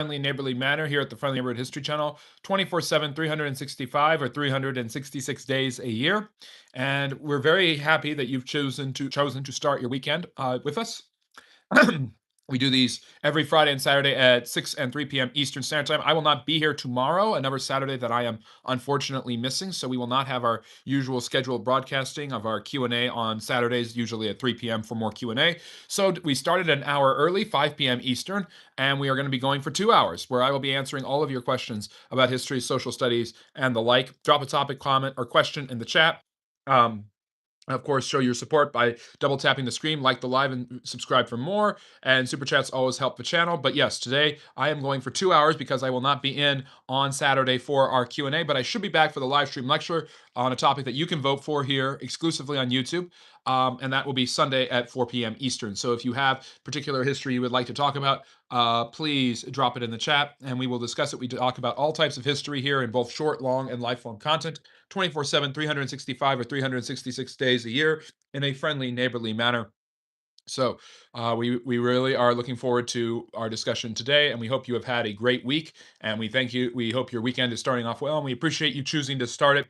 Friendly neighborly manner here at the Friendly Neighborhood History Channel, 24/7, 365 or 366 days a year. And we're very happy that you've chosen to start your weekend with us. We do these every Friday and Saturday at 6 and 3 p.m. Eastern Standard Time. I will not be here tomorrow, another Saturday that I am unfortunately missing, so we will not have our usual scheduled broadcasting of our Q&A on Saturdays, usually at 3 p.m. for more Q&A. So we started an hour early, 5 p.m. Eastern, and we are going to be going for 2 hours, where I will be answering all of your questions about history, social studies, and the like. Drop a topic, comment, or question in the chat. Of course, show your support by double tapping the screen, like the live, and subscribe for more. And super chats always help the channel. But yes, today I am going for 2 hours because I will not be in on Saturday for our Q&A, but I should be back for the live stream lecture on a topic that you can vote for here exclusively on YouTube. And that will be Sunday at 4 p.m. Eastern. So if you have particular history you would like to talk about, please drop it in the chat and we will discuss it. We talk about all types of history here in both short, long, and lifelong content, 24/7, 365 or 366 days a year in a friendly, neighborly manner. So we really are looking forward to our discussion today, and we hope you have had a great week. And we thank you. We hope your weekend is starting off well, and we appreciate you choosing to start it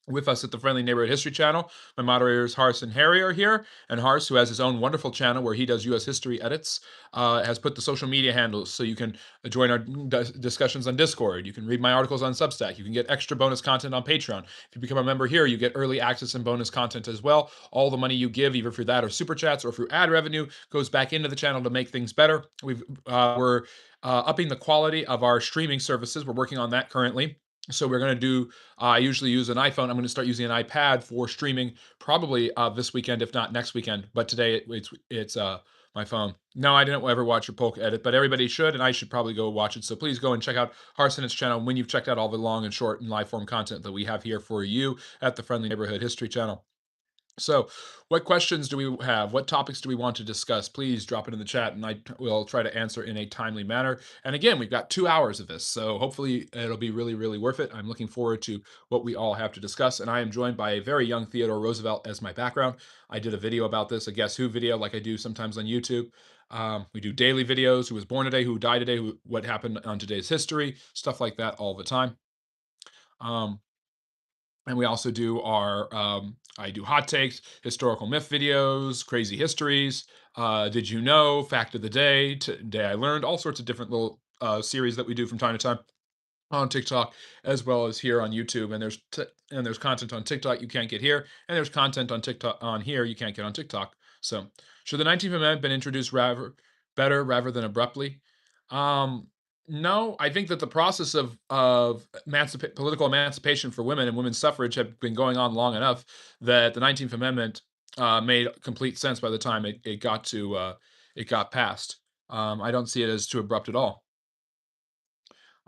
with us at the Friendly Neighborhood History Channel. My moderators, Hars and Harry, are here. And Hars, who has his own wonderful channel where he does U.S. history edits, has put the social media handles so you can join our discussions on Discord. You can read my articles on Substack. You can get extra bonus content on Patreon. If you become a member here, you get early access and bonus content as well. All the money you give, either through that or super chats or through ad revenue, goes back into the channel to make things better. We're upping the quality of our streaming services. We're working on that currently. So we're going to do. I usually use an iPhone. I'm going to start using an iPad for streaming, probably this weekend, if not next weekend. But today it's my phone. No, I didn't ever watch your Polk edit, but everybody should, and I should probably go watch it. So please go and check out Harsin's channel when you've checked out all the long and short and live form content that we have here for you at the Friendly Neighborhood History Channel. So, what questions do we have? What topics do we want to discuss? Please drop it in the chat and I will try to answer in a timely manner. And again, we've got 2 hours of this, so hopefully it'll be really, really worth it. I'm looking forward to what we all have to discuss. And I am joined by a very young Theodore Roosevelt as my background. I did a video about this, a Guess Who video, like I do sometimes on YouTube. We do daily videos, who was born today, who died today, what happened on today's history, stuff like that all the time. Um, and we also do I do hot takes, historical myth videos, crazy histories, did you know, fact of the day, today I learned, all sorts of different little series that we do from time to time on TikTok as well as here on YouTube. And there's content on TikTok you can't get here, and there's content on TikTok on here you can't get on TikTok. So, should the 19th Amendment been introduced rather than abruptly? Um, no, I think that the process of political emancipation for women and women's suffrage had been going on long enough that the 19th Amendment made complete sense by the time it got passed. I don't see it as too abrupt at all.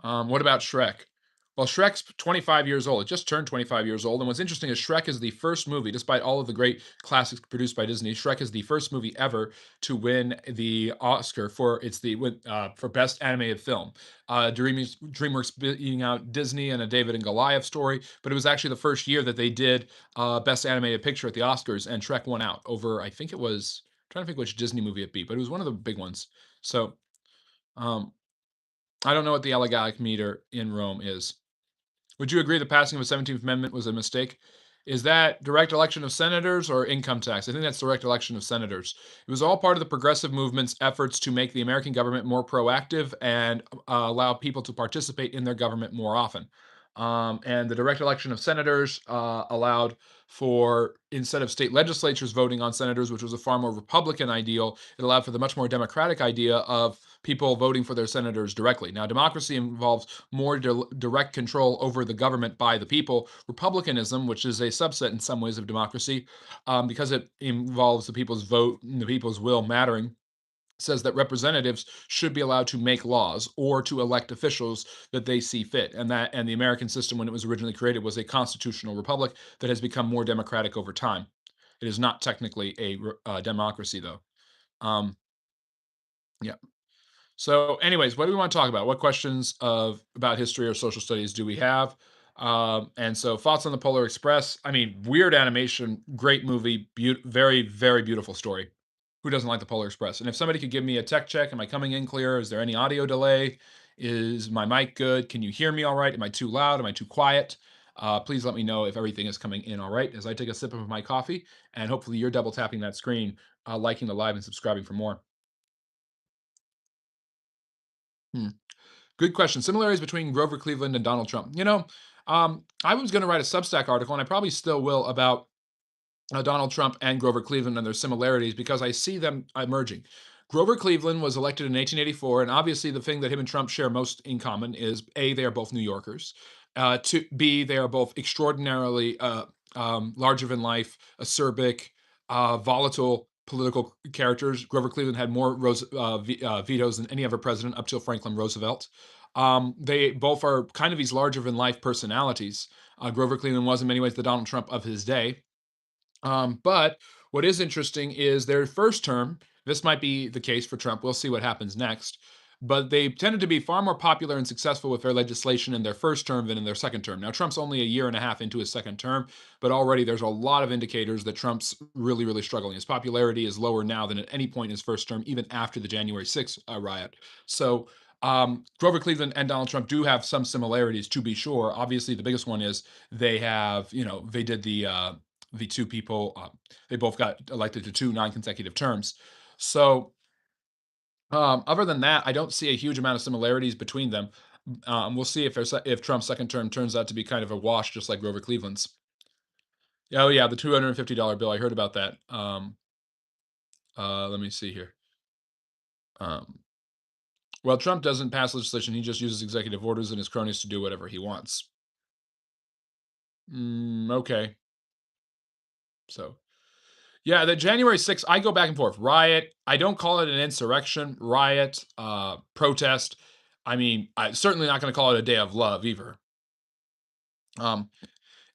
What about Shrek? Well, Shrek's 25 years old. It just turned 25 years old. And what's interesting is Shrek is the first movie, despite all of the great classics produced by Disney, Shrek is the first movie ever to win the Oscar for best animated film. DreamWorks beating out Disney and a David and Goliath story, but it was actually the first year that they did best animated picture at the Oscars, and Shrek won out over. I think it was I'm trying to think which Disney movie it beat, but it was one of the big ones. So. Um, I don't know what the Allegalic meter in Rome is. Would you agree the passing of the 17th Amendment was a mistake? Is that direct election of senators or income tax? I think that's direct election of senators. It was all part of the progressive movement's efforts to make the American government more proactive and allow people to participate in their government more often. And the direct election of senators allowed for, instead of state legislatures voting on senators, which was a far more Republican ideal, it allowed for the much more democratic idea of people voting for their senators directly. Now, democracy involves more direct control over the government by the people. Republicanism, which is a subset in some ways of democracy, because it involves the people's vote and the people's will mattering, says that representatives should be allowed to make laws or to elect officials that they see fit. And the American system, when it was originally created, was a constitutional republic that has become more democratic over time. It is not technically a democracy, though. Um, yeah. So, anyways, what do we want to talk about? What questions about history or social studies do we have? And so, thoughts on the Polar Express? I mean, weird animation, great movie, very, very beautiful story. Who doesn't like the Polar Express? And if somebody could give me a tech check, am I coming in clear? Is there any audio delay? Is my mic good? Can you hear me all right? Am I too loud? Am I too quiet? Please let me know if everything is coming in all right as I take a sip of my coffee. And hopefully, you're double tapping that screen, liking the live, and subscribing for more. Hmm. Good question. Similarities between Grover Cleveland and Donald Trump. I was going to write a Substack article, and I probably still will, about Donald Trump and Grover Cleveland and their similarities because I see them emerging. Grover Cleveland was elected in 1884, and obviously the thing that him and Trump share most in common is A, they are both New Yorkers. B, they are both extraordinarily larger than life, acerbic, volatile political characters. Grover Cleveland had more vetoes than any other president up till Franklin Roosevelt. They both are kind of these larger than life personalities. Grover Cleveland was in many ways the Donald Trump of his day. But what is interesting is their first term. This might be the case for Trump. We'll see what happens next. But they tended to be far more popular and successful with their legislation in their first term than in their second term. Now, Trump's only a year and a half into his second term, but already there's a lot of indicators that Trump's really, really struggling. His popularity is lower now than at any point in his first term, even after the January 6th riot. So, Grover Cleveland and Donald Trump do have some similarities, to be sure. Obviously, the biggest one is they did the two people, they both got elected to two non-consecutive terms. So, other than that, I don't see a huge amount of similarities between them. We'll see if Trump's second term turns out to be kind of a wash, just like Grover Cleveland's. Oh yeah, the $250 bill. I heard about that. Let me see here. Um, well, Trump doesn't pass legislation; he just uses executive orders and his cronies to do whatever he wants. Okay, so yeah, the January 6th, I go back and forth. Riot. I don't call it an insurrection. Riot, protest. I mean, I'm certainly not going to call it a day of love either. Um,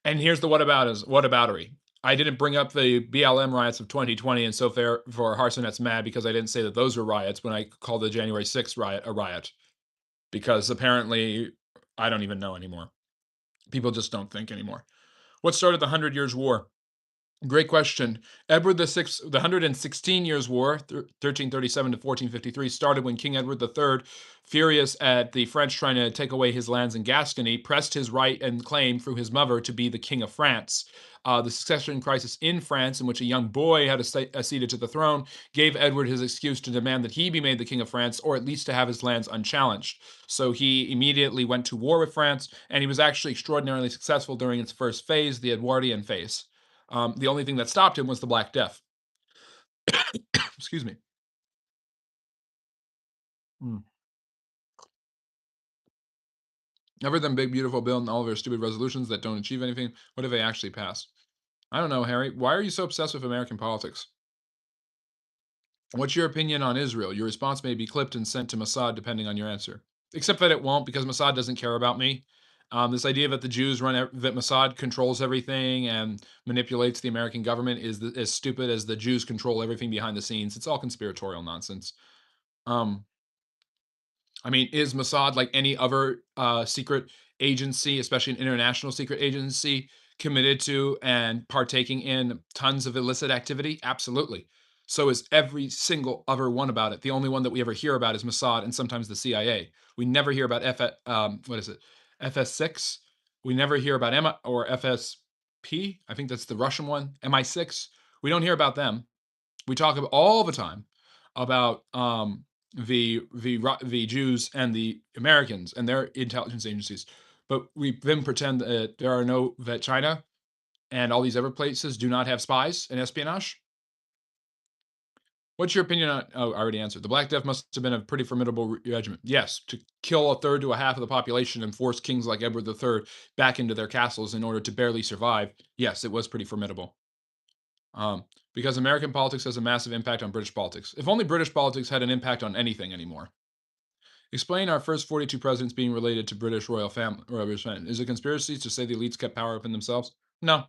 and here's the whataboutery. I didn't bring up the BLM riots of 2020, and so fair for Harsonet's mad because I didn't say that those were riots when I called the January 6th riot a riot. Because apparently, I don't even know anymore. People just don't think anymore. What started the Hundred Years' War? Great question. Edward the Sixth, the 116 Years' War, 1337 to 1453, started when King Edward III, furious at the French trying to take away his lands in Gascony, pressed his right and claim through his mother to be the King of France. The succession crisis in France, in which a young boy had acceded to the throne, gave Edward his excuse to demand that he be made the King of France, or at least to have his lands unchallenged. So he immediately went to war with France, and he was actually extraordinarily successful during its first phase, the Edwardian phase. The only thing that stopped him was the Black Death. Excuse me. Mm. Other than Big Beautiful Bill and all of their stupid resolutions that don't achieve anything, what have they actually passed? I don't know, Harry. Why are you so obsessed with American politics? What's your opinion on Israel? Your response may be clipped and sent to Mossad depending on your answer. Except that it won't because Mossad doesn't care about me. This idea that the Jews that Mossad controls everything and manipulates the American government is as stupid as the Jews control everything behind the scenes. It's all conspiratorial nonsense. Um, I mean, is Mossad like any other secret agency, especially an international secret agency, committed to and partaking in tons of illicit activity? Absolutely. So is every single other one about it. The only one that we ever hear about is Mossad and sometimes the CIA. We never hear about what is it? FS6. We never hear about Emma or FSP. I think that's the Russian one. MI6. We don't hear about them. We talk about all the time about the Jews and the Americans and their intelligence agencies, but we then pretend that that China and all these other places do not have spies and espionage. What's your opinion on? Oh, I already answered. The Black Death must have been a pretty formidable regiment. Yes, to kill a third to a half of the population and force kings like Edward III back into their castles in order to barely survive. Yes, it was pretty formidable. Because American politics has a massive impact on British politics. If only British politics had an impact on anything anymore. Explain our first 42 presidents being related to British royal family. Is it conspiracy to say the elites kept power up in themselves? No.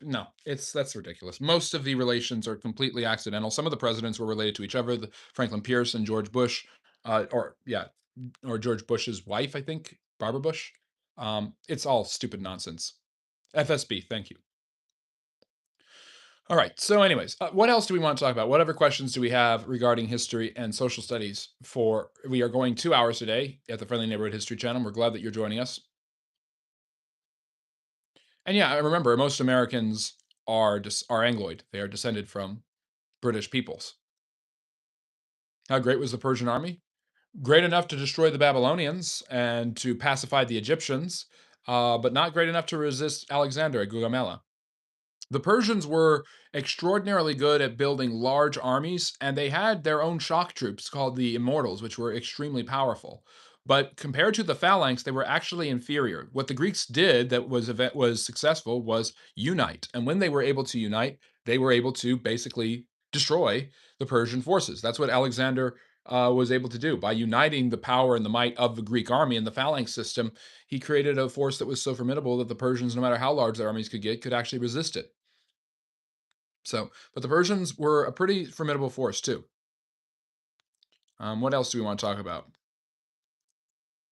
No, that's ridiculous. Most of the relations are completely accidental. Some of the presidents were related to each other. Franklin Pierce and George Bush, or yeah, or George Bush's wife, I think, Barbara Bush. It's all stupid nonsense. FSB, thank you. All right. So, anyways, what else do we want to talk about? What other questions do we have regarding history and social studies? For we are going 2 hours today at the Friendly Neighborhood History Channel. We're glad that you're joining us. And yeah, I remember most Americans are Angloid. They are descended from British peoples. How great was the Persian army? Great enough to destroy the Babylonians and to pacify the Egyptians, but not great enough to resist Alexander at Gaugamela. The Persians were extraordinarily good at building large armies, and they had their own shock troops called the Immortals, which were extremely powerful. But compared to the Phalanx, they were actually inferior. What the Greeks did that was successful was unite, and when they were able to unite, they were able to basically destroy the Persian forces. That's what Alexander was able to do by uniting the power and the might of the Greek army and the Phalanx system. He created a force that was so formidable that the Persians, no matter how large their armies could get, could actually resist it. So, but the Persians were a pretty formidable force too. What else do we want to talk about?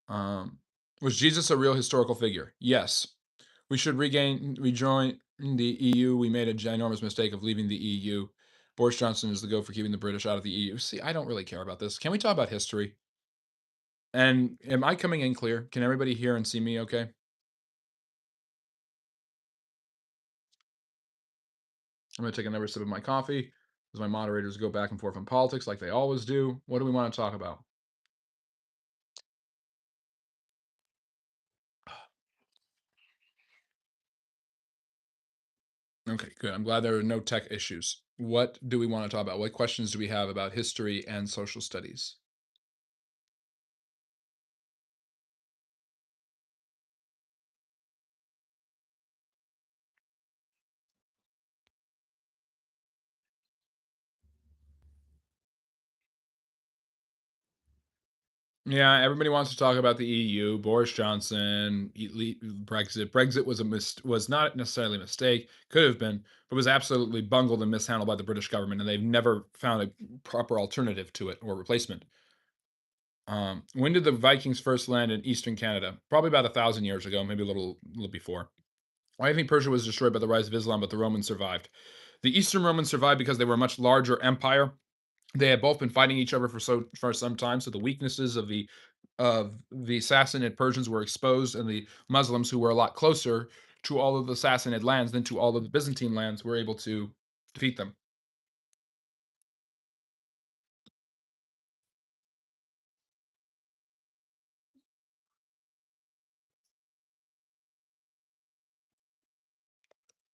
Um, was Jesus a real historical figure? Yes. We should rejoin the EU. We made a ginormous mistake of leaving the EU. Boris Johnson is the go for keeping the British out of the EU. See, I don't really care about this. Can we talk about history? And am I coming in clear? Can everybody hear and see me okay? I'm going to take another sip of my coffee as my moderators go back and forth on politics like they always do. What do we want to talk about? Okay, good. I'm glad there are no tech issues. What do we want to talk about? What questions do we have about history and social studies? Yeah, everybody wants to talk about the EU, Boris Johnson, Brexit. Brexit was not necessarily a mistake, could have been, but was absolutely bungled and mishandled by the British government, and they've never found a proper alternative to it or replacement. When did the Vikings first land in eastern Canada? Probably about 1,000 years ago, maybe a little before. Why do you think Persia was destroyed by the rise of Islam, but the Romans survived? The Eastern Romans survived because they were a much larger empire. They had both been fighting each other for some time, so the weaknesses of the Sassanid Persians were exposed, and the Muslims, who were a lot closer to all of the Sassanid lands than to all of the Byzantine lands, were able to defeat them.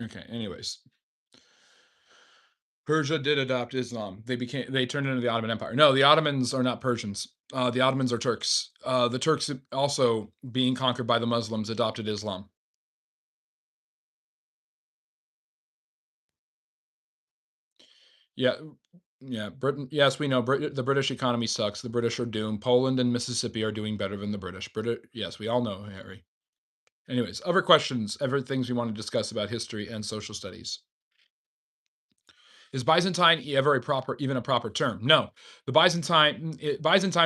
Okay, anyways, Persia did adopt Islam. They turned into the Ottoman Empire. No, the Ottomans are not Persians. The Ottomans are Turks. The Turks also, being conquered by the Muslims, adopted Islam. Yeah, yeah, Britain. Yes, we know the British economy sucks. The British are doomed. Poland and Mississippi are doing better than the British. Yes, we all know, Harry. Anyways, other questions, other things we want to discuss about history and social studies. Is Byzantine ever even a proper term? No. Byzantine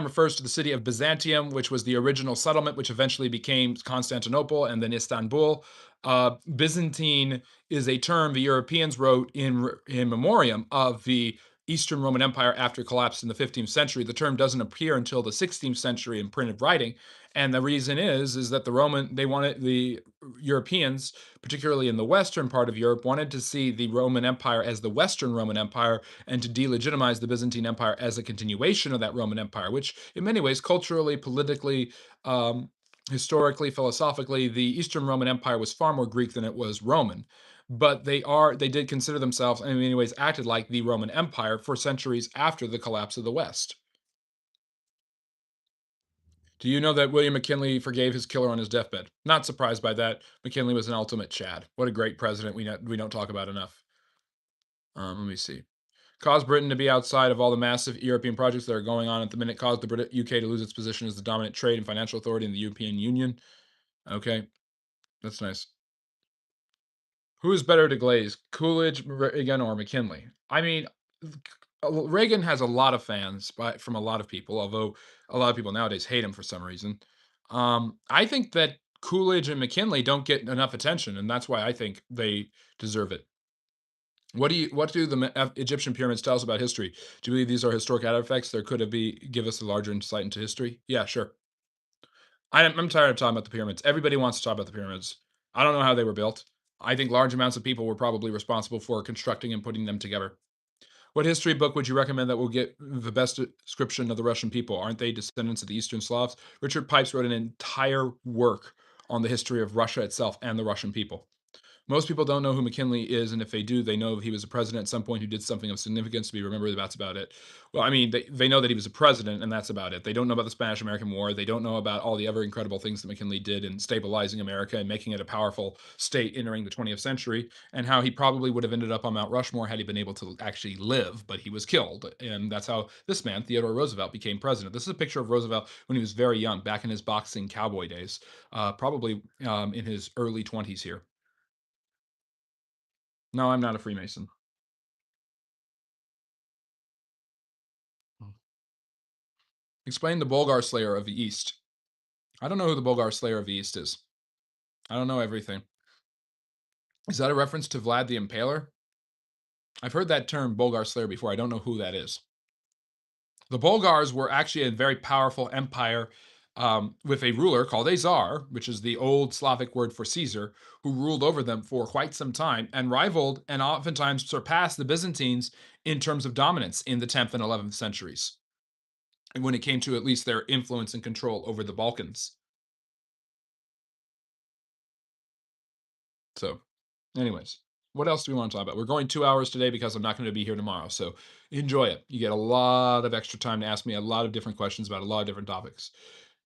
refers to the city of Byzantium, which was the original settlement, which eventually became Constantinople and then Istanbul. Byzantine is a term the Europeans wrote in memoriam of the Eastern Roman Empire after collapse in the 15th century. The term doesn't appear until the 16th century in printed writing, and the reason is that the Europeans, particularly in the western part of Europe, wanted to see the Roman Empire as the Western Roman Empire and to delegitimize the Byzantine Empire as a continuation of that Roman Empire, which, in many ways, culturally, politically, um, historically, philosophically, the Eastern Roman Empire was far more Greek than it was Roman. But they did consider themselves, and in many ways, acted like the Roman Empire for centuries after the collapse of the West. Do you know that William McKinley forgave his killer on his deathbed? Not surprised by that. McKinley was an ultimate Chad. What a great president we don't talk about enough. Let me see. Caused Britain to be outside of all the massive European projects that are going on at the minute. Caused the UK to lose its position as the dominant trade and financial authority in the European Union. Okay, that's nice. Who is better to glaze, Coolidge, Reagan, or McKinley? I mean, Reagan has a lot of fans from a lot of people, although a lot of people nowadays hate him for some reason. I think that Coolidge and McKinley don't get enough attention, and that's why I think they deserve it. What do the Egyptian pyramids tell us about history? Do you believe these are historic artifacts? There could it be give us a larger insight into history? Yeah, sure. I'm tired of talking about the pyramids. Everybody wants to talk about the pyramids. I don't know how they were built. I think large amounts of people were probably responsible for constructing and putting them together. What history book would you recommend that will get the best description of the Russian people? Aren't they descendants of the Eastern Slavs? Richard Pipes wrote an entire work on the history of Russia itself and the Russian people. Most people don't know who McKinley is, and if they do, they know he was a president at some point who did something of significance to be remembered. That's about it. Well, I mean, they know that he was a president, and that's about it. They don't know about the Spanish American War. They don't know about all the other incredible things that McKinley did in stabilizing America and making it a powerful state entering the 20th century, and how he probably would have ended up on Mount Rushmore had he been able to actually live, but he was killed. And that's how this man, Theodore Roosevelt, became president. This is a picture of Roosevelt when he was very young, back in his boxing cowboy days, probably in his early 20s here. No, I'm not a Freemason. Mm. Explain the Bulgar Slayer of the East. I don't know who the Bulgar Slayer of the East is. I don't know everything. Is that a reference to Vlad the Impaler? I've heard that term Bulgar Slayer before. I don't know who that is. The Bulgars were actually a very powerful empire with a ruler called a Tsar, which is the old Slavic word for Caesar, who ruled over them for quite some time and rivaled and oftentimes surpassed the Byzantines in terms of dominance in the 10th and 11th centuries, when it came to at least their influence and control over the Balkans. So, anyways, what else do we want to talk about? We're going 2 hours today because I'm not going to be here tomorrow. So enjoy it. You get a lot of extra time to ask me a lot of different questions about a lot of different topics.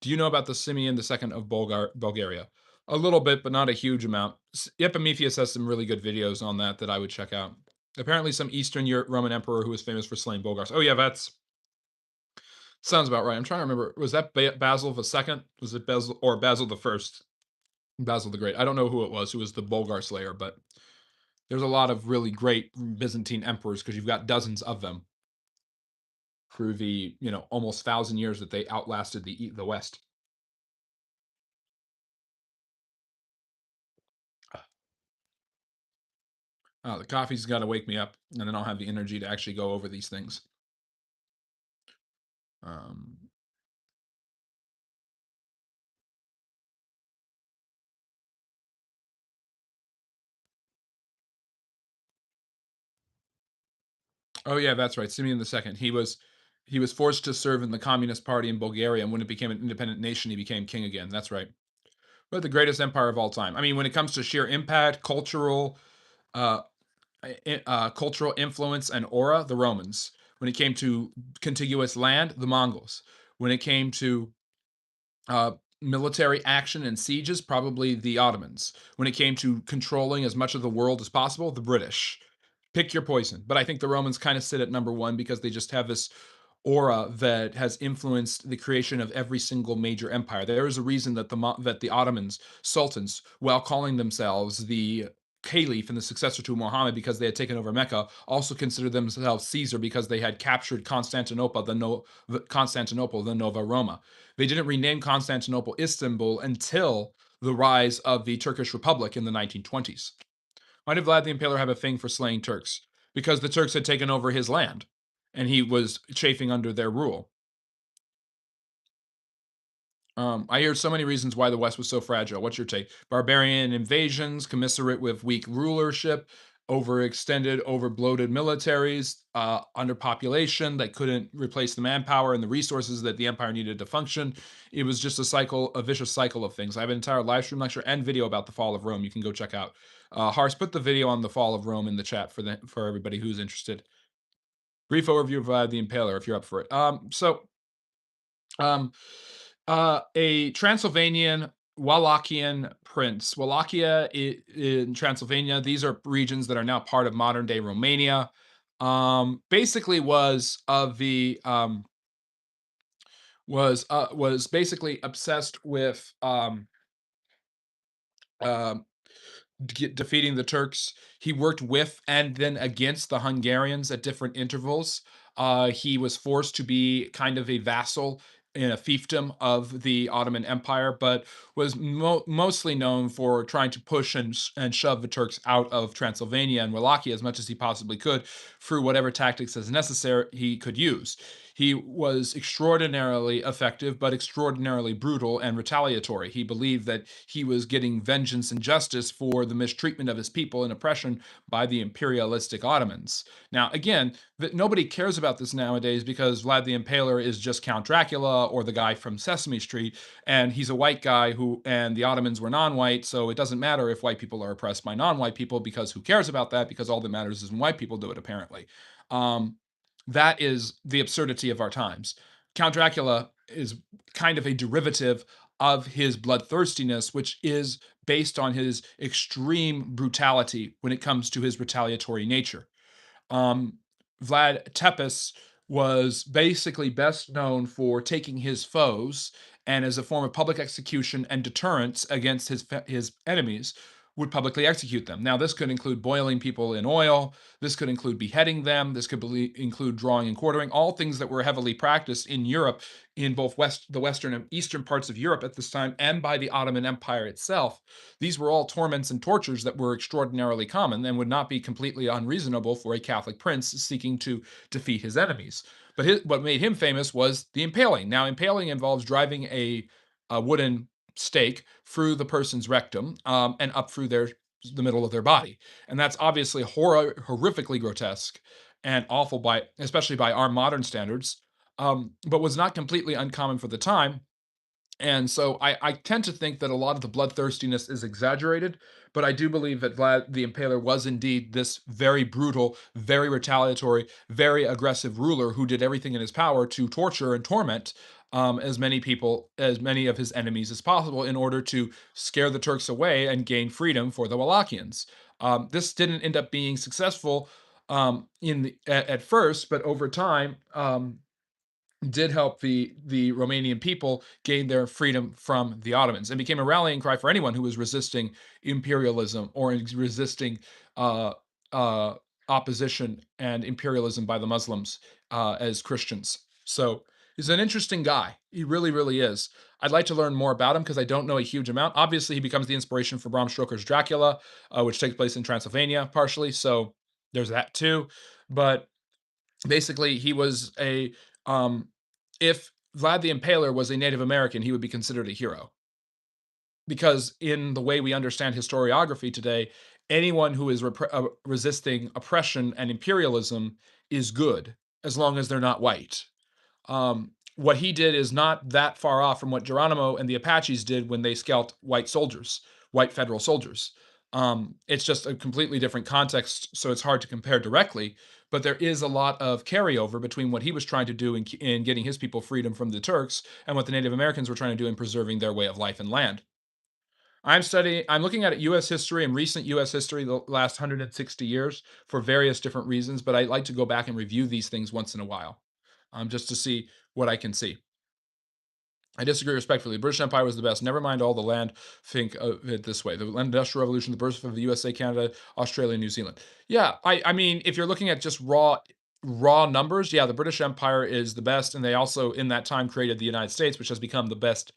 Do you know about the Simeon II of Bulgaria? A little bit, but not a huge amount. Epimetheus has some really good videos on that that I would check out. Apparently, some Eastern Europe Roman emperor who was famous for slaying Bulgars. Oh yeah, that's sounds about right. I'm trying to remember. Was that Basil the Second? Was it Basil or Basil the First? Basil the Great. I don't know who was the Bulgar slayer, but there's a lot of really great Byzantine emperors because you've got dozens of them through the almost 1,000 years that they outlasted the West. The coffee's got to wake me up, and then I'll have the energy to actually go over these things. Um, oh yeah, that's right. Simeon II. He was forced to serve in the Communist Party in Bulgaria, and when it became an independent nation, he became king again. That's right. But the greatest empire of all time. I mean, when it comes to sheer impact, uh, cultural influence and aura, the Romans. When it came to contiguous land, the Mongols. When it came to uh, military action and sieges, probably the Ottomans. When it came to controlling as much of the world as possible, the British. Pick your poison. But I think the Romans kind of sit at number one because they just have this aura that has influenced the creation of every single major empire. There is a reason that the Ottomans sultans, while calling themselves the caliph and the successor to Muhammad because they had taken over Mecca, also considered themselves Caesar because they had captured Constantinople, the Nova Roma. They didn't rename Constantinople Istanbul until the rise of the Turkish Republic in the 1920s. Why did Vlad the Impaler have a thing for slaying Turks? Because the Turks had taken over his land and he was chafing under their rule. I hear so many reasons why the West was so fragile. What's your take? Barbarian invasions, commensurate with weak rulership, overextended, overbloated militaries, underpopulation that couldn't replace the manpower and the resources that the empire needed to function. It was just a vicious cycle of things. I have an entire live stream lecture and video about the fall of Rome. You can go check out. Hars, put the video on the fall of Rome in the chat for everybody who's interested. Brief overview of the Impaler, if you're up for it. Um, a Transylvanian Wallachian prince. Wallachia in Transylvania. These are regions that are now part of modern day Romania. Basically was basically obsessed with um, defeating the Turks. He worked with and then against the Hungarians at different intervals. He was forced to be kind of a vassal in a fiefdom of the Ottoman Empire, but was mostly known for trying to push and shove the Turks out of Transylvania and Wallachia as much as he possibly could through whatever tactics as necessary he could use. He was extraordinarily effective, but extraordinarily brutal and retaliatory. He believed that he was getting vengeance and justice for the mistreatment of his people and oppression by the imperialistic Ottomans. Now, again, that nobody cares about this nowadays because Vlad the Impaler is just Count Dracula or the guy from Sesame Street, and he's a white guy who, and the Ottomans were non-white, so it doesn't matter if white people are oppressed by non-white people because who cares about that? Because all that matters is when white people do it, apparently. Um, that is the absurdity of our times. Count Dracula is kind of a derivative of his bloodthirstiness, which is based on his extreme brutality when it comes to his retaliatory nature. Um, Vlad Tepes was basically best known for taking his foes and, as a form of public execution and deterrence against his enemies, would publicly execute them. Now, this could include boiling people in oil. This could include beheading them. This could include drawing and quartering, all things that were heavily practiced in Europe, in both the western and eastern parts of Europe at this time, and by the Ottoman Empire itself. These were all torments and tortures that were extraordinarily common and would not be completely unreasonable for a Catholic prince seeking to defeat his enemies. But what made him famous was the impaling. Now, impaling involves driving a wooden stake through the person's rectum, and up through the middle of their body, and that's obviously horrifically grotesque and awful by especially by our modern standards, but was not completely uncommon for the time. And so I tend to think that a lot of the bloodthirstiness is exaggerated, but I do believe that Vlad the Impaler was indeed this very brutal, very retaliatory, very aggressive ruler who did everything in his power to torture and torment, as many people, as many of his enemies as possible, in order to scare the Turks away and gain freedom for the Wallachians. This didn't end up being successful, at first, but over time, did help the Romanian people gain their freedom from the Ottomans and became a rallying cry for anyone who was resisting imperialism or resisting uh, uh, opposition and imperialism by the Muslims, as Christians. So he's an interesting guy. He really, really is. I'd like to learn more about him because I don't know a huge amount. Obviously, he becomes the inspiration for Bram Stoker's Dracula, which takes place in Transylvania partially. So there's that too. But basically, he was a um, if Vlad the Impaler was a Native American, he would be considered a hero. Because in the way we understand historiography today, anyone who is resisting oppression and imperialism is good as long as they're not white. What he did is not that far off from what Geronimo and the Apaches did when they scalped white soldiers, white federal soldiers. It's just a completely different context, so it's hard to compare directly. But there is a lot of carryover between what he was trying to do in getting his people freedom from the Turks and what the Native Americans were trying to do in preserving their way of life and land. I'm looking at US history and recent US history, the last 160 years, for various different reasons, but I like to go back and review these things once in a while, just to see what I can see. I disagree respectfully. The British Empire was the best. Never mind all the land. Think of it this way: the Industrial Revolution, the birth of the USA, Canada, Australia, New Zealand. Yeah, I mean, if you're looking at just raw numbers, yeah, the British Empire is the best, and they also in that time created the United States, which has become the best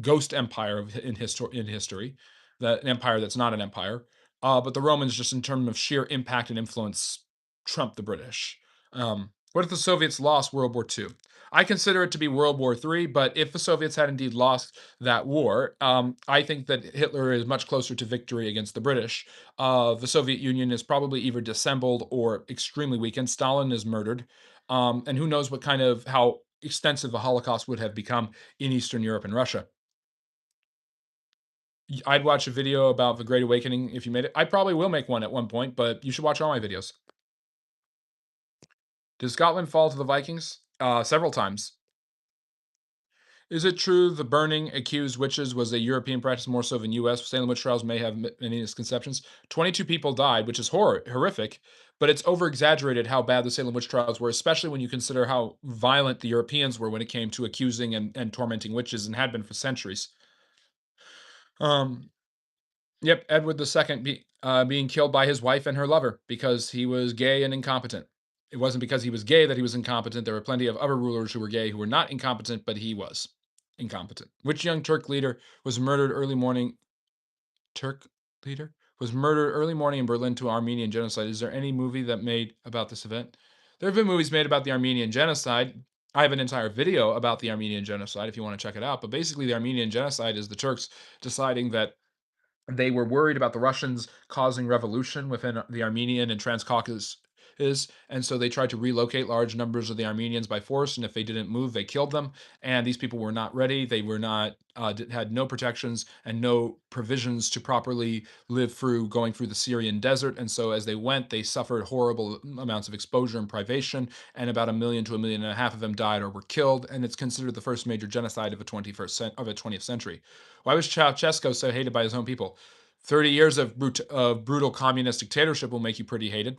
ghost empire in history, that an empire that's not an empire. But the Romans, just in terms of sheer impact and influence, trump the British. What if the Soviets lost World War II? I consider it to be World War III, but if the Soviets had indeed lost that war, I think that Hitler is much closer to victory against the British. The Soviet Union is probably either dissembled or extremely weakened. Stalin is murdered. And who knows what kind of how extensive the Holocaust would have become in Eastern Europe and Russia. I'd watch a video about the Great Awakening if you made it. I probably will make one at one point, but you should watch all my videos. Did Scotland fall to the Vikings? Several times. Is it true the burning accused witches was a European practice more so than US? Salem witch trials may have many misconceptions. 22 people died, which is horrific, but it's over exaggerated how bad the Salem witch trials were, especially when you consider how violent the Europeans were when it came to accusing and tormenting witches and had been for centuries. Um, yep, Edward II being killed by his wife and her lover because he was gay and incompetent. it wasn't because he was gay that he was incompetent. There were plenty of other rulers who were gay who were not incompetent, but he was incompetent. Which young Turk leader was murdered early morning? Turk leader was murdered early morning in Berlin to Armenian genocide. Is there any movie that made about this event? There have been movies made about the Armenian genocide. I have an entire video about the Armenian genocide if you want to check it out. But basically, the Armenian genocide is the Turks deciding that they were worried about the Russians causing revolution within the Armenian and Transcaucasus is, and so they tried to relocate large numbers of the Armenians by force. And if they didn't move, they killed them. And these people were not ready. They were not had no protections and no provisions to properly live through going through the Syrian desert. And so as they went, they suffered horrible amounts of exposure and privation. And about 1 million to 1.5 million of them died or were killed. And it's considered the first major genocide of the 20th century. Why was Ceausescu so hated by his own people? 30 years of brutal communist dictatorship will make you pretty hated.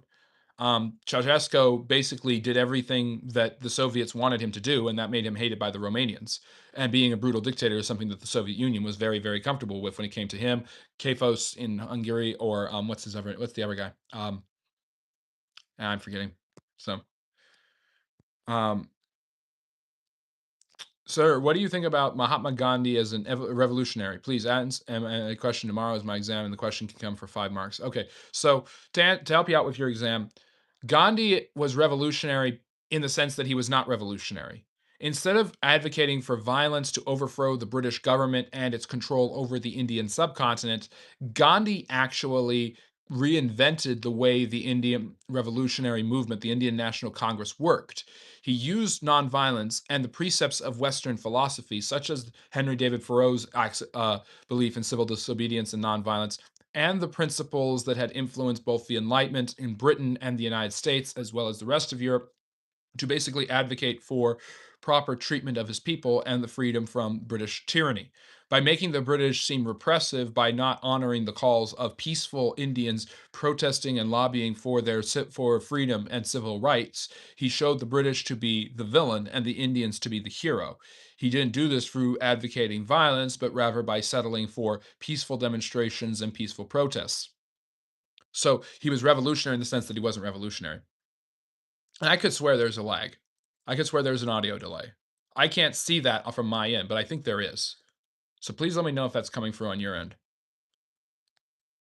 Ceausescu basically did everything that the Soviets wanted him to do, and that made him hated by the Romanians. And being a brutal dictator is something that the Soviet Union was very, very comfortable with when it came to him. Kafos in Hungary, or what's the other guy? I'm forgetting. So, um, sir, what do you think about Mahatma Gandhi as an revolutionary? Please answer a question tomorrow is my exam, and the question can come for 5 marks. Okay, so to help you out with your exam, Gandhi was revolutionary in the sense that he was not revolutionary. Instead of advocating for violence to overthrow the British government and its control over the Indian subcontinent, Gandhi actually reinvented the way the Indian revolutionary movement, the Indian National Congress, worked. He used nonviolence and the precepts of Western philosophy, such as Henry David Thoreau's belief in civil disobedience and nonviolence, and the principles that had influenced both the Enlightenment in Britain and the United States, as well as the rest of Europe, to basically advocate for proper treatment of his people and the freedom from British tyranny. By making the British seem repressive by not honoring the calls of peaceful Indians protesting and lobbying for for freedom and civil rights, he showed the British to be the villain and the Indians to be the hero. He didn't do this through advocating violence, but rather by settling for peaceful demonstrations and peaceful protests. So he was revolutionary in the sense that he wasn't revolutionary. And I could swear there's a lag. I could swear there's an audio delay. I can't see that from my end, but I think there is. So please let me know if that's coming through on your end.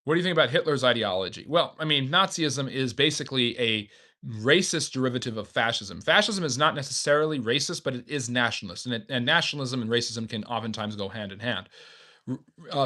What do you think about Hitler's ideology? Well, I mean, Nazism is basically a racist derivative of fascism. Fascism is not necessarily racist, but it is nationalist, and nationalism and racism can oftentimes go hand in hand.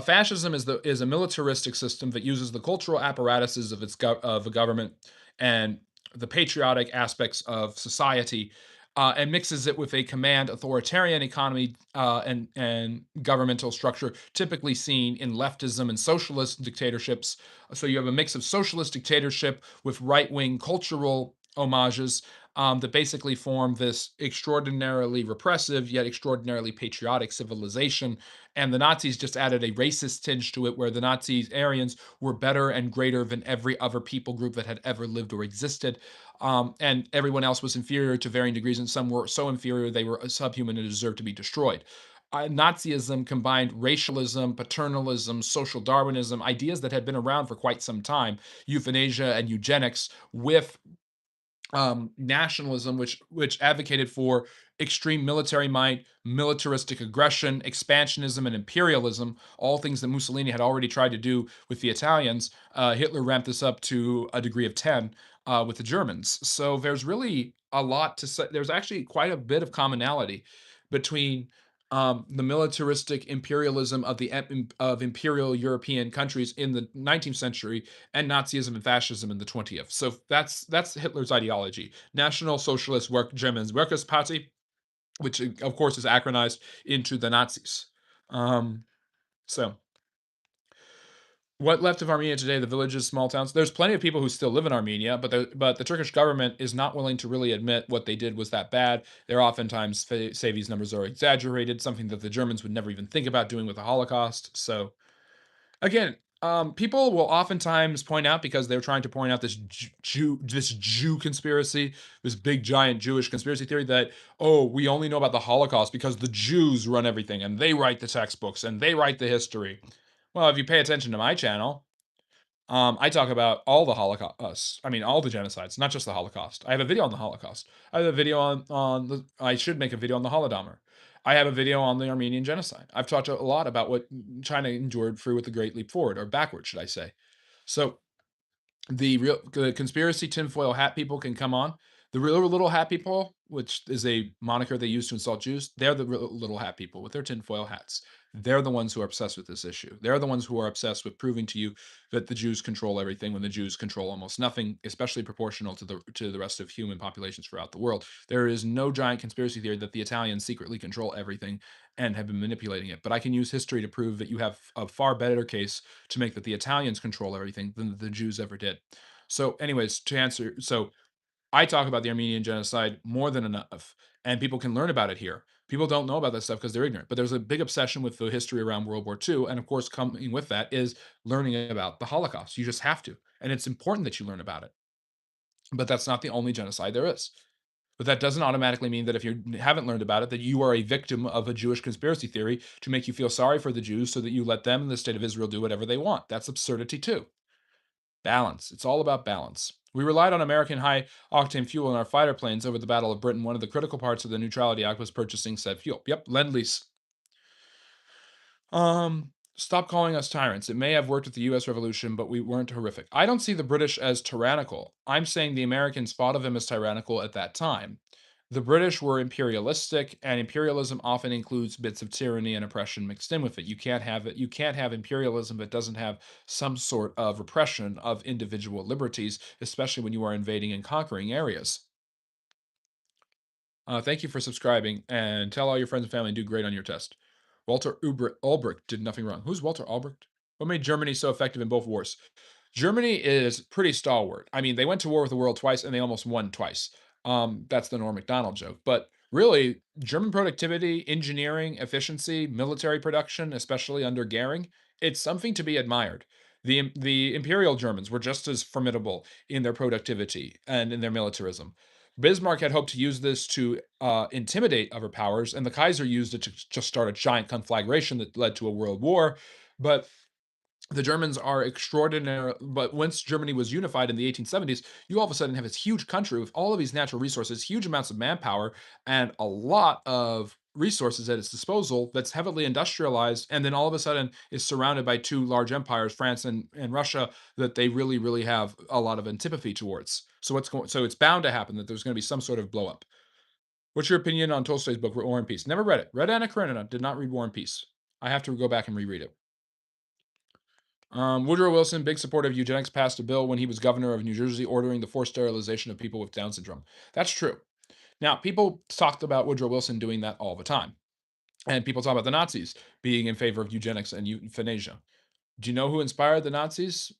Fascism is a militaristic system that uses the cultural apparatuses of of a government and the patriotic aspects of society, and mixes it with a command authoritarian economy and governmental structure, typically seen in leftism and socialist dictatorships. So you have a mix of socialist dictatorship with right wing cultural homages that basically form this extraordinarily repressive yet extraordinarily patriotic civilization. And the Nazis just added a racist tinge to it, where the Nazis, Aryans, were better and greater than every other people group that had ever lived or existed. And everyone else was inferior to varying degrees, and some were so inferior they were subhuman and deserved to be destroyed. Nazism combined racialism, paternalism, social Darwinism, ideas that had been around for quite some time, euthanasia and eugenics, with nationalism, which advocated for extreme military might, militaristic aggression, expansionism, and imperialism, all things that Mussolini had already tried to do with the Italians. Hitler ramped this up to a degree of 10 with the Germans. So there's really a lot to say. There's actually quite a bit of commonality between the militaristic imperialism of of imperial European countries in the 19th century and Nazism and fascism in the 20th. So that's Hitler's ideology. National Socialist German Workers' Party, which of course is acronized into the Nazis. So what left of Armenia today? The villages, small towns. There's plenty of people who still live in Armenia, but the Turkish government is not willing to really admit what they did was that bad. They're oftentimes say these numbers are exaggerated, something that the Germans would never even think about doing with the Holocaust. So again, people will oftentimes point out, because they're trying to point out this Jew conspiracy, this big giant Jewish conspiracy theory, that, oh, we only know about the Holocaust because the Jews run everything and they write the textbooks and they write the history. Well, if you pay attention to my channel, I talk about all the Holocaust. I mean, all the genocides, not just the Holocaust. I have a video on the Holocaust. I have a video on the. I should make a video on the Holodomor. I have a video on the Armenian genocide. I've talked a lot about what China endured through with the Great Leap Forward, or backward, should I say? So the conspiracy tinfoil hat people can come on. The real little hat people, which is a moniker they use to insult Jews, they're the real little hat people with their tinfoil hats. They're the ones who are obsessed with this issue. They're the ones who are obsessed with proving to you that the Jews control everything when the Jews control almost nothing, especially proportional to the rest of human populations throughout the world. There is no giant conspiracy theory that the Italians secretly control everything and have been manipulating it. But I can use history to prove that you have a far better case to make that the Italians control everything than the Jews ever did. So, anyways, to answer, so I talk about the Armenian genocide more than enough, and people can learn about it here. People don't know about this stuff because they're ignorant, but there's a big obsession with the history around World War II. And of course, coming with that is learning about the Holocaust. You just have to. And it's important that you learn about it. But that's not the only genocide there is. But that doesn't automatically mean that if you haven't learned about it, that you are a victim of a Jewish conspiracy theory to make you feel sorry for the Jews so that you let them and the state of Israel do whatever they want. That's absurdity too. Balance. It's all about balance. We relied on American high octane fuel in our fighter planes over the Battle of Britain. One of the critical parts of the Neutrality Act was purchasing said fuel. Yep, lend lease. Stop calling us tyrants. It may have worked with the US Revolution, but we weren't horrific. I don't see the British as tyrannical. I'm saying the Americans thought of them as tyrannical at that time. The British were imperialistic, and imperialism often includes bits of tyranny and oppression mixed in with it. You can't have it. You can't have imperialism that doesn't have some sort of repression of individual liberties, especially when you are invading and conquering areas. Thank you for subscribing, and tell all your friends and family and do great on your test. Walter Ulbricht did nothing wrong. Who's Walter Ulbricht? What made Germany so effective in both wars? Germany is pretty stalwart. I mean, they went to war with the world twice and they almost won twice. That's the Norm Macdonald joke. But really, German productivity, engineering, efficiency, military production, especially under Goering, it's something to be admired. The Imperial Germans were just as formidable in their productivity and in their militarism. Bismarck had hoped to use this to intimidate other powers, and the Kaiser used it to just start a giant conflagration that led to a world war. But the Germans are extraordinary. But once Germany was unified in the 1870s, you all of a sudden have this huge country with all of these natural resources, huge amounts of manpower, and a lot of resources at its disposal that's heavily industrialized. And then all of a sudden is surrounded by two large empires, France and Russia, that they really, really have a lot of antipathy towards. So it's bound to happen that there's going to be some sort of blow up. What's your opinion on Tolstoy's book, War and Peace? Never read it. Read Anna Karenina, did not read War and Peace. I have to go back and reread it. Woodrow Wilson, big supporter of eugenics, passed a bill when he was governor of New Jersey ordering the forced sterilization of people with Down syndrome. That's true. Now, people talked about Woodrow Wilson doing that all the time. And people talk about the Nazis being in favor of eugenics and euthanasia. Do you know who inspired the Nazis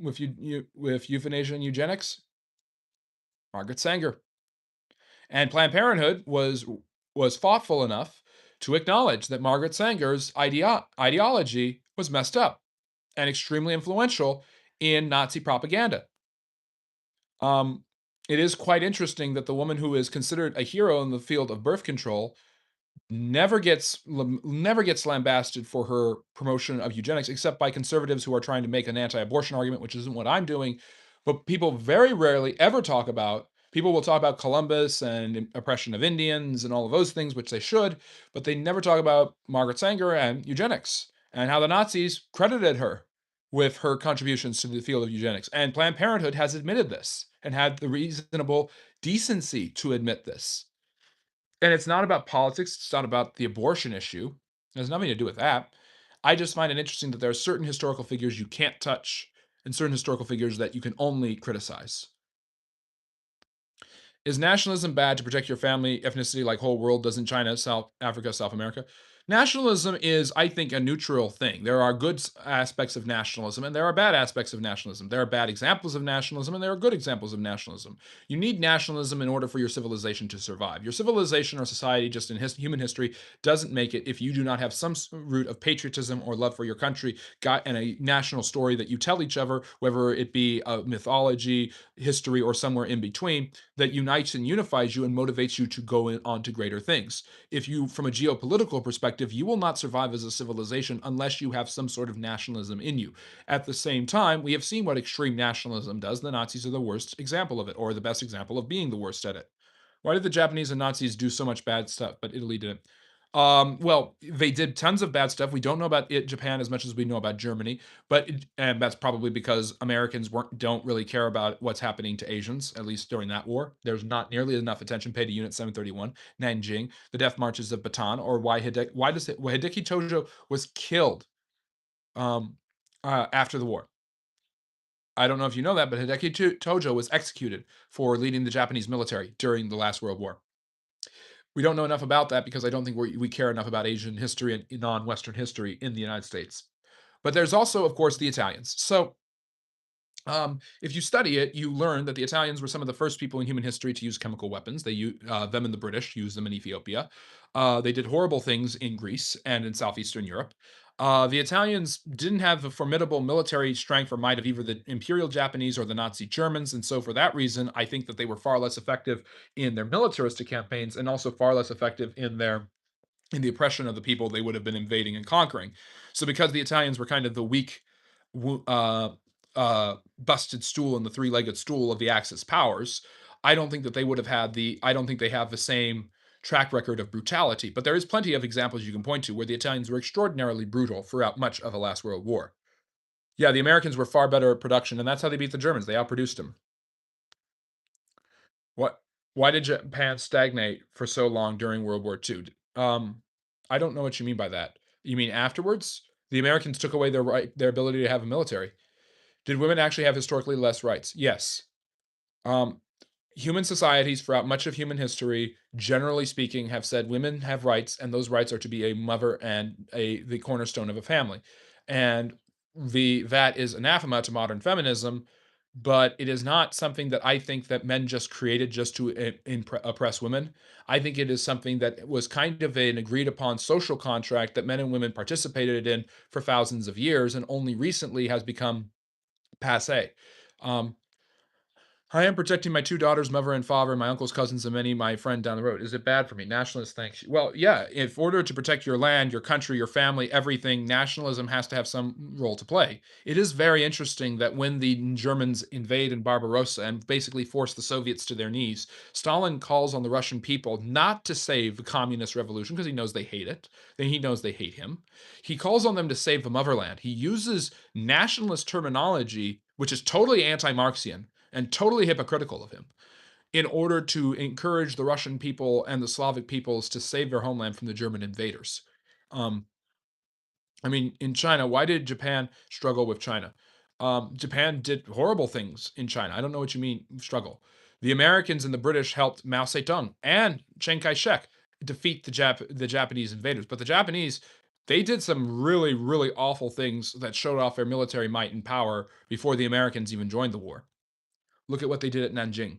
with euthanasia and eugenics? Margaret Sanger. And Planned Parenthood was thoughtful enough to acknowledge that Margaret Sanger's ideology was messed up and extremely influential in Nazi propaganda. Um, it is quite interesting that the woman who is considered a hero in the field of birth control never gets lambasted for her promotion of eugenics, except by conservatives who are trying to make an anti-abortion argument, which isn't what I'm doing. But people very rarely ever talk about. People will talk about Columbus and oppression of Indians and all of those things, which they should, but they never talk about Margaret Sanger and eugenics and how the Nazis credited her with her contributions to the field of eugenics. And Planned Parenthood has admitted this and had the reasonable decency to admit this. And it's not about politics, it's not about the abortion issue. It has nothing to do with that. I just find it interesting that there are certain historical figures you can't touch and certain historical figures that you can only criticize. Is nationalism bad to protect your family, ethnicity like whole world does in China, South Africa, South America? Nationalism is, I think, a neutral thing. There are good aspects of nationalism and there are bad aspects of nationalism. There are bad examples of nationalism and there are good examples of nationalism. You need nationalism in order for your civilization to survive. Your civilization or society, just in human history, doesn't make it if you do not have some root of patriotism or love for your country and a national story that you tell each other, whether it be a mythology, history, or somewhere in between, that unites and unifies you and motivates you to go on to greater things. If you, from a geopolitical perspective, perspective, you will not survive as a civilization unless you have some sort of nationalism in you. At the same time, we have seen what extreme nationalism does. The Nazis are the worst example of it, or the best example of being the worst at it. Why did the Japanese and Nazis do so much bad stuff, but Italy didn't? Well, they did tons of bad stuff. We don't know about Japan as much as we know about Germany, and that's probably because Americans weren't don't really care about what's happening to Asians, at least during that war. There's not nearly enough attention paid to Unit 731, Nanjing, the death marches of Bataan, or why Hideki Tojo was killed um, after the war. I don't know if you know that, but Tojo was executed for leading the Japanese military during the last World War. We don't know enough about that because I don't think we care enough about Asian history and non-Western history in the United States. But there's also, of course, the Italians. So if you study it, you learn that the Italians were some of the first people in human history to use chemical weapons. Them and the British used them in Ethiopia. They did horrible things in Greece and in southeastern Europe. The Italians didn't have the formidable military strength or might of either the Imperial Japanese or the Nazi Germans, and so for that reason, I think that they were far less effective in their militaristic campaigns and also far less effective in the oppression of the people they would have been invading and conquering. So because the Italians were kind of the weak, busted stool in the three-legged stool of the Axis powers, I don't think that they would have had the. I don't think they have the same track record of brutality. But there is plenty of examples you can point to where the Italians were extraordinarily brutal throughout much of the last World War. Yeah, the Americans were far better at production, and that's how they beat the Germans. They outproduced them. What? Why did Japan stagnate for so long during World War II? I don't know what you mean by that. You mean afterwards? The Americans took away their ability to have a military. Did women actually have historically less rights? Yes. Um, Human societies throughout much of human history, generally speaking, have said women have rights, and those rights are to be a mother and the cornerstone of a family. And that is anathema to modern feminism, but it is not something that I think that men just created just to oppress women. I think it is something that was kind of an agreed upon social contract that men and women participated in for thousands of years, and only recently has become passe. Um, I am protecting my two daughters, mother and father, my uncle's cousins, and many my friend down the road. Is it bad for me? Nationalist thanks. Well, yeah. In order to protect your land, your country, your family, everything, nationalism has to have some role to play. It is very interesting that when the Germans invade in Barbarossa and basically force the Soviets to their knees, Stalin calls on the Russian people not to save the communist revolution because he knows they hate it. Then he knows they hate him. He calls on them to save the motherland. He uses nationalist terminology, which is totally anti-Marxian and totally hypocritical of him in order to encourage the Russian people and the Slavic peoples to save their homeland from the German invaders. Um, I mean, in China, why did Japan struggle with China? Japan did horrible things in China. I don't know what you mean, struggle. The Americans and the British helped Mao Zedong and Chiang Kai shek defeat the Japanese invaders. But the Japanese, they did some really, really awful things that showed off their military might and power before the Americans even joined the war. Look at what they did at Nanjing.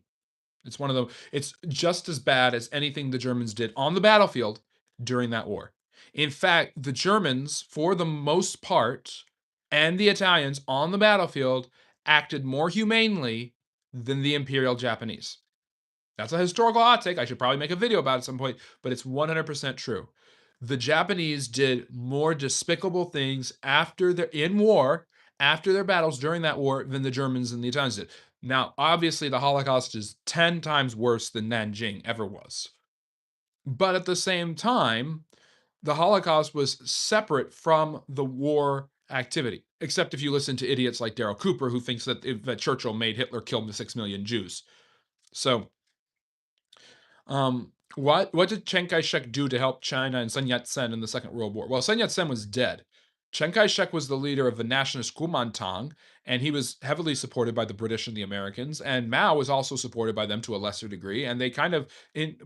It's just as bad as anything the Germans did on the battlefield during that war. In fact, the Germans, for the most part, and the Italians on the battlefield acted more humanely than the Imperial Japanese. That's a historical hot take. I should probably make a video about it at some point, but it's 100% true. The Japanese did more despicable things in war, after their battles during that war, than the Germans and the Italians did. Now, obviously, the Holocaust is 10 times worse than Nanjing ever was. But at the same time, the Holocaust was separate from the war activity, except if you listen to idiots like Daryl Cooper, who thinks that Churchill made Hitler kill the 6 million Jews. So, what did Chiang Kai-shek do to help China and Sun Yat-sen in the Second World War? Well, Sun Yat-sen was dead. Chiang Kai-shek was the leader of the nationalist Kuomintang, and he was heavily supported by the British and the Americans. And Mao was also supported by them to a lesser degree. And they kind of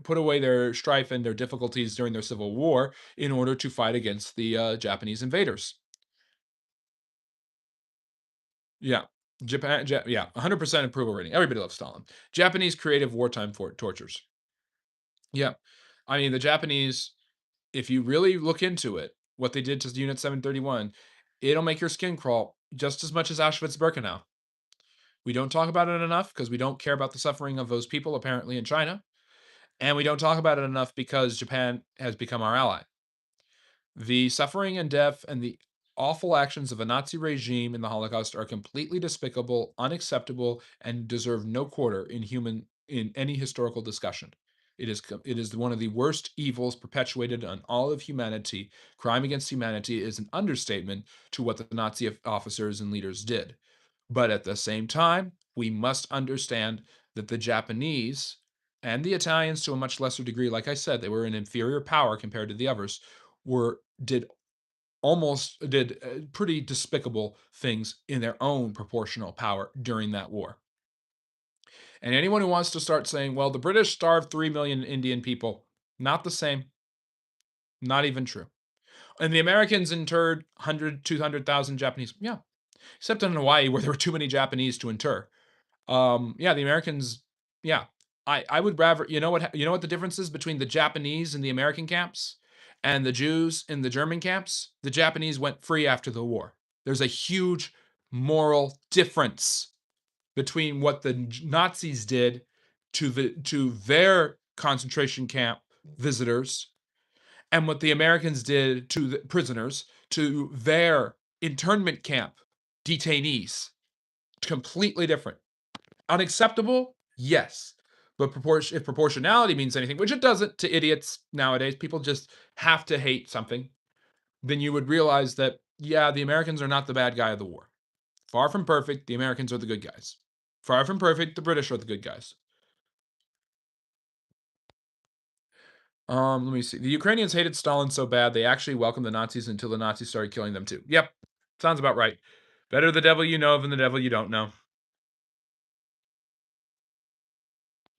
put away their strife and their difficulties during their civil war in order to fight against the Japanese invaders. Yeah. Yeah, 100% approval rating. Everybody loves Stalin. Japanese creative wartime tortures. Yeah. I mean, the Japanese, if you really look into it, what they did to Unit 731, it'll make your skin crawl just as much as Auschwitz-Birkenau. We don't talk about it enough because we don't care about the suffering of those people apparently in China, and we don't talk about it enough because Japan has become our ally. The suffering and death and the awful actions of a Nazi regime in the Holocaust are completely despicable, unacceptable, and deserve no quarter in any historical discussion. It is one of the worst evils perpetuated on all of humanity. Crime against humanity is an understatement to what the Nazi officers and leaders did. But at the same time, we must understand that the Japanese and the Italians, to a much lesser degree, like I said, they were an inferior power compared to the others, were did did pretty despicable things in their own proportional power during that war. And anyone who wants to start saying, well, the British starved 3 million Indian people, not the same, not even true. And the Americans interred 100, 200,000 Japanese. Yeah, except in Hawaii where there were too many Japanese to inter. Yeah, the Americans, yeah. I would rather, you know what the difference is between the Japanese in the American camps and the Jews in the German camps? The Japanese went free after the war. There's a huge moral difference between what the Nazis did to their concentration camp visitors and what the Americans did to the prisoners to their internment camp detainees. Completely different. Unacceptable? Yes. But if proportionality means anything, which it doesn't to idiots nowadays, people just have to hate something, then you would realize that, yeah, the Americans are not the bad guy of the war. Far from perfect, the Americans are the good guys. Far from perfect, the British are the good guys. Let me see. The Ukrainians hated Stalin so bad they actually welcomed the Nazis until the Nazis started killing them too. Yep, sounds about right. Better the devil you know than the devil you don't know.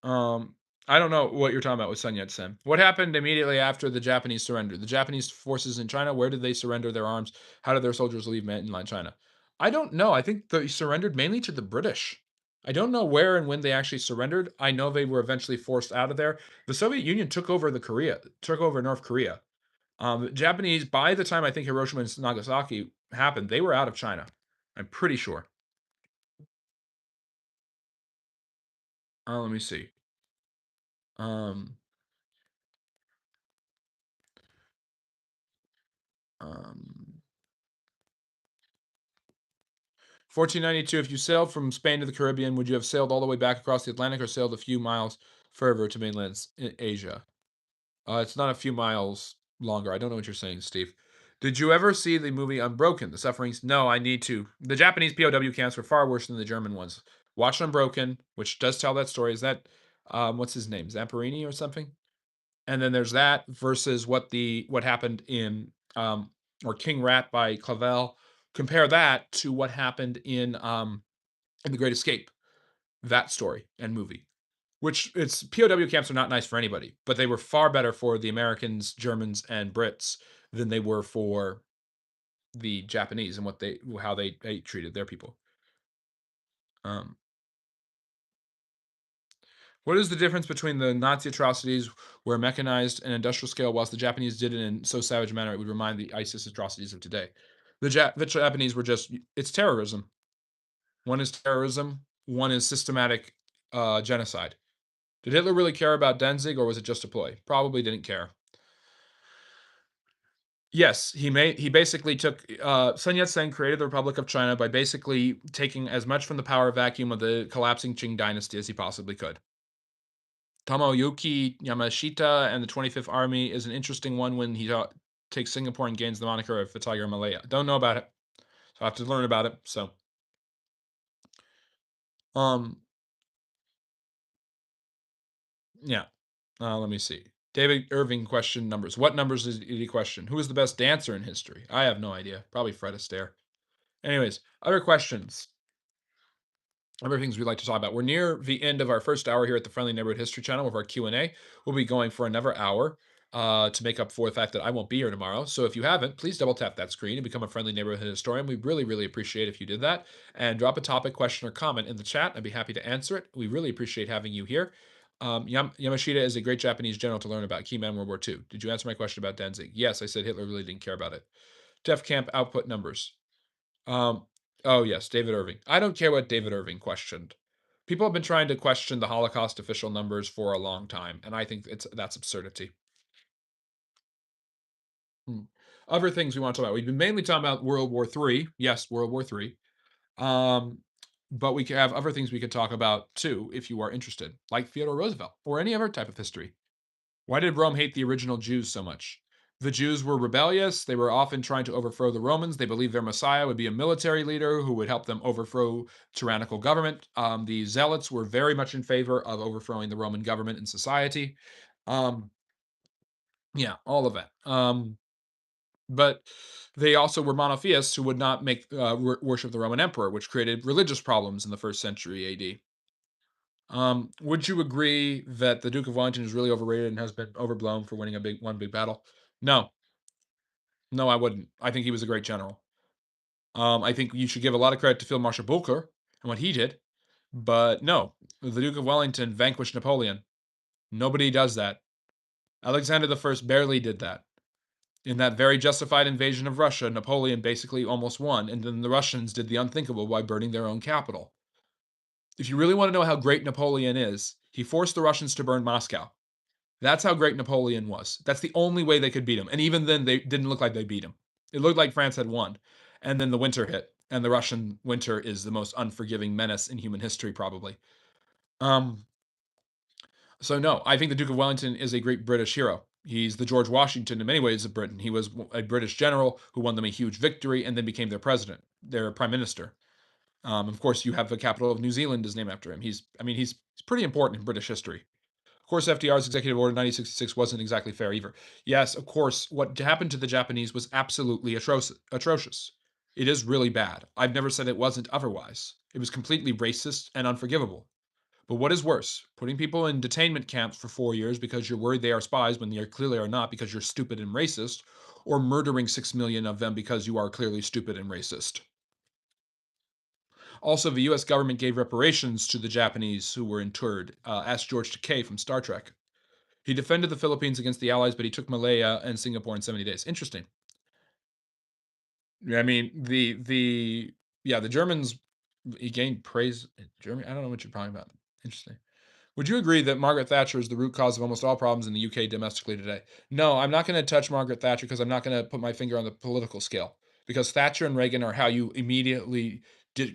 Um, I don't know what you're talking about with Sun Yat-sen. What happened immediately after the Japanese surrender? The Japanese forces in China, where did they surrender their arms? How did their soldiers leave mainland China? I don't know. I think they surrendered mainly to the British. I don't know where and when they actually surrendered. I know they were eventually forced out of there. The Soviet Union took over North Korea. Japanese, by the time I think Hiroshima and Nagasaki happened, they were out of China. I'm pretty sure. Let me see. Um, um, 1492, if you sailed from Spain to the Caribbean, would you have sailed all the way back across the Atlantic or sailed a few miles further to mainland Asia? It's not a few miles longer. I don't know what you're saying, Steve. Did you ever see the movie Unbroken? The Sufferings? No, I need to. The Japanese POW camps were far worse than the German ones. Watch Unbroken, which does tell that story. Is that what's his name? Zamperini or something? And then there's that versus what happened in or King Rat by Clavel. Compare that to what happened in The Great Escape, that story and movie. Which it's POW camps are not nice for anybody, but they were far better for the Americans, Germans, and Brits than they were for the Japanese and how they treated their people. Um, what is the difference between the Nazi atrocities were mechanized and industrial scale, whilst the Japanese did it in so savage a manner it would remind the ISIS atrocities of today? The Japanese were just it's terrorism. One is terrorism. One is systematic genocide. Did Hitler really care about Danzig, or was it just a ploy? Probably didn't care. Yes, he basically took Sun Yat-sen created the Republic of China by basically taking as much from the power vacuum of the collapsing Qing dynasty as he possibly could. Tomoyuki Yamashita and the 25th Army is an interesting one when he takes Singapore and gains the moniker of the Tiger Malaya. Don't know about it, so I have to learn about it. So, um, yeah. Let me see. David Irving question numbers. What numbers did he question? Who is the best dancer in history? I have no idea. Probably Fred Astaire. Anyways, other questions. Other things we'd like to talk about. We're near the end of our first hour here at the Friendly Neighborhood History Channel with our Q&A. We'll be going for another hour to make up for the fact that I won't be here tomorrow. So if you haven't, please double tap that screen and become a Friendly Neighborhood Historian. We really, really appreciate if you did that. And drop a topic, question, or comment in the chat. I'd be happy to answer it. We really appreciate having you here. Yamashita is a great Japanese general to learn about. Key man World War II. Did you answer my question about Danzig? Yes, I said Hitler really didn't care about it. Def Camp output numbers. Um, oh yes, David Irving. I don't care what David Irving questioned. People have been trying to question the Holocaust official numbers for a long time, and I think that's absurdity. Hmm. Other things we want to talk about. We've been mainly talking about World War III. Yes, World War III. Um, but we could have other things we could talk about too, if you are interested, like Theodore Roosevelt or any other type of history. Why did Rome hate the original Jews so much? The Jews were rebellious. They were often trying to overthrow the Romans. They believed their Messiah would be a military leader who would help them overthrow tyrannical government. The Zealots were very much in favor of overthrowing the Roman government and society. Um, yeah, all of that. But they also were monotheists who would not make worship the Roman emperor, which created religious problems in the first century AD. Would you agree that the Duke of Wellington is really overrated and has been overblown for winning a big battle? No, no, I wouldn't. I think he was a great general. I think you should give a lot of credit to Field Marshal Booker and what he did. But no, the Duke of Wellington vanquished Napoleon. Nobody does that. Alexander the First barely did that. In that very justified invasion of Russia, Napoleon basically almost won, and then the Russians did the unthinkable by burning their own capital. If you really want to know how great Napoleon is, he forced the Russians to burn Moscow. That's how great Napoleon was. That's the only way they could beat him. And even then, they didn't look like they beat him. It looked like France had won. And then the winter hit. And the Russian winter is the most unforgiving menace in human history, probably. Um, so, no, I think the Duke of Wellington is a great British hero. He's the George Washington in many ways of Britain. He was a British general who won them a huge victory and then became their president, their prime minister. Of course, you have the capital of New Zealand is named after him. He's pretty important in British history. Of course, FDR's Executive Order 9066 wasn't exactly fair either. Yes, of course, what happened to the Japanese was absolutely atrocious. It is really bad. I've never said it wasn't otherwise. It was completely racist and unforgivable. But what is worse, putting people in detainment camps for 4 years because you're worried they are spies when they clearly are not because you're stupid and racist, or murdering 6 million of them because you are clearly stupid and racist? Also, the US government gave reparations to the Japanese who were interned. Ask George Takei from Star Trek. He defended the Philippines against the Allies, but he took Malaya and Singapore in 70 days. Interesting. Yeah, I mean, the Germans, he gained praise in Germany. I don't know what you're talking about. Interesting. Would you agree that Margaret Thatcher is the root cause of almost all problems in the UK domestically today? No, I'm not going to touch Margaret Thatcher because I'm not going to put my finger on the political scale. Because Thatcher and Reagan are how you immediately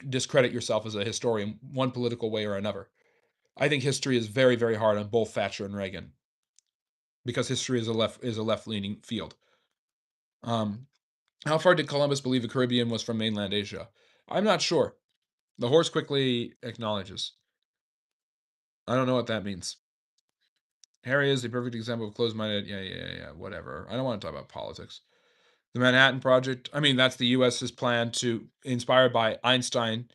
discredit yourself as a historian, one political way or another. I think history is very, very hard on both Thatcher and Reagan because history is a left leaning field. Um, how far did Columbus believe the Caribbean was from mainland Asia? I'm not sure. The horse quickly acknowledges. I don't know what that means. Harry is a perfect example of closed-minded. Yeah, yeah, yeah, yeah. Whatever. I don't want to talk about politics. The Manhattan Project. I mean, that's the U.S.'s plan to, inspired by Einstein,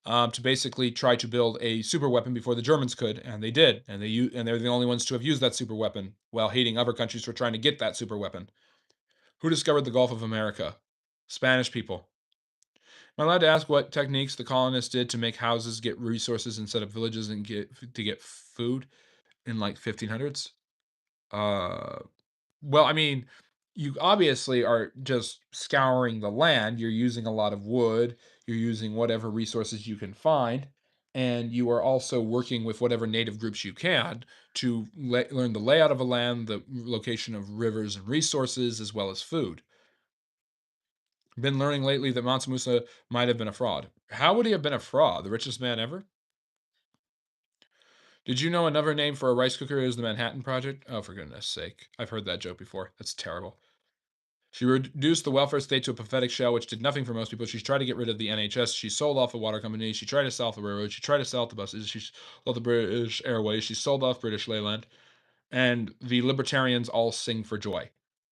to basically try to build a super weapon before the Germans could, and they did, and they're the only ones to have used that super weapon, while hating other countries for trying to get that super weapon. Who discovered the Gulf of America? Spanish people. Am I allowed to ask what techniques the colonists did to make houses get resources instead of villages and get food in like 1500s? Uh, well, I mean, you obviously are just scouring the land. You're using a lot of wood. You're using whatever resources you can find, and you are also working with whatever native groups you can to learn the layout of a land, the location of rivers and resources, as well as food. Been learning lately that Mansa Musa might have been a fraud. How would he have been a fraud? The richest man ever? Did you know another name for a rice cooker is the Manhattan Project? Oh, for goodness sake. I've heard that joke before. That's terrible. She reduced the welfare state to a pathetic shell, which did nothing for most people. She tried to get rid of the NHS. She sold off the water company. She tried to sell off the railroad. She tried to sell off the buses. She sold off the British Airways. She sold off British Leyland. And the libertarians all sing for joy.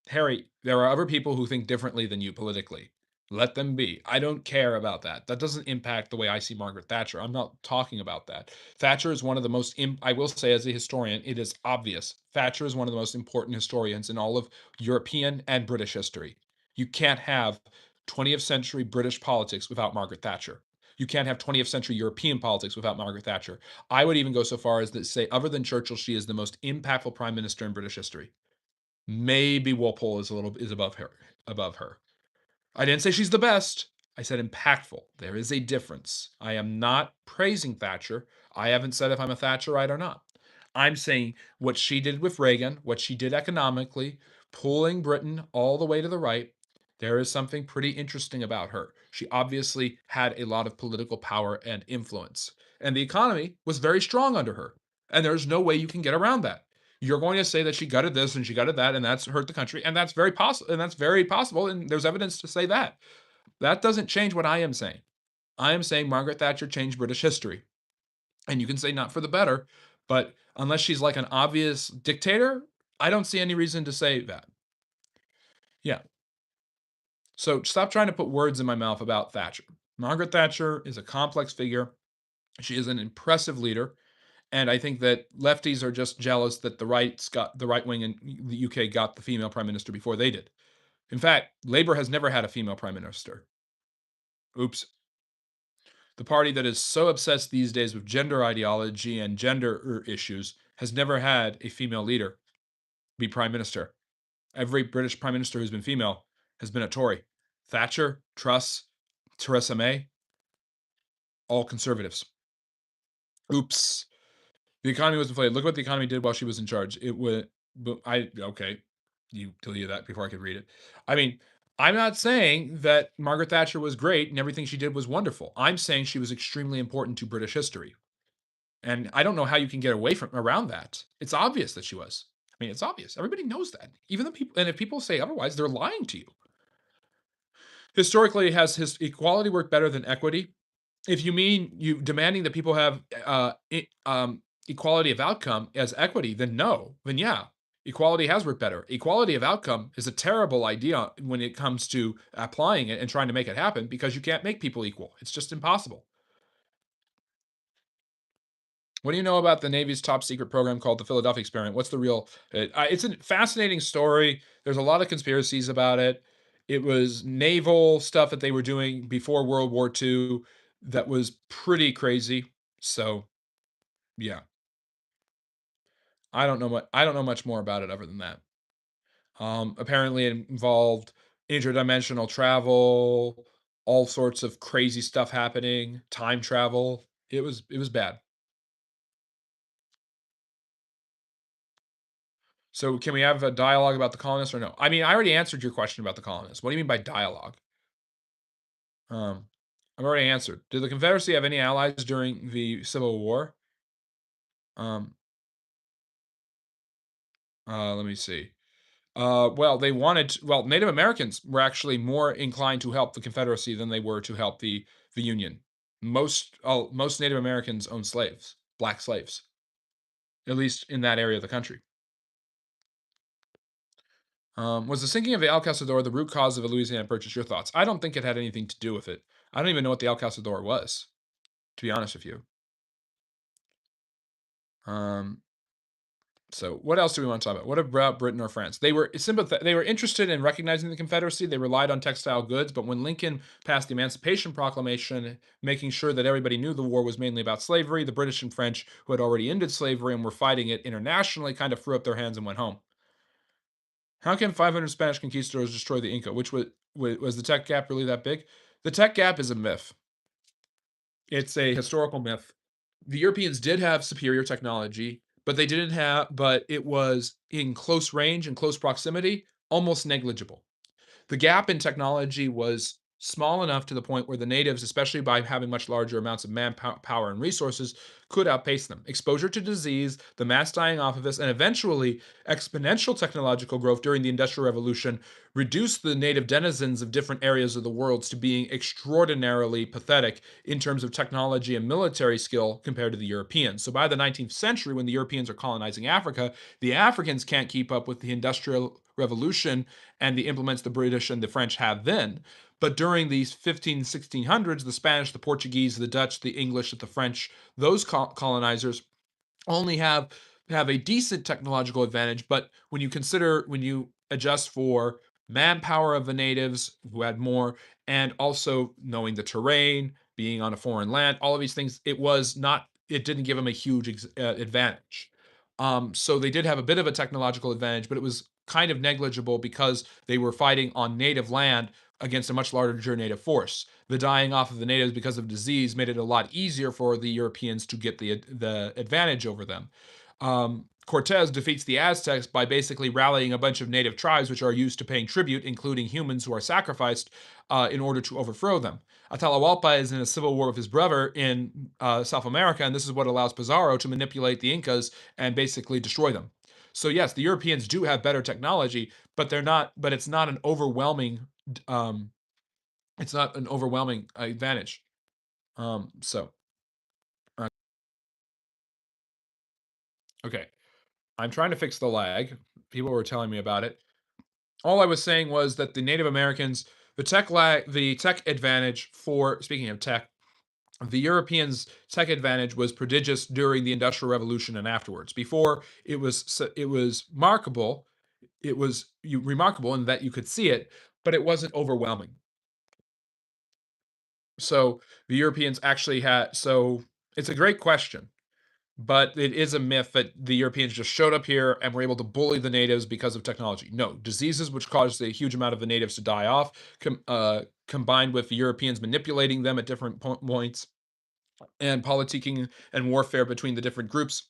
Harry, there are other people who think differently than you politically. Let them be. I don't care about that. That doesn't impact the way I see Margaret Thatcher. I'm not talking about that. Thatcher is one of the most, I will say, as a historian, it is obvious. Thatcher is one of the most important historians in all of European and British history. You can't have 20th century British politics without Margaret Thatcher. You can't have 20th century European politics without Margaret Thatcher. I would even go so far as to say, other than Churchill, she is the most impactful prime minister in British history. Maybe Walpole is above her. I didn't say she's the best. I said impactful. There is a difference. I am not praising Thatcher. I haven't said if I'm a Thatcherite or not. I'm saying what she did with Reagan, what she did economically, pulling Britain all the way to the right, There is something pretty interesting about her. She obviously had a lot of political power and influence, and the economy was very strong under her. And there's no way you can get around that. You're going to say that she gutted this and she gutted that, and that's hurt the country, and that's very possible. And that's very possible. And there's evidence to say that. That doesn't change what I am saying. I am saying Margaret Thatcher changed British history, and you can say not for the better, but unless she's like an obvious dictator, I don't see any reason to say that. Yeah. So stop trying to put words in my mouth about Thatcher. Margaret Thatcher is a complex figure. She is an impressive leader. And I think that lefties are just jealous that the right wing in the UK got the female prime minister before they did. In fact, Labour has never had a female prime minister. Oops. The party that is so obsessed these days with gender ideology and gender issues has never had a female leader be prime minister. Every British prime minister who's been female has been a Tory. Thatcher, Truss, Theresa May, all conservatives. Oops. The economy was inflated. Look what the economy did while she was in charge. It would, but I okay. You deleted that before I could read it. I mean, I'm not saying that Margaret Thatcher was great and everything she did was wonderful. I'm saying she was extremely important to British history. And I don't know how you can get away from around that. It's obvious that she was. I mean, it's obvious. Everybody knows that. Even the people, and if people say otherwise, they're lying to you. Historically, has his equality worked better than equity? If you mean you demanding that people have equality of outcome as equity, then no, then yeah, equality has worked better. Equality of outcome is a terrible idea when it comes to applying it and trying to make it happen because you can't make people equal. It's just impossible. What do you know about the Navy's top secret program called the Philadelphia Experiment? What's the real? It's a fascinating story. There's a lot of conspiracies about it. It was naval stuff that they were doing before World War II that was pretty crazy. So yeah, I don't know much more about it other than that. Apparently, it involved interdimensional travel, all sorts of crazy stuff happening, time travel. It was bad. So can we have a dialogue about the colonists or no? I mean, I already answered your question about the colonists. What do you mean by dialogue? Um, I've already answered. Did the Confederacy have any allies during the Civil War? Um, let me see. Well, Native Americans were actually more inclined to help the Confederacy than they were to help the Union. Most Native Americans owned slaves, black slaves, at least in that area of the country. Was the sinking of the Alcazador the root cause of the Louisiana Purchase? Your thoughts? I don't think it had anything to do with it. I don't even know what the Alcazador was, to be honest with you. Um, so what else do we want to talk about? What about Britain or France? They were interested in recognizing the Confederacy. They relied on textile goods, but when Lincoln passed the Emancipation Proclamation, making sure that everybody knew the war was mainly about slavery, the British and French, who had already ended slavery and were fighting it internationally, kind of threw up their hands and went home. How can 500 Spanish conquistadors destroy the Inca? Which was the tech gap really that big? The tech gap is a myth. It's a historical myth. The Europeans did have superior technology, but it was in close range and close proximity, almost negligible. The gap in technology was small enough to the point where the natives, especially by having much larger amounts of manpower and resources, could outpace them. Exposure to disease, the mass dying off of this, and eventually exponential technological growth during the Industrial Revolution reduced the native denizens of different areas of the world to being extraordinarily pathetic in terms of technology and military skill compared to the Europeans. So by the 19th century, when the Europeans are colonizing Africa, the Africans can't keep up with the Industrial Revolution and the implements the British and the French had then. But during these 1600s, the Spanish, the Portuguese, the Dutch, the English, the French, those colonizers only have a decent technological advantage. But when you adjust for manpower of the natives who had more, and also knowing the terrain, being on a foreign land, all of these things, it didn't give them a huge advantage. So they did have a bit of a technological advantage, but it was kind of negligible because they were fighting on native land against a much larger native force. The dying off of the natives because of disease made it a lot easier for the Europeans to get the advantage over them. Cortez defeats the Aztecs by basically rallying a bunch of native tribes, which are used to paying tribute, including humans who are sacrificed in order to overthrow them. Atahualpa is in a civil war with his brother in South America, and this is what allows Pizarro to manipulate the Incas and basically destroy them. So yes, the Europeans do have better technology, but they're not. But it's not an overwhelming. Um, it's not an overwhelming advantage. So uh, okay, I'm trying to fix the lag. People were telling me about it. All I was saying was that the Native Americans, the tech advantage for speaking of tech, the Europeans' tech advantage was prodigious during the Industrial Revolution and afterwards. Before it was remarkable. It was remarkable in that you could see it, but it wasn't overwhelming. So the Europeans actually had. So it's a great question, but it is a myth that the Europeans just showed up here and were able to bully the natives because of technology. No, diseases which caused a huge amount of the natives to die off, combined with the Europeans manipulating them at different points and politicking and warfare between the different groups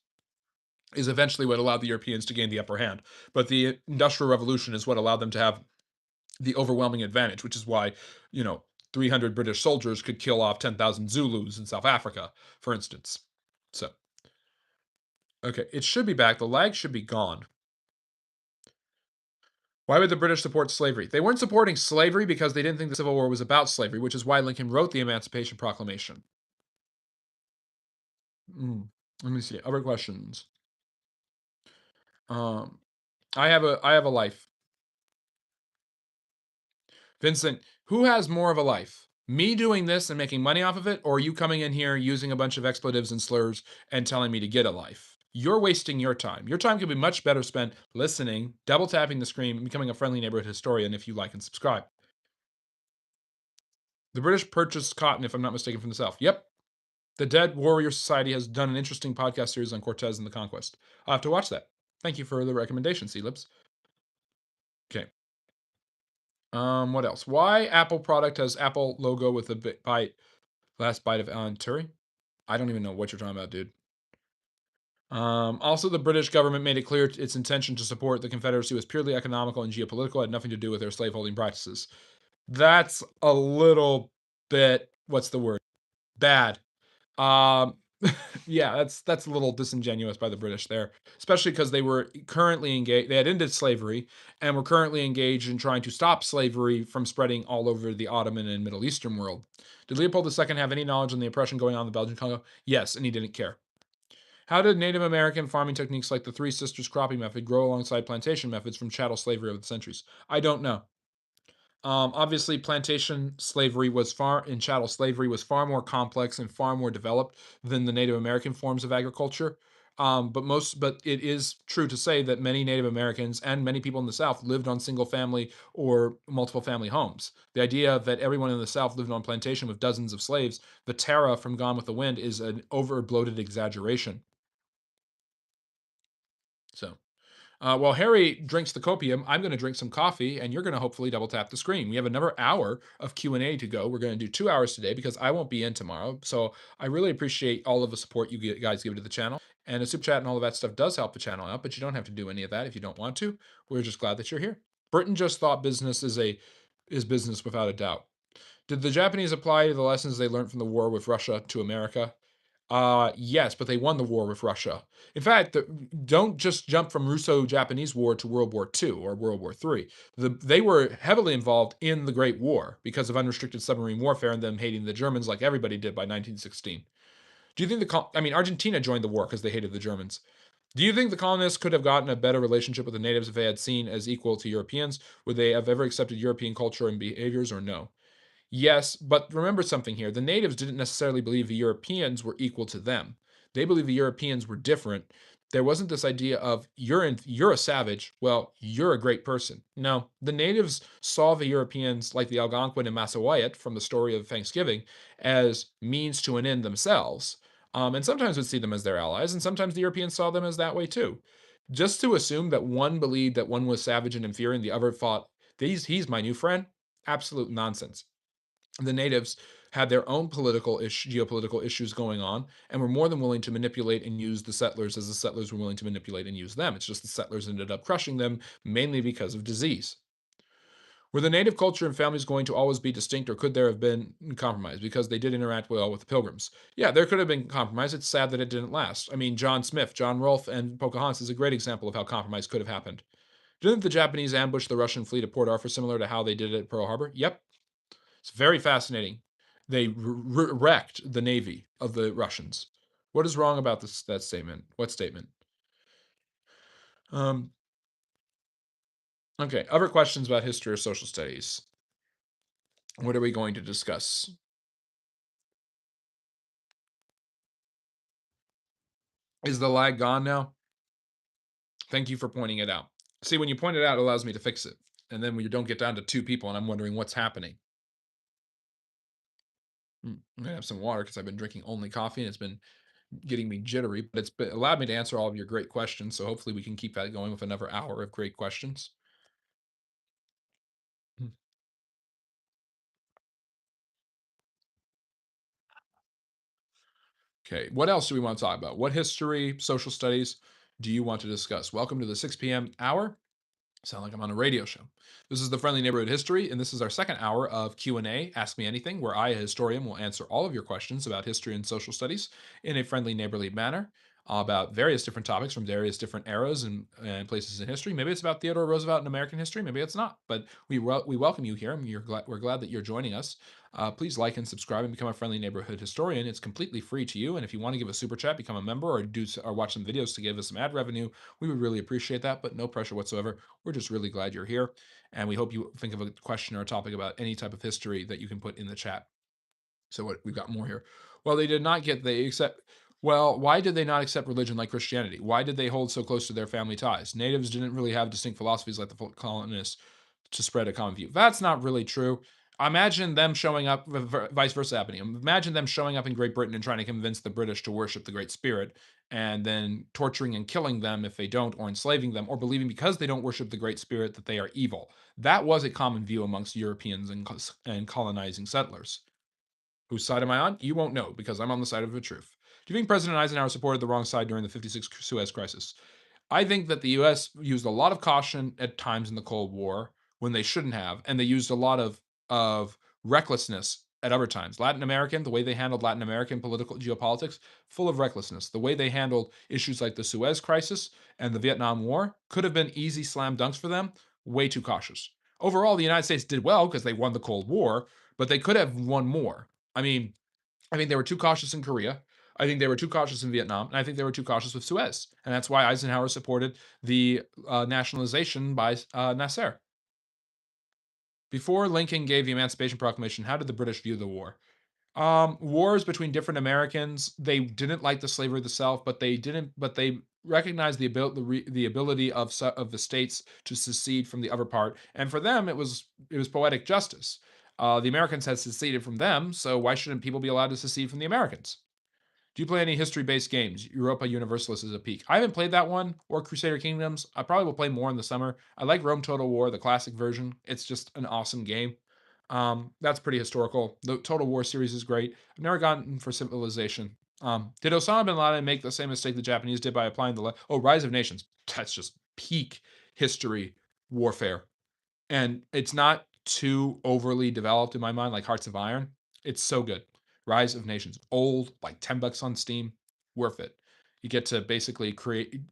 is eventually what allowed the Europeans to gain the upper hand. But the Industrial Revolution is what allowed them to have the overwhelming advantage, which is why, you know, 300 British soldiers could kill off 10,000 Zulus in South Africa, for instance. So, okay, it should be back. The lag should be gone. Why would the British support slavery? They weren't supporting slavery because they didn't think the Civil War was about slavery, which is why Lincoln wrote the Emancipation Proclamation. Let me see. Other questions. Um, I have a life. Vincent, who has more of a life? Me doing this and making money off of it, or you coming in here using a bunch of expletives and slurs and telling me to get a life? You're wasting your time. Your time could be much better spent listening, double tapping the screen, and becoming a friendly neighborhood historian if you like and subscribe. The British purchased cotton, if I'm not mistaken, from the South. Yep. The Dead Warrior Society has done an interesting podcast series on Cortez and the Conquest. I'll have to watch that. Thank you for the recommendation, C-Lips. Okay. What else? Why Apple product has Apple logo with a bite last bite of Alan Turing? I don't even know what you're talking about, dude. Also, the British government made it clear its intention to support the Confederacy was purely economical and geopolitical, had nothing to do with their slaveholding practices. That's a little bit, what's the word? Bad. Um, yeah, that's a little disingenuous by the British there, especially because they were currently engaged. They had ended slavery and were currently engaged in trying to stop slavery from spreading all over the Ottoman and Middle Eastern world. Did Leopold II have any knowledge on the oppression going on in the Belgian Congo? Yes, and he didn't care. How did Native American farming techniques like the Three Sisters cropping method grow alongside plantation methods from chattel slavery over the centuries? I don't know. Obviously, plantation slavery was far and chattel slavery was far more complex and far more developed than the Native American forms of agriculture. But it is true to say that many Native Americans and many people in the South lived on single family or multiple family homes. The idea that everyone in the South lived on plantation with dozens of slaves, the Tara from Gone with the Wind, is an over bloated exaggeration. So. While Harry drinks the copium, I'm going to drink some coffee, and you're going to hopefully double tap the screen. We have another hour of Q&A to go. We're going to do 2 hours today because I won't be in tomorrow. So I really appreciate all of the support you guys give to the channel. And a super chat and all of that stuff does help the channel out, but you don't have to do any of that if you don't want to. We're just glad that you're here. Britain just thought business is business without a doubt. Did the Japanese apply the lessons they learned from the war with Russia to America? Yes, but they won the war with Russia. In fact, don't just jump from Russo-Japanese War to World War II or World War III. They were heavily involved in the Great War because of unrestricted submarine warfare and them hating the Germans like everybody did by 1916. Do you think Argentina joined the war because they hated the Germans. Do you think the colonists could have gotten a better relationship with the natives if they had seen as equal to Europeans? Would they have ever accepted European culture and behaviors or no? Yes, but remember something here. The natives didn't necessarily believe the Europeans were equal to them. They believed the Europeans were different. There wasn't this idea of you're a savage. Well, you're a great person. No, the natives saw the Europeans like the Algonquin and Massawayat from the story of Thanksgiving as means to an end themselves. And sometimes would see them as their allies, and sometimes the Europeans saw them as that way too. Just to assume that one believed that one was savage and inferior and the other thought he's my new friend, absolute nonsense. The natives had their own geopolitical issues going on and were more than willing to manipulate and use the settlers as the settlers were willing to manipulate and use them. It's just the settlers ended up crushing them mainly because of disease. Were the native culture and families going to always be distinct, or could there have been compromise because they did interact well with the pilgrims? Yeah, there could have been compromise. It's sad that it didn't last. I mean, John Smith, John Rolfe, and Pocahontas is a great example of how compromise could have happened. Didn't the Japanese ambush the Russian fleet at Port Arthur similar to how they did it at Pearl Harbor? Yep. It's very fascinating. They wrecked the navy of the Russians. What is wrong about that statement? What statement? Um, okay, other questions about history or social studies? What are we going to discuss? Is the lag gone now? Thank you for pointing it out. See, when you point it out, it allows me to fix it. And then when you don't get down to two people and I'm wondering what's happening. I'm gonna have some water because I've been drinking only coffee and it's been getting me jittery, but allowed me to answer all of your great questions. So hopefully we can keep that going with another hour of great questions. Hmm. Okay, what else do we want to talk about? What history, social studies do you want to discuss? Welcome to the 6 p.m. hour. Sound like I'm on a radio show. This is the Friendly Neighborhood History, and this is our second hour of Q&A, Ask Me Anything, where I, a historian, will answer all of your questions about history and social studies in a friendly, neighborly manner about various different topics from various different eras and places in history. Maybe it's about Theodore Roosevelt in American history. Maybe it's not. But we welcome you here, and we're glad that you're joining us. Please like and subscribe and become a friendly neighborhood historian. It's completely free to you. And if you want to give a super chat, become a member, or watch some videos to give us some ad revenue, we would really appreciate that. But no pressure whatsoever. We're just really glad you're here. And we hope you think of a question or a topic about any type of history that you can put in the chat. So what we've got more here. Well, they did not get they accept well, why did they not accept religion like Christianity? Why did they hold so close to their family ties? Natives didn't really have distinct philosophies like the colonists to spread a common view. That's not really true. Imagine them showing up, vice versa happening. Imagine them showing up in Great Britain and trying to convince the British to worship the Great Spirit and then torturing and killing them if they don't, or enslaving them, or believing because they don't worship the Great Spirit that they are evil. That was a common view amongst Europeans and colonizing settlers. Whose side am I on? You won't know because I'm on the side of the truth. Do you think President Eisenhower supported the wrong side during the 56 Suez Crisis? I think that the US used a lot of caution at times in the Cold War when they shouldn't have, and they used a lot of recklessness at other times. The way they handled Latin American political geopolitics, full of recklessness. The way they handled issues like the Suez Crisis and the Vietnam War could have been easy slam dunks for them, way too cautious. Overall, the United States did well because they won the Cold War, but they could have won more. I mean, I think they were too cautious in Korea. I think they were too cautious in Vietnam, and I think they were too cautious with Suez, and that's why Eisenhower supported the nationalization by Nasser. Before Lincoln gave the Emancipation Proclamation, how did the British view the war? Wars between different Americans. They didn't like the slavery of the South, but they didn't. But they recognized the ability of the states to secede from the other part, and for them, it was poetic justice. The Americans had seceded from them, so why shouldn't people be allowed to secede from the Americans? Do you play any history-based games? Europa Universalis is a peak. I haven't played that one or Crusader Kingdoms. I probably will play more in the summer. I like Rome Total War, the classic version. It's just an awesome game. That's pretty historical. The Total War series is great. I've never gotten for Civilization. Did Osama bin Laden make the same mistake the Japanese did by applying Rise of Nations? That's just peak history warfare, and it's not too overly developed in my mind like Hearts of Iron. It's so good. Rise of Nations, old, like $10 on Steam, worth it. You get to basically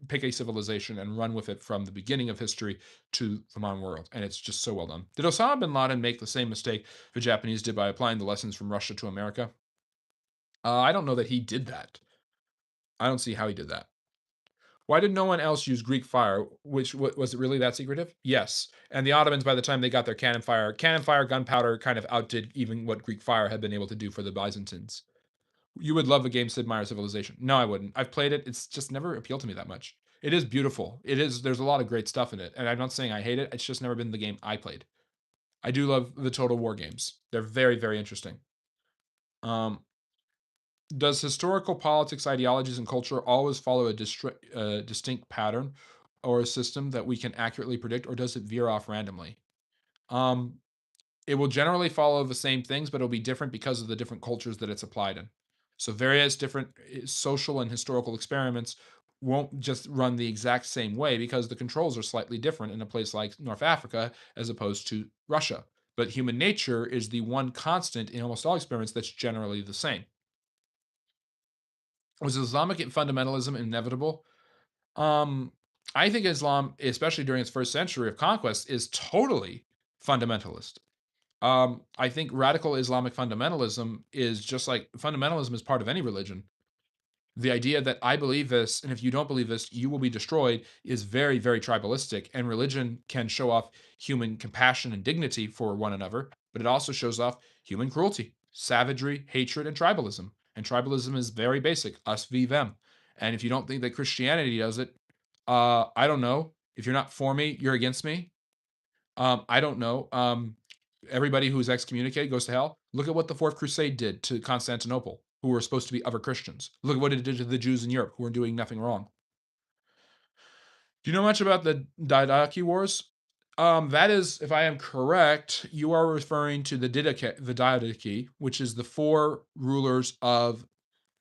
pick a civilization and run with it from the beginning of history to the modern world, and it's just so well done. Did Osama bin Laden make the same mistake the Japanese did by applying the lessons from Russia to America? I don't know that he did that. I don't see how he did that. Why did no one else use Greek fire? Which was it really that secretive? Yes. And the Ottomans, by the time they got their cannon fire, gunpowder kind of outdid even what Greek fire had been able to do for the Byzantines. You would love a game Sid Meier's Civilization. No, I wouldn't. I've played it. It's just never appealed to me that much. It is beautiful. It is. There's a lot of great stuff in it, and I'm not saying I hate it. It's just never been the game I played. I do love the Total War games. They're very, very interesting. Um, does historical politics, ideologies, and culture always follow a distinct pattern or a system that we can accurately predict, or does it veer off randomly? Um, It will generally follow the same things, but it'll be different because of the different cultures that it's applied in. So various different social and historical experiments won't just run the exact same way because the controls are slightly different in a place like North Africa as opposed to Russia. But human nature is the one constant in almost all experiments that's generally the same. Was Islamic fundamentalism inevitable? Um, I think Islam, especially during its first century of conquest, is totally fundamentalist. I think radical Islamic fundamentalism is just like fundamentalism is part of any religion. The idea that I believe this, and if you don't believe this, you will be destroyed is very, very tribalistic. And religion can show off human compassion and dignity for one another, but it also shows off human cruelty, savagery, hatred, and tribalism. And tribalism is very basic us v them. And if you don't think that Christianity does it, I don't know. If you're not for me, you're against me. I don't know. Everybody who's excommunicated goes to hell. Look at what the Fourth Crusade did to Constantinople, who were supposed to be other Christians. Look at what it did to the Jews in Europe, who were doing nothing wrong. Do you know much about the Didache Wars? That is, if I am correct, you are referring to the Didache, which is the four rulers of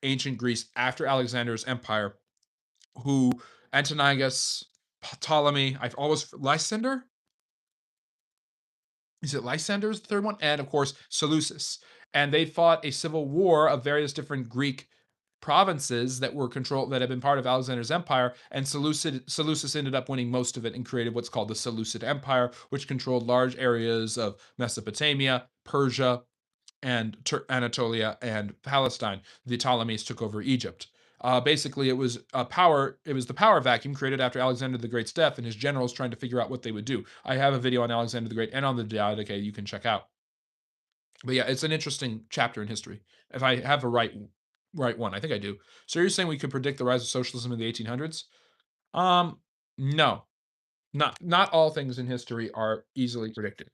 ancient Greece after Alexander's empire, who Antiochus, Ptolemy, I've always Lysander, is it Lysander's the third one? And of course, Seleucus. And they fought a civil war of various different Greek provinces that were controlled that had been part of Alexander's empire, and Seleucus ended up winning most of it and created what's called the Seleucid Empire, which controlled large areas of Mesopotamia, Persia, and Anatolia and Palestine. The Ptolemies took over Egypt. Basically, it was a power. It was the power vacuum created after Alexander the Great's death, and his generals trying to figure out what they would do. I have a video on Alexander the Great and on the Diadochi you can check out. But yeah, it's an interesting chapter in history. If I have a right one, I think I do. So you're saying we could predict the rise of socialism in the 1800s? Um, no, not all things in history are easily predicted.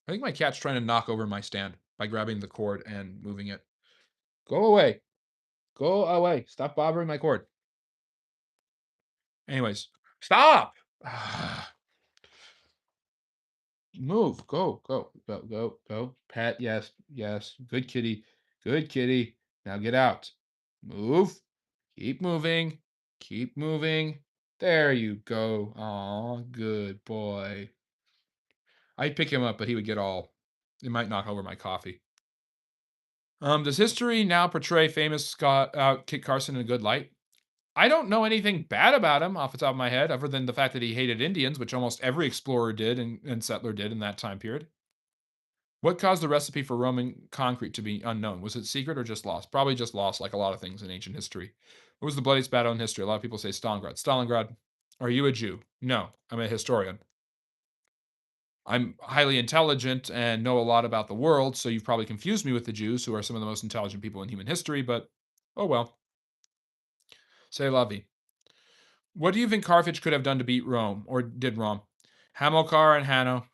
I think my cat's trying to knock over my stand by grabbing the cord and moving it. Go away. Go away. Stop bothering my cord. Anyways, stop. Move. Go. Go. Go. Go. Go. Pet. Yes. Yes. Good kitty. Good kitty. Now get out. Move. Keep moving. Keep moving. There you go. Aw, good boy. I'd pick him up, but he would get all. It might knock over my coffee. Does history now portray famous Kit Carson in a good light? I don't know anything bad about him off the top of my head, other than the fact that he hated Indians, which almost every explorer did and settler did in that time period. What caused the recipe for Roman concrete to be unknown? Was it secret or just lost? Probably just lost, like a lot of things in ancient history. What was the bloodiest battle in history? A lot of people say Stalingrad. Stalingrad. Are you a Jew? No, I'm a historian. I'm highly intelligent and know a lot about the world, so you've probably confused me with the Jews, who are some of the most intelligent people in human history, but oh well. Say la vie. What do you think Carthage could have done to beat Rome, or did Rome? Hamilcar and Hanno,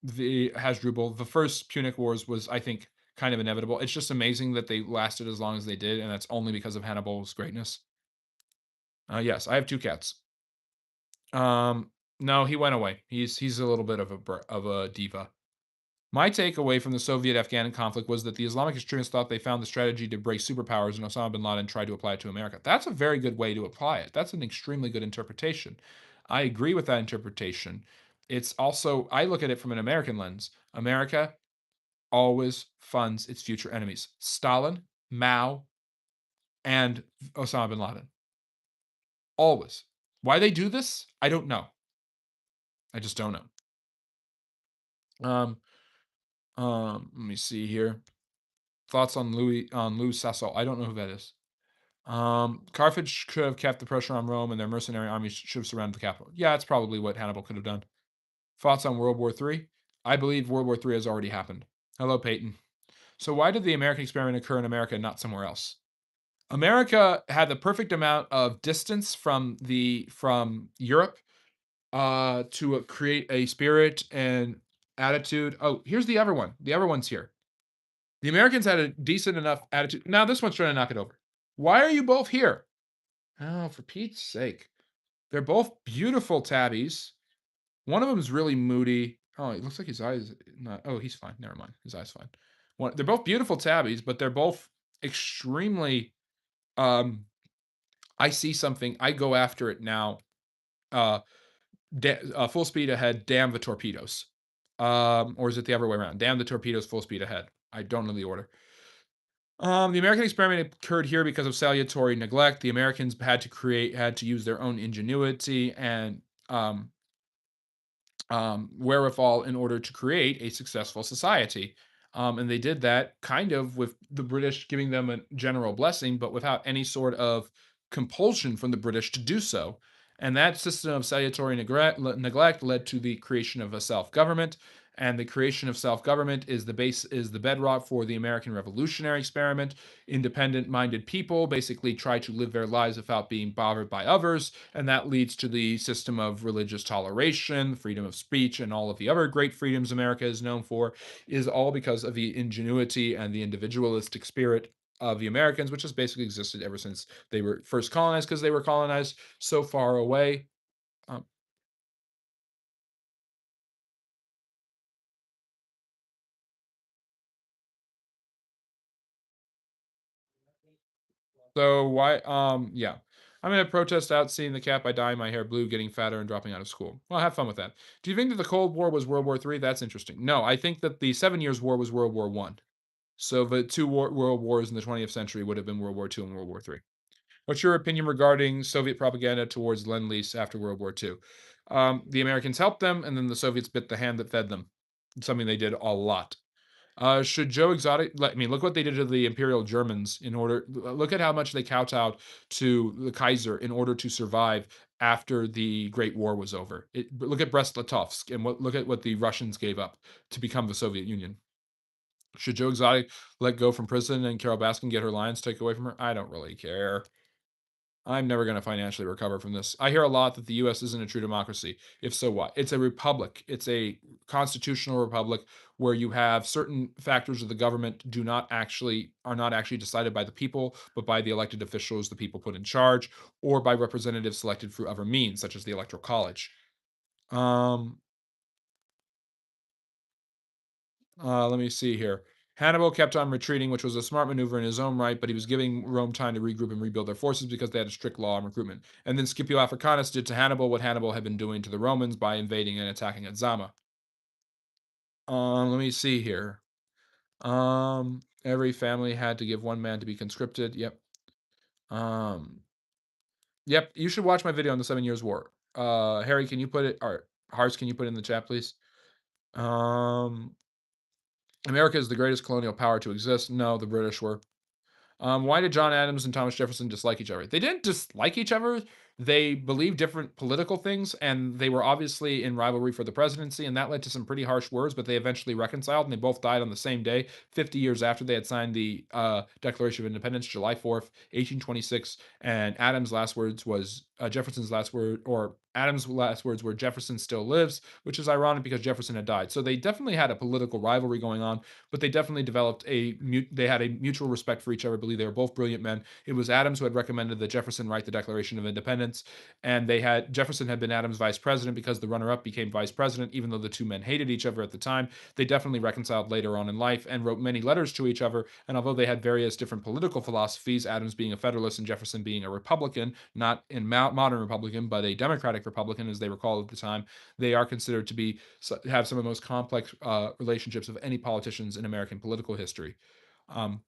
the Hasdrubal, the first Punic Wars was, I think, kind of inevitable. It's just amazing that they lasted as long as they did, and that's only because of Hannibal's greatness. Yes, I have two cats. No, he went away. He's a little bit of a diva. My takeaway from the Soviet-Afghan conflict was that the Islamic extremists thought they found the strategy to break superpowers, and Osama bin Laden tried to apply it to America. That's a very good way to apply it. That's an extremely good interpretation. I agree with that interpretation. It's also, I look at it from an American lens. America always funds its future enemies. Stalin, Mao, and Osama bin Laden. Always. Why they do this? I don't know. I just don't know. Let me see here. Thoughts on Lou Sasso? I don't know who that is. Carthage could have kept the pressure on Rome, and their mercenary armies should have surrounded the capital. Yeah, it's probably what Hannibal could have done. Thoughts on World War III? I believe World War III has already happened. Hello, Peyton. So why did the American experiment occur in America and not somewhere else? America had the perfect amount of distance from Europe to create a spirit and attitude. Oh, here's the other one. The other one's here. The Americans had a decent enough attitude. Now this one's trying to knock it over. Why are you both here? Oh, for Pete's sake. They're both beautiful tabbies. One of them is really moody. Oh, it looks like his eyes not oh, he's fine, never mind, his eye's fine. One they're both beautiful tabbies, but they're both extremely, um I see something, I go after it now, uh, full speed ahead, damn the torpedoes. Or is it the other way around? Damn the torpedoes, full speed ahead. I don't know the order. The American experiment occurred here because of salutary neglect. The Americans had to use their own ingenuity and um, wherewithal in order to create a successful society. And they did that kind of with the British giving them a general blessing, but without any sort of compulsion from the British to do so. And that system of salutary neglect led to the creation of a self government. And the creation of self government is the bedrock for the American Revolutionary experiment. Independent minded people basically try to live their lives without being bothered by others, and that leads to the system of religious toleration, freedom of speech, and all of the other great freedoms America is known for, is all because of the ingenuity and the individualistic spirit of the Americans, which has basically existed ever since they were first colonized, because they were colonized so far away. Um, so why? Yeah. I'm gonna protest out seeing the cat by dyeing my hair blue, getting fatter, and dropping out of school. Well, have fun with that. Do you think that the Cold War was World War III? That's interesting. No, I think that the 7 Years' War was World War One. So the two world wars in the 20th century would have been World War II and World War III. What's your opinion regarding Soviet propaganda towards Lend-Lease after World War II? The Americans helped them, and then the Soviets bit the hand that fed them. Something they did a lot. Should Joe Exotic? I mean, look what they did to the Imperial Germans. In order, look at how much they kowtowed to the Kaiser in order to survive after the Great War was over. Look at Brest-Litovsk and look at what the Russians gave up to become the Soviet Union. Should Joe Exotic let go from prison and Carol Baskin get her lines taken away from her? I don't really care. I'm never going to financially recover from this. I hear a lot that the US isn't a true democracy. If so, what? It's a republic. It's a constitutional republic where you have certain factors of the government do not actually are not actually decided by the people, but by the elected officials the people put in charge, or by representatives selected through other means, such as the electoral college. Um, Let me see here. Hannibal kept on retreating, which was a smart maneuver in his own right, but he was giving Rome time to regroup and rebuild their forces because they had a strict law on recruitment. And then Scipio Africanus did to Hannibal what Hannibal had been doing to the Romans by invading and attacking at Zama. Let me see here. Every family had to give one man to be conscripted. Yep. Um, yep. You should watch my video on the 7 Years' War. Harry, can you put it? Or Hearts, can you put it in the chat, please? Um, America is the greatest colonial power to exist. No, the British were. Why did John Adams and Thomas Jefferson dislike each other? They didn't dislike each other. They believed different political things, and they were obviously in rivalry for the presidency, and that led to some pretty harsh words. But they eventually reconciled, and they both died on the same day, 50 years after they had signed the Declaration of Independence, July 4th, 1826. And Jefferson's last word, or Adams' last words were "Jefferson still lives," which is ironic because Jefferson had died. So they definitely had a political rivalry going on, but they definitely developed they had a mutual respect for each other. I believe they were both brilliant men. It was Adams who had recommended that Jefferson write the Declaration of Independence, and Jefferson had been Adams' vice president because the runner-up became vice president. Even though the two men hated each other at the time, they definitely reconciled later on in life and wrote many letters to each other. And although they had various different political philosophies, Adams being a Federalist and Jefferson being a Republican, not in modern Republican, but a Democratic Republican as they were called at the time, they are considered to have some of the most complex relationships of any politicians in American political history. Um,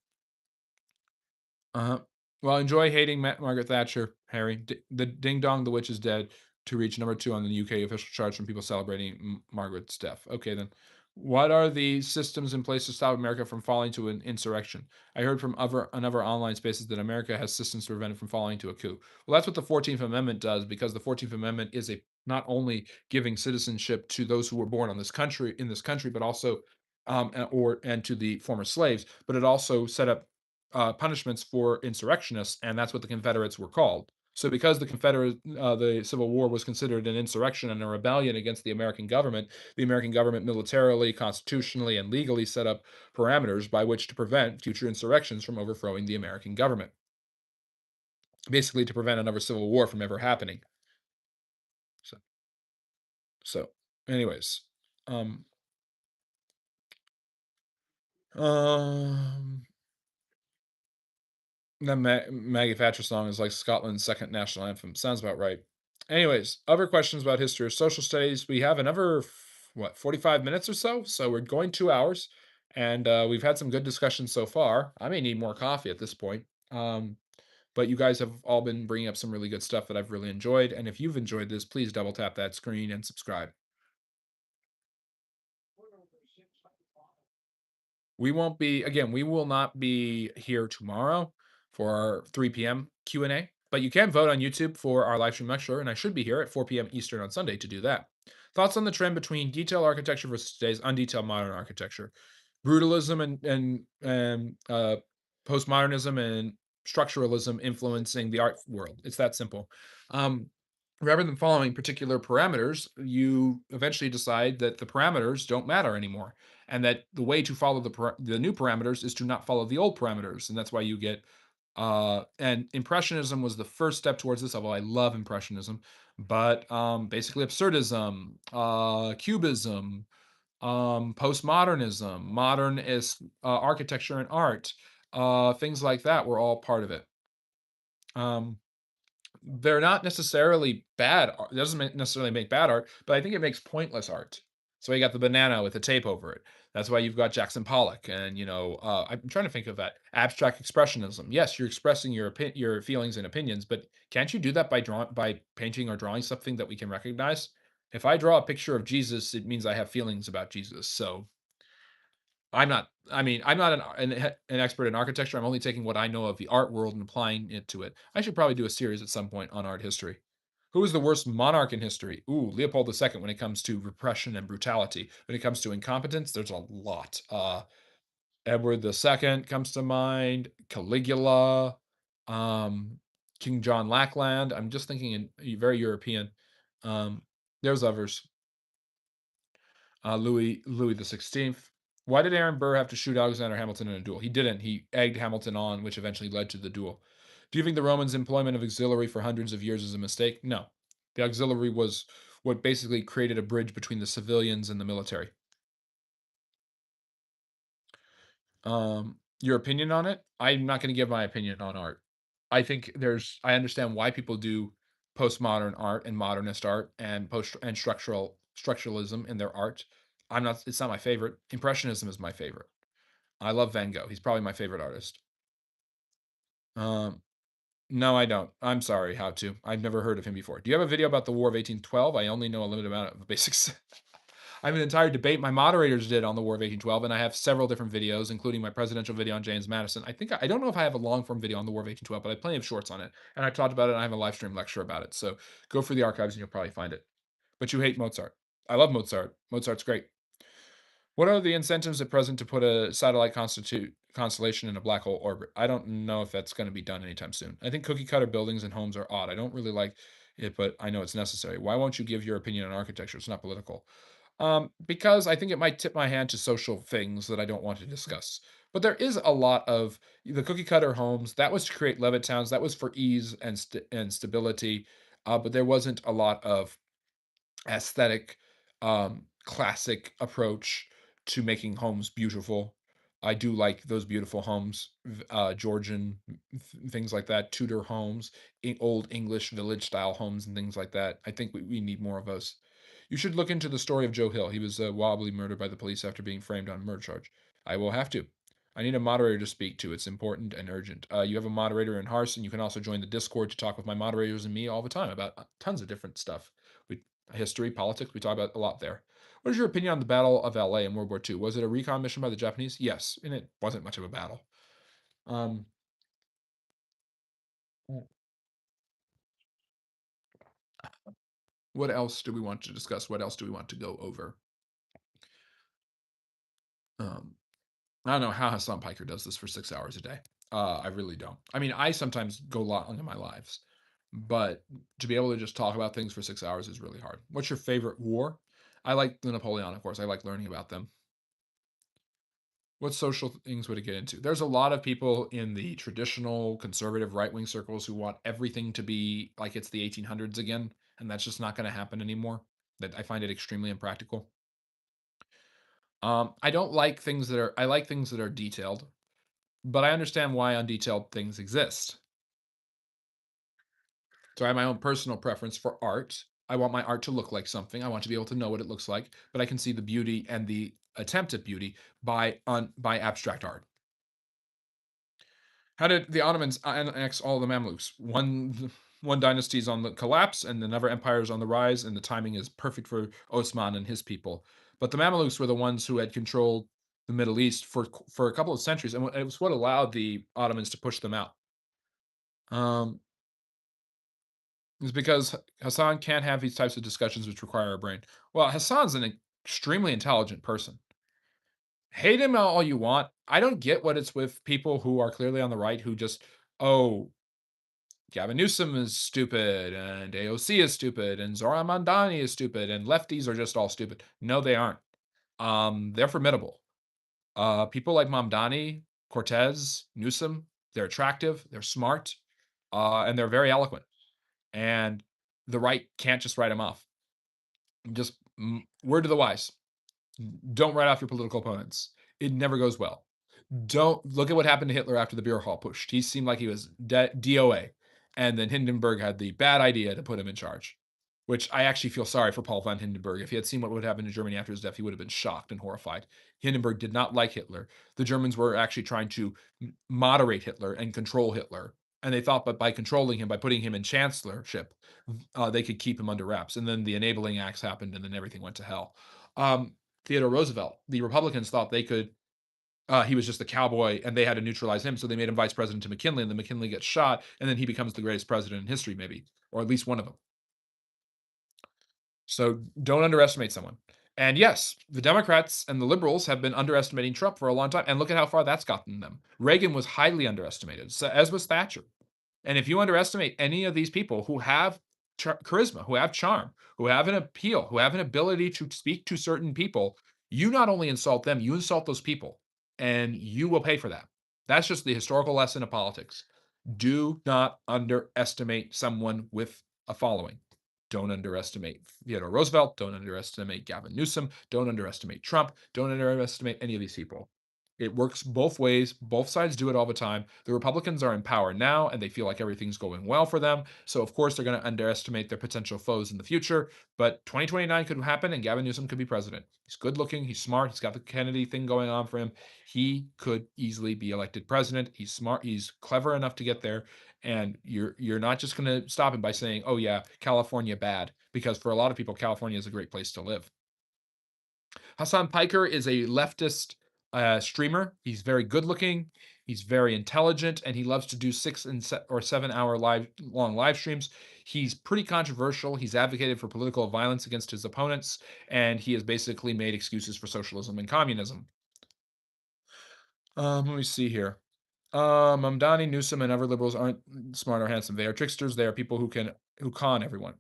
uh Well, enjoy hating Margaret Thatcher, Harry. The Ding Dong, the Witch is Dead to reach number two on the UK official charts from people celebrating Margaret's death. Okay, then. What are the systems in place to stop America from falling to an insurrection? I heard from other online spaces that America has systems to prevent it from falling to a coup. Well, that's what the 14th Amendment does, because the 14th Amendment is a not only giving citizenship to those who were born on this country in this country, but also and to the former slaves, but it also set up punishments for insurrectionists, and that's what the Confederates were called. So, because the Civil War was considered an insurrection and a rebellion against the American government militarily, constitutionally, and legally set up parameters by which to prevent future insurrections from overthrowing the American government. Basically, to prevent another civil war from ever happening. So, so anyways, Um, um, the Maggie Thatcher song is like Scotland's second national anthem. Sounds about right. Anyways, other questions about history or social studies. We have another, 45 minutes or so. So we're going 2 hours. And we've had some good discussions so far. I may need more coffee at this point. But you guys have all been bringing up some really good stuff that I've really enjoyed. And if you've enjoyed this, please double tap that screen and subscribe. We won't be again, we will not be here tomorrow for our 3 p.m. Q&A, but you can vote on YouTube for our live stream lecture, and I should be here at 4 p.m. Eastern on Sunday to do that. Thoughts on the trend between detailed architecture versus today's undetailed modern architecture? Brutalism and postmodernism and structuralism influencing the art world. It's that simple. Um, Rather than following particular parameters, you eventually decide that the parameters don't matter anymore, and that the way to follow the new parameters is to not follow the old parameters, and that's why you get and impressionism was the first step towards this. Although I love impressionism, but basically absurdism, cubism, postmodernism, modernist architecture and art, things like that were all part of it. Um, they're not necessarily bad art. It doesn't necessarily make bad art, but I think it makes pointless art. So you got the banana with the tape over it. That's why you've got Jackson Pollock, and I'm trying to think of that abstract expressionism. Yes, you're expressing your feelings and opinions, but can't you do that by painting or drawing something that we can recognize? If I draw a picture of Jesus, it means I have feelings about Jesus. So I'm not an expert in architecture. I'm only taking what I know of the art world and applying it to it. I should probably do a series at some point on art history. Who is the worst monarch in history? Ooh, Leopold II when it comes to repression and brutality. When it comes to incompetence, there's a lot. Edward II comes to mind, Caligula, um, King John Lackland. I'm just thinking in very European. Um, there's others. Louis the 16th. Why did Aaron Burr have to shoot Alexander Hamilton in a duel? He didn't. He egged Hamilton on, which eventually led to the duel. Do you think the Romans' employment of auxiliary for hundreds of years is a mistake? No. The auxiliary was what basically created a bridge between the civilians and the military. Your opinion on it? I'm not going to give my opinion on art. I understand why people do postmodern art and modernist art and post and structuralism in their art. It's not my favorite. Impressionism is my favorite. I love Van Gogh. He's probably my favorite artist. Um, no, I don't. I'm sorry, how to. I've never heard of him before. Do you have a video about the War of 1812? I only know a limited amount of the basics. I have an entire debate my moderators did on the War of 1812, and I have several different videos, including my presidential video on James Madison. I don't know if I have a long form video on the War of 1812, but I have plenty of shorts on it. And I talked about it, and I have a live stream lecture about it. So go for the archives and you'll probably find it. But you hate Mozart. I love Mozart. Mozart's great. What are the incentives at present to put a satellite constellation in a black hole orbit? I don't know if that's going to be done anytime soon. I think cookie cutter buildings and homes are odd. I don't really like it, but I know it's necessary. Why won't you give your opinion on architecture? It's not political. Because I think it might tip my hand to social things that I don't want to discuss. But there is a lot of the cookie cutter homes that was to create Levittowns. That was for ease and stability. But there wasn't a lot of aesthetic, classic approach to making homes beautiful. I do like those beautiful homes, Georgian things like that, Tudor homes, old English village style homes, and things like that. I think we need more of those. You should look into the story of Joe Hill. He was wobbly murdered by the police after being framed on a murder charge. I will have to. I need a moderator to speak to. It's important and urgent. You have a moderator in Harson. You can also join the Discord to talk with my moderators and me all the time about tons of different stuff. We history, politics. We talk about a lot there. What is your opinion on the Battle of LA in World War II? Was it a recon mission by the Japanese? Yes, and it wasn't much of a battle. Um, what else do we want to discuss? What else do we want to go over? Um, I don't know how Hassan Piker does this for 6 hours a day. I really don't. I mean, I sometimes go long in my lives, but to be able to just talk about things for 6 hours is really hard. What's your favorite war? I like the Napoleonic Wars. I like learning about them. What social things would it get into? There's a lot of people in the traditional conservative right wing circles who want everything to be like it's the 1800s again, and that's just not going to happen anymore. That I find it extremely impractical. I don't like things that are I like things that are detailed, but I understand why undetailed things exist. So I have my own personal preference for art. I want my art to look like something. I want to be able to know what it looks like, but I can see the beauty and the attempt at beauty by abstract art. How did the Ottomans annex all the Mamluks? One dynasty is on the collapse, and another empire is on the rise, and the timing is perfect for Osman and his people. But the Mamluks were the ones who had controlled the Middle East for a couple of centuries, and it was what allowed the Ottomans to push them out. Um, it's because Hassan can't have these types of discussions which require a brain. Well, Hassan's an extremely intelligent person. Hate him all you want. I don't get what it's with people who are clearly on the right who just, oh, Gavin Newsom is stupid, and AOC is stupid, and Zoran Mandani is stupid, and lefties are just all stupid. No, they aren't. They're formidable. People like Mamdani, Cortez, Newsom, they're attractive, they're smart, and they're very eloquent. And the right can't just write them off. Just word to the wise: don't write off your political opponents. It never goes well. Don't look at what happened to Hitler after the beer hall push. He seemed like he was DOA, and then Hindenburg had the bad idea to put him in charge, which I actually feel sorry for Paul von Hindenburg. If he had seen what would happen to Germany after his death, he would have been shocked and horrified. Hindenburg did not like Hitler. The Germans were actually trying to moderate Hitler and control Hitler, and they thought that by controlling him, by putting him in chancellorship, they could keep him under wraps. And then the enabling acts happened, and then everything went to hell. Theodore Roosevelt, the Republicans thought they could he was just a cowboy and they had to neutralize him. So they made him vice president to McKinley, and then McKinley gets shot, and then he becomes the greatest president in history, maybe, or at least one of them. So don't underestimate someone. And yes, the Democrats and the liberals have been underestimating Trump for a long time. And look at how far that's gotten them. Reagan was highly underestimated, so, as was Thatcher. And if you underestimate any of these people who have charisma, who have charm, who have an appeal, who have an ability to speak to certain people, you not only insult them, you insult those people, and you will pay for that. That's just the historical lesson of politics. Do not underestimate someone with a following. Don't underestimate Theodore Roosevelt. Don't underestimate Gavin Newsom. Don't underestimate Trump. Don't underestimate any of these people. It works both ways. Both sides do it all the time. The Republicans are in power now and they feel like everything's going well for them. So, of course, they're going to underestimate their potential foes in the future. But 2029 could happen and Gavin Newsom could be president. He's good looking. He's smart. He's got the Kennedy thing going on for him. He could easily be elected president. He's smart. He's clever enough to get there. And you're not just going to stop him by saying, "Oh yeah, California bad," because for a lot of people, California is a great place to live. Hassan Piker is a leftist streamer. He's very good looking. He's very intelligent, and he loves to do 6 or 7 hour long live streams. He's pretty controversial. He's advocated for political violence against his opponents, and he has basically made excuses for socialism and communism. Let me see here. Mamdani, Newsom, and other liberals aren't smart or handsome. They are tricksters. They are people who con everyone.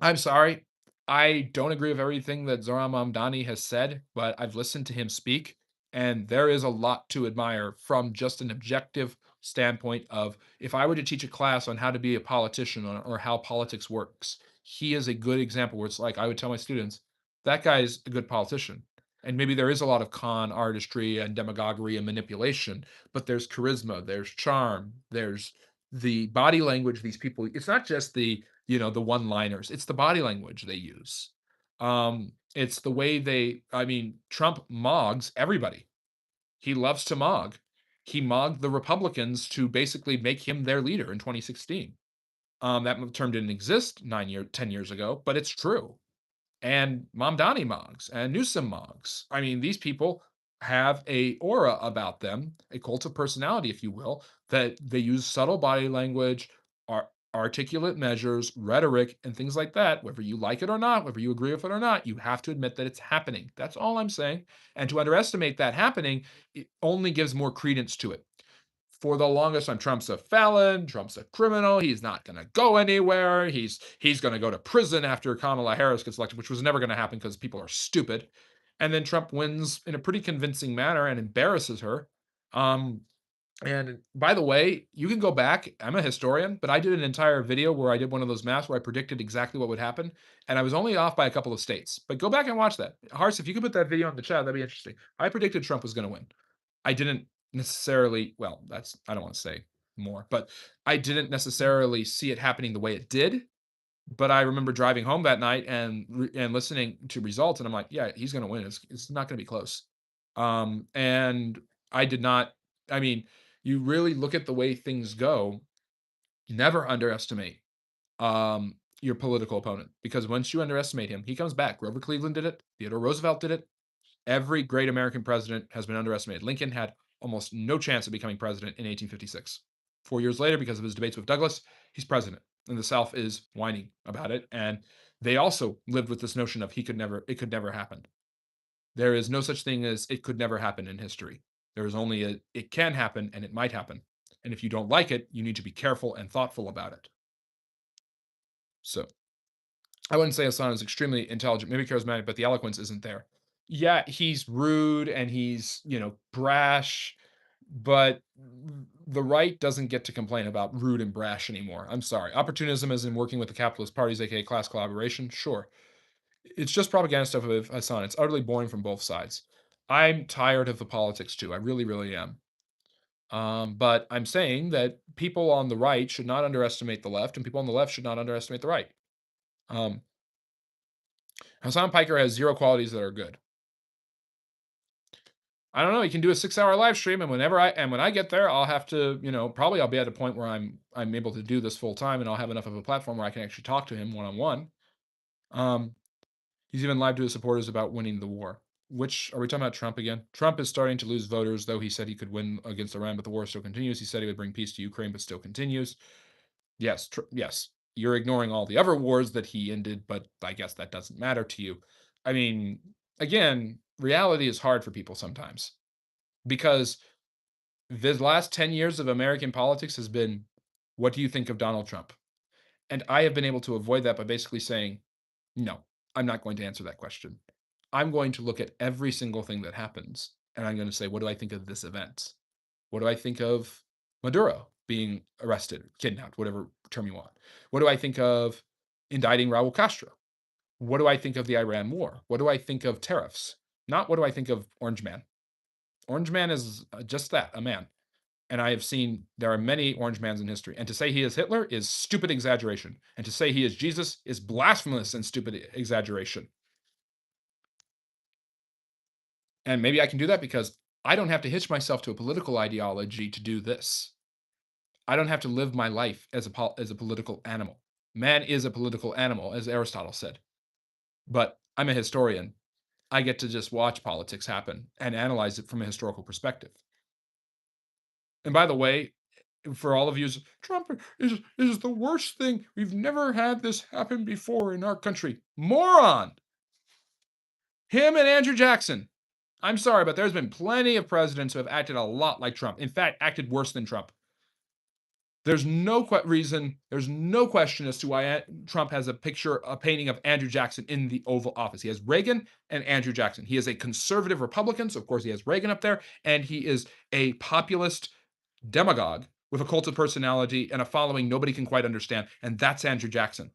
I'm sorry. I don't agree with everything that Zoran Mamdani has said, but I've listened to him speak, and there is a lot to admire from just an objective standpoint of if I were to teach a class on how to be a politician or how politics works, he is a good example where it's like I would tell my students, that guy is a good politician. And maybe there is a lot of con artistry and demagoguery and manipulation, but there's charisma, there's charm, there's the body language these people. It's not just the one liners. It's the body language they use. It's the way I mean, Trump mogs everybody. He loves to mog. He mogged the Republicans to basically make him their leader in 2016. That term didn't exist 10 years ago, but it's true. And Mamdani mogs and Newsom mogs. I mean, these people have a aura about them, a cult of personality, if you will, that they use subtle body language, articulate measures, rhetoric, and things like that. Whether you like it or not, whether you agree with it or not, you have to admit that it's happening. That's all I'm saying. And to underestimate that happening, it only gives more credence to it. For the longest time, Trump's a felon, Trump's a criminal, he's not gonna go anywhere, he's gonna go to prison after Kamala Harris gets elected, which was never gonna happen because people are stupid. And then Trump wins in a pretty convincing manner and embarrasses her. Um, And by the way, you can go back. I'm a historian, but I did an entire video where I did one of those maps where I predicted exactly what would happen, and I was only off by a couple of states. But go back and watch that. Hars, if you could put that video in the chat, that'd be interesting. I predicted Trump was going to win. I didn't necessarily, well, that's, I don't want to say more, but I didn't necessarily see it happening the way it did. But I remember driving home that night and listening to results, and I'm like, yeah, he's going to win. It's not going to be close. And I did not. I mean, you really look at the way things go. Never underestimate your political opponent, because once you underestimate him, he comes back. Grover Cleveland did it. Theodore Roosevelt did it. Every great American president has been underestimated. Lincoln had almost no chance of becoming president in 1856. 4 years later, because of his debates with Douglas, he's president. And the South is whining about it. And they also lived with this notion of it could never happen. There is no such thing as it could never happen in history. There is only it can happen and it might happen. And if you don't like it, you need to be careful and thoughtful about it. So I wouldn't say Hassan is extremely intelligent, maybe charismatic, but the eloquence isn't there. Yeah, he's rude and he's, brash, but the right doesn't get to complain about rude and brash anymore. I'm sorry. Opportunism is in working with the capitalist parties, aka class collaboration. Sure. It's just propaganda stuff with Hassan. It's utterly boring from both sides. I'm tired of the politics too. I really, really am. But I'm saying that people on the right should not underestimate the left, and people on the left should not underestimate the right. Um, Hassan Piker has zero qualities that are good. I don't know. He can do a 6-hour live stream, and when I get there, I'll have to, probably I'll be at a point where I'm able to do this full time, and I'll have enough of a platform where I can actually talk to him one on one. He's even lied to his supporters about winning the war. Which, are we talking about Trump again? Trump is starting to lose voters, though he said he could win against Iran, but the war still continues. He said he would bring peace to Ukraine, but still continues. Yes, yes. You're ignoring all the other wars that he ended, but I guess that doesn't matter to you. I mean, again, reality is hard for people sometimes, because the last 10 years of American politics has been, what do you think of Donald Trump? And I have been able to avoid that by basically saying, no, I'm not going to answer that question. I'm going to look at every single thing that happens, and I'm going to say, what do I think of this event? What do I think of Maduro being arrested, kidnapped, whatever term you want? What do I think of indicting Raul Castro? What do I think of the Iran war? What do I think of tariffs? Not what do I think of Orange Man. Orange Man is just that, a man. And I have seen there are many Orange Mans in history. And to say he is Hitler is stupid exaggeration. And to say he is Jesus is blasphemous and stupid exaggeration. And maybe I can do that because I don't have to hitch myself to a political ideology to do this. I don't have to live my life as a political animal. Man is a political animal, as Aristotle said. But I'm a historian. I get to just watch politics happen and analyze it from a historical perspective. And by the way, for all of you, Trump is the worst thing. We've never had this happen before in our country. Moron. Him and Andrew Jackson. I'm sorry, but there's been plenty of presidents who have acted a lot like Trump. In fact, acted worse than Trump. There's no reason, there's no question as to why Trump has a painting of Andrew Jackson in the Oval Office. He has Reagan and Andrew Jackson. He is a conservative Republican, so of course he has Reagan up there, and he is a populist demagogue with a cult of personality and a following nobody can quite understand, and that's Andrew Jackson.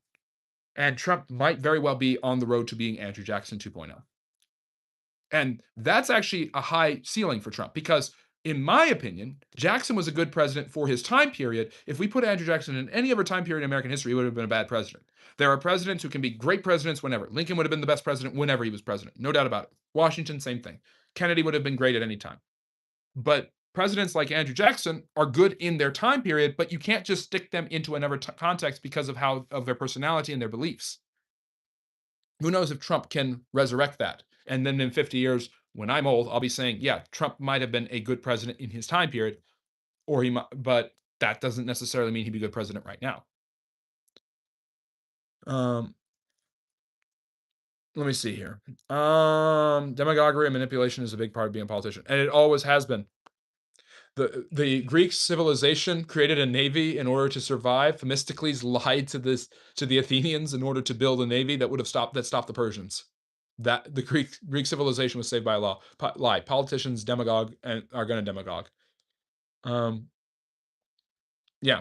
And Trump might very well be on the road to being Andrew Jackson 2.0. And that's actually a high ceiling for Trump because, in my opinion, Jackson was a good president for his time period. If we put Andrew Jackson in any other time period in American history, he would have been a bad president. There are presidents who can be great presidents whenever. Lincoln would have been the best president whenever he was president. No doubt about it. Washington, same thing. Kennedy would have been great at any time. But presidents like Andrew Jackson are good in their time period, but you can't just stick them into another context because of their personality and their beliefs. Who knows if Trump can resurrect that? And then in 50 years, when I'm old, I'll be saying, yeah, Trump might have been a good president in his time period, but that doesn't necessarily mean he'd be a good president right now. Let me see here. Demagoguery and manipulation is a big part of being a politician, and it always has been. The Greek civilization created a navy in order to survive. Themistocles lied to the Athenians in order to build a navy that stopped the Persians. That the Greek civilization was saved by a lie. Politicians are going to demagogue. Um, yeah.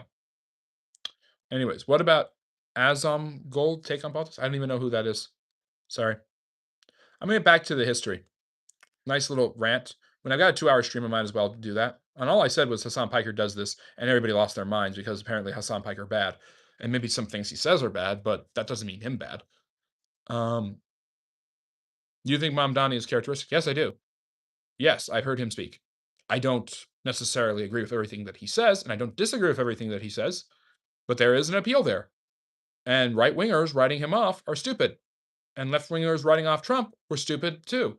Anyways, what about Azam Gold take on politics? I don't even know who that is. Sorry. I'm gonna get back to the history. Nice little rant. When I got a 2-hour stream, I might as well do that. And all I said was Hassan Piker does this, and everybody lost their minds because apparently Hassan Piker bad. And maybe some things he says are bad, but that doesn't mean him bad. Um, do you think Mamdani is characteristic? Yes, I do. Yes, I've heard him speak. I don't necessarily agree with everything that he says, and I don't disagree with everything that he says, but there is an appeal there. And right wingers writing him off are stupid. And left wingers writing off Trump were stupid too.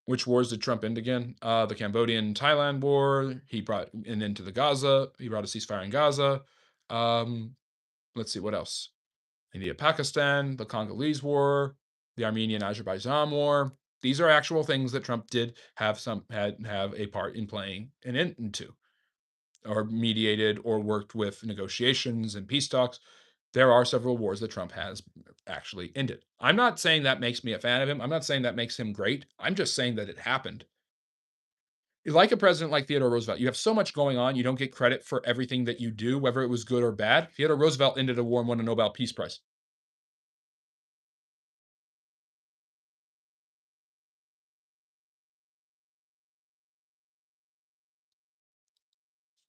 Which wars did Trump end again? The Cambodian Thailand war. He brought an end to the Gaza. He brought a ceasefire in Gaza. Um, let's see what else. India, Pakistan, the Congolese war, the Armenian Azerbaijan war. These are actual things that Trump did have a part in playing an into, or mediated, or worked with negotiations and peace talks. There are several wars that Trump has actually ended. I'm not saying that makes me a fan of him. I'm not saying that makes him great. I'm just saying that it happened. Like a president like Theodore Roosevelt, you have so much going on, you don't get credit for everything that you do, whether it was good or bad. Theodore Roosevelt ended a war and won a Nobel Peace Prize.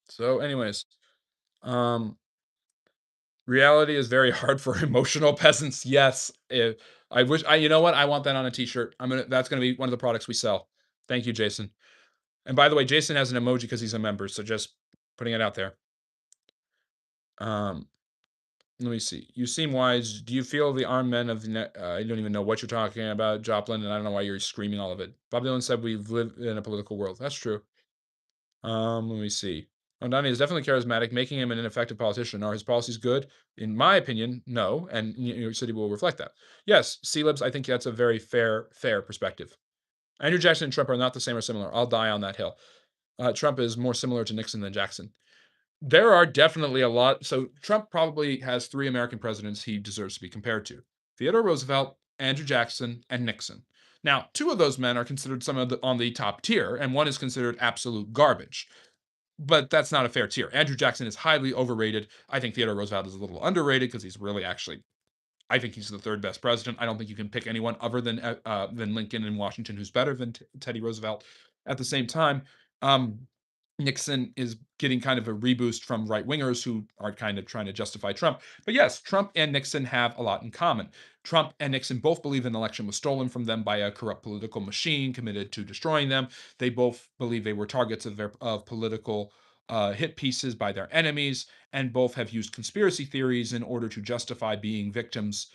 So, anyways, um, reality is very hard for emotional peasants. Yes, I wish I. You know what? I want that on a T-shirt. I'm gonna. That's gonna be one of the products we sell. Thank you, Jason. And by the way, Jason has an emoji because he's a member. So just putting it out there. Um, Let me see. You seem wise. Do you feel the armed men of the I don't even know what you're talking about, Joplin, and I don't know why you're screaming all of it. Bob Dylan said we've lived in a political world. That's true. Let me see. Mondani is definitely charismatic, making him an ineffective politician. Are his policies good? In my opinion, no. And New York City will reflect that. Yes, Celebs, I think that's a very fair perspective. Andrew Jackson and Trump are not the same or similar. I'll die on that hill. Trump is more similar to Nixon than Jackson. There are definitely a lot. So Trump probably has 3 American presidents he deserves to be compared to: Theodore Roosevelt, Andrew Jackson, and Nixon. Now, 2 of those men are considered some of the on the top tier, and one is considered absolute garbage. But that's not a fair tier. Andrew Jackson is highly overrated. I think Theodore Roosevelt is a little underrated because he's really actually, I think he's the 3rd best president. I don't think you can pick anyone other than Lincoln and Washington who's better than Teddy Roosevelt. At the same time, um, Nixon is getting kind of a reboost from right wingers who are kind of trying to justify Trump. But yes, Trump and Nixon have a lot in common. Trump and Nixon both believe an election was stolen from them by a corrupt political machine committed to destroying them. They both believe they were targets of political hit pieces by their enemies, and both have used conspiracy theories in order to justify being victims,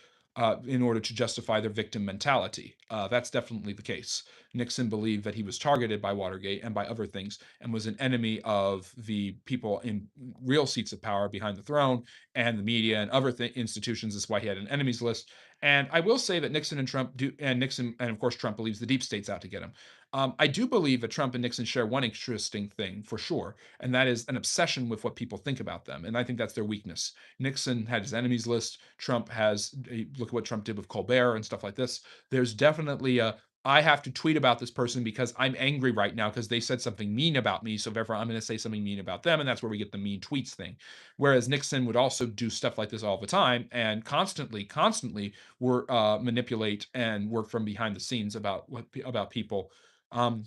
in order to justify their victim mentality. That's definitely the case. Nixon believed that he was targeted by Watergate and by other things, and was an enemy of the people in real seats of power behind the throne and the media and other institutions. That's why he had an enemies list. And I will say that Nixon and Trump do, and Nixon, and of course Trump believes the deep state's out to get him. I do believe that Trump and Nixon share one interesting thing for sure, and that is an obsession with what people think about them. And I think that's their weakness. Nixon had his enemies list. Trump has, look at what Trump did with Colbert and stuff like this. There's definitely a, I have to tweet about this person because I'm angry right now because they said something mean about me. So therefore, I'm going to say something mean about them, and that's where we get the mean tweets thing. Whereas Nixon would also do stuff like this all the time and constantly manipulate and work from behind the scenes about people. Um,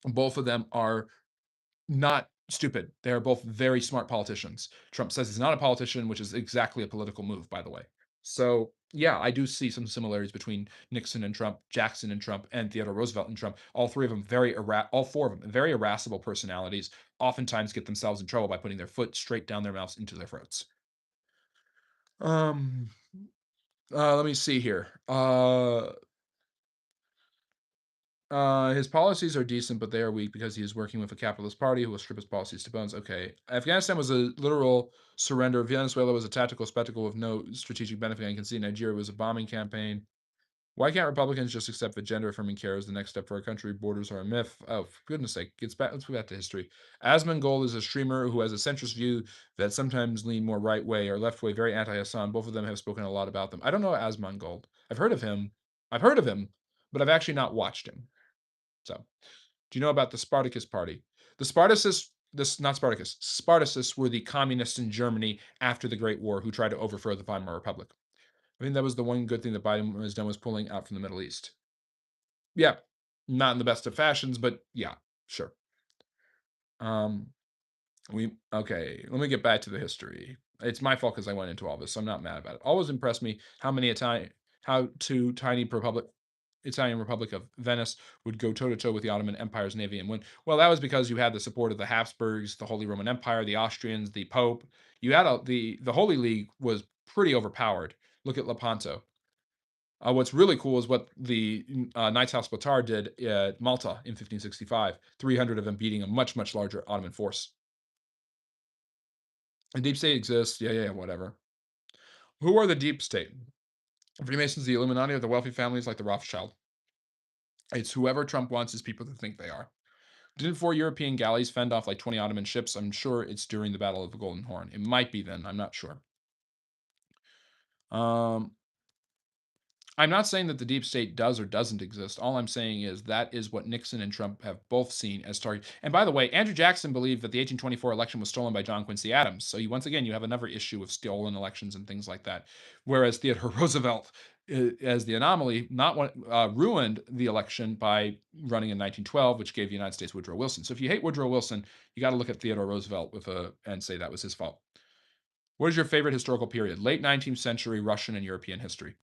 Both of them are not stupid. They are both very smart politicians. Trump says he's not a politician, which is exactly a political move, by the way. So, yeah, I do see some similarities between Nixon and Trump, Jackson and Trump, and Theodore Roosevelt and Trump. All three of them all 4 of them very irascible personalities. Oftentimes get themselves in trouble by putting their foot straight down their mouths into their throats. Um, Let me see here. His policies are decent, but they are weak because he is working with a capitalist party who will strip his policies to bones. Okay. Afghanistan was a literal surrender. Venezuela was a tactical spectacle with no strategic benefit. I can see Nigeria was a bombing campaign. Why can't Republicans just accept that gender affirming care is the next step for our country? Borders are a myth. Oh, for goodness sake. Let's go back to history. Asmongold is a streamer who has a centrist view that sometimes lean more right way or left way, very anti Hassan. Both of them have spoken a lot about them. I don't know Asmongold. I've heard of him. I've heard of him, but I've actually not watched him. So Do you know about the Spartacus Party? The Spartacists, this not Spartacus, Spartacists were the communists in Germany after the Great War who tried to overthrow the Weimar Republic. I think that was the one good thing that Biden has done was pulling out from the Middle East. Yeah, not in the best of fashions, but yeah, sure. Um, we okay. Let me get back to the history. It's my fault because I went into all this, so I'm not mad about it. Always impressed me how two tiny Italian Republic of Venice would go toe to toe with the Ottoman Empire's navy and win. Well, that was because you had the support of the Habsburgs, the Holy Roman Empire, the Austrians, the Pope. You had the Holy League was pretty overpowered. Look at Lepanto. What's really cool is what the Knights Hospitaller did at Malta in 1565. 300 of them beating a much, much larger Ottoman force. The deep state exists. Yeah, yeah, yeah, whatever. Who are the deep state? Freemasons, the Illuminati, or the wealthy families like the Rothschild? It's whoever Trump wants his people to think they are. Didn't four European galleys fend off like 20 Ottoman ships? I'm sure it's during the Battle of the Golden Horn. It might be then. I'm not sure. Um, I'm not saying that the deep state does or doesn't exist. All I'm saying is that is what Nixon and Trump have both seen as target. And by the way, Andrew Jackson believed that the 1824 election was stolen by John Quincy Adams. So once again, you have another issue of stolen elections and things like that. Whereas Theodore Roosevelt, as the anomaly, not one, ruined the election by running in 1912, which gave the United States Woodrow Wilson. So if you hate Woodrow Wilson, you got to look at Theodore Roosevelt and say that was his fault. What is your favorite historical period? Late 19th century Russian and European history.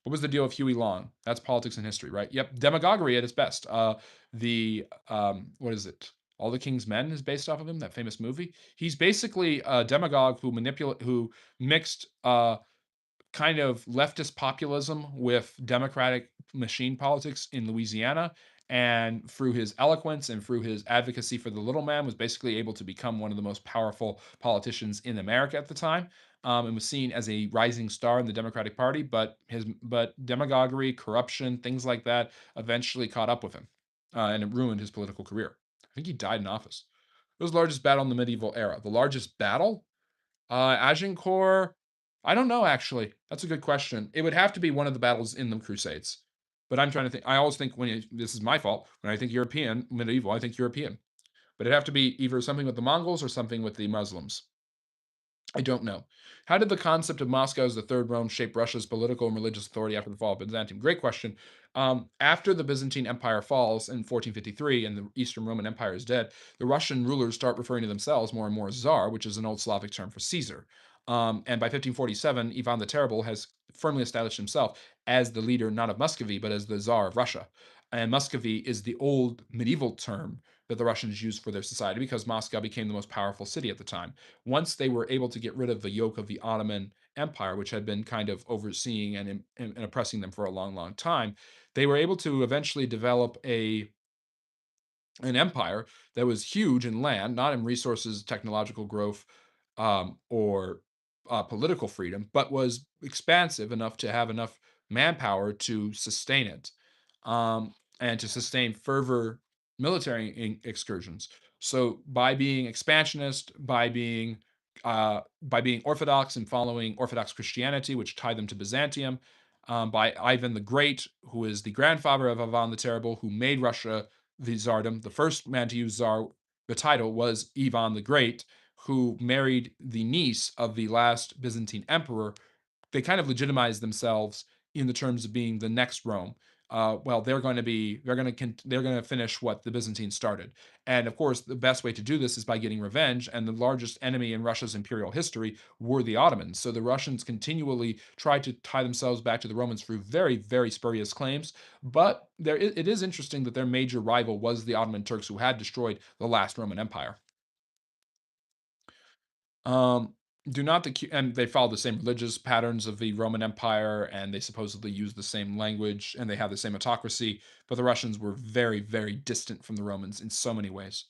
What was the deal with Huey Long? That's politics and history, right? Yep, demagoguery at its best. What is it? All the King's Men is based off of him. That famous movie. He's basically a demagogue who mixed kind of leftist populism with democratic machine politics in Louisiana. And through his eloquence and through his advocacy for the little man, was basically able to become one of the most powerful politicians in America at the time, and was seen as a rising star in the Democratic Party. But demagoguery, corruption, things like that, eventually caught up with him, and it ruined his political career. I think he died in office. It was the largest battle in the medieval era. The largest battle? Agincourt, I don't know actually. That's a good question. It would have to be one of the battles in the Crusades. But I'm trying to think. I always think this is my fault. When I think European, medieval, I think European. But it'd have to be either something with the Mongols or something with the Muslims. I don't know. How did the concept of Moscow as the third Rome shape Russia's political and religious authority after the fall of Byzantium? Great question. After the Byzantine Empire falls in 1453 and the Eastern Roman Empire is dead, the Russian rulers start referring to themselves more and more as Tsar, which is an old Slavic term for Caesar. And by 1547, Ivan the Terrible has firmly established himself as the leader not of Muscovy, but as the Tsar of Russia. And Muscovy is the old medieval term that the Russians used for their society because Moscow became the most powerful city at the time. Once they were able to get rid of the yoke of the Ottoman Empire, which had been kind of overseeing and oppressing them for a long, long time, they were able to eventually develop an empire that was huge in land, not in resources, technological growth, or political freedom, but was expansive enough to have enough manpower to sustain it, and to sustain further military excursions. So by being expansionist, by being orthodox and following Orthodox Christianity, which tied them to Byzantium, by Ivan the Great, who is the grandfather of Ivan the Terrible, who made Russia the Tsardom. The first man to use Tsar, the title, was Ivan the Great, who married the niece of the last Byzantine emperor. They kind of legitimized themselves in the terms of being the next Rome. Well, they're going to finish what the Byzantines started, and of course, the best way to do this is by getting revenge. And the largest enemy in Russia's imperial history were the Ottomans. So the Russians continually tried to tie themselves back to the Romans through very, very spurious claims. But it is interesting that their major rival was the Ottoman Turks, who had destroyed the last Roman Empire. Um, do not and they follow the same religious patterns of the Roman Empire, and they supposedly use the same language, and they have the same autocracy. But the Russians were very, very distant from the Romans in so many ways.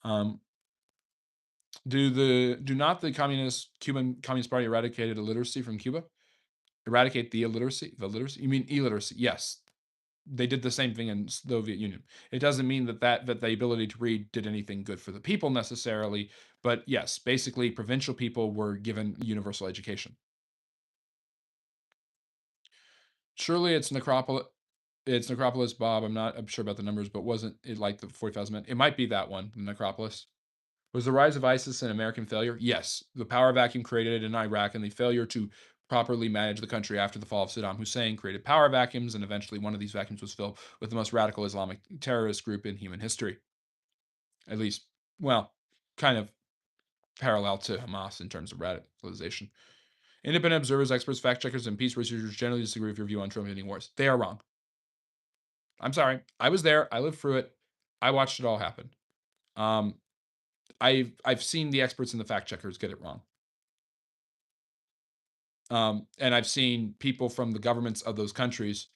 Um, do not the Cuban Communist Party eradicated illiteracy from Cuba? Eradicate the illiteracy? The literacy? You mean illiteracy? Yes, they did the same thing in Soviet Union. It doesn't mean that the ability to read did anything good for the people necessarily, but yes, basically provincial people were given universal education. Surely it's necropolis. It's Necropolis Bob. I'm sure about the numbers, but wasn't it like the 40,000 men? It might be that one, the Necropolis. Was the rise of ISIS an American failure? Yes. The power vacuum created in Iraq and the failure to properly manage the country after the fall of Saddam Hussein created power vacuums, and eventually one of these vacuums was filled with the most radical Islamic terrorist group in human history. At least, well, kind of parallel to Hamas in terms of radicalization. Independent observers, experts, fact checkers, and peace researchers generally disagree with your view on Trump ending wars. They are wrong. I'm sorry. I was there. I lived through it. I watched it all happen. Um, I've seen the experts and the fact checkers get it wrong. And I've seen people from the governments of those countries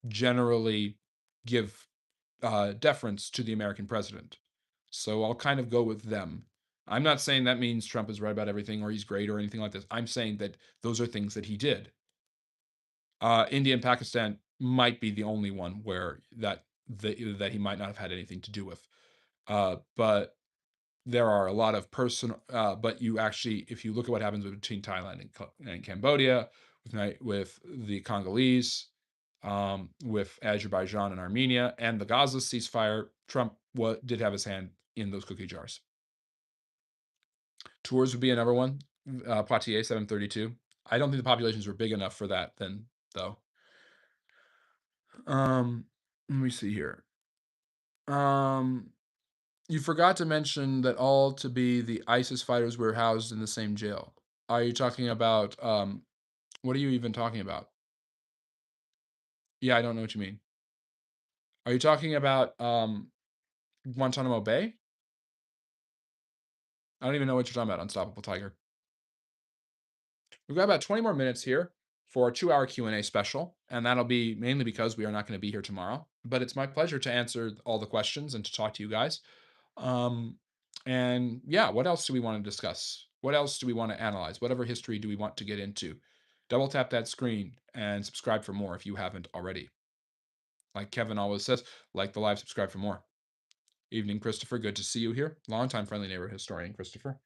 generally give deference to the American president. So I'll kind of go with them. I'm not saying that means Trump is right about everything or he's great or anything like this. I'm saying that those are things that he did. India and Pakistan might be the only one where that he might not have had anything to do with. But there are a lot of personal. But you actually, if you look at what happens between Thailand and Cambodia, with the Congolese, with Azerbaijan and Armenia, and the Gaza ceasefire, Trump did have his hand in those cookie jars. Tours would be another one. Poitiers 732. I don't think the populations were big enough for that then, though. Let me see here. Um, you forgot to mention that all to be the ISIS fighters were housed in the same jail. Are you talking about what are you even talking about? Yeah, I don't know what you mean. Are you talking about Guantanamo Bay? I don't even know what you're talking about, Unstoppable Tiger. We've got about 20 more minutes here for a 2-hour Q&A special, and that'll be mainly because we are not going to be here tomorrow. But it's my pleasure to answer all the questions and to talk to you guys. Um, and yeah, what else do we want to discuss? What else do we want to analyze? Whatever history do we want to get into? Double tap that screen and subscribe for more if you haven't already. Like Kevin always says, like the live, subscribe for more. Evening, Christopher. Good to see you here. Longtime friendly neighbor historian, Christopher.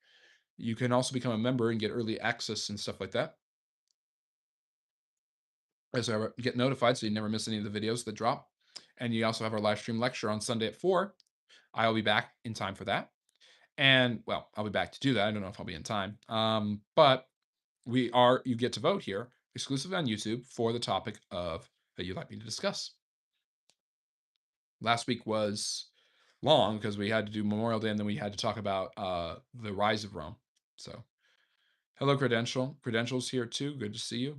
You can also become a member and get early access and stuff like that. As I get notified so you never miss any of the videos that drop. And you also have our live stream lecture on Sunday at 4. I'll be back in time for that. And well, I'll be back to do that. I don't know if I'll be in time. But you get to vote here exclusively on YouTube for the topic of that you'd like me to discuss. Last week was long because we had to do Memorial Day and then we had to talk about the rise of Rome. So hello, Credentials here too. Good to see you.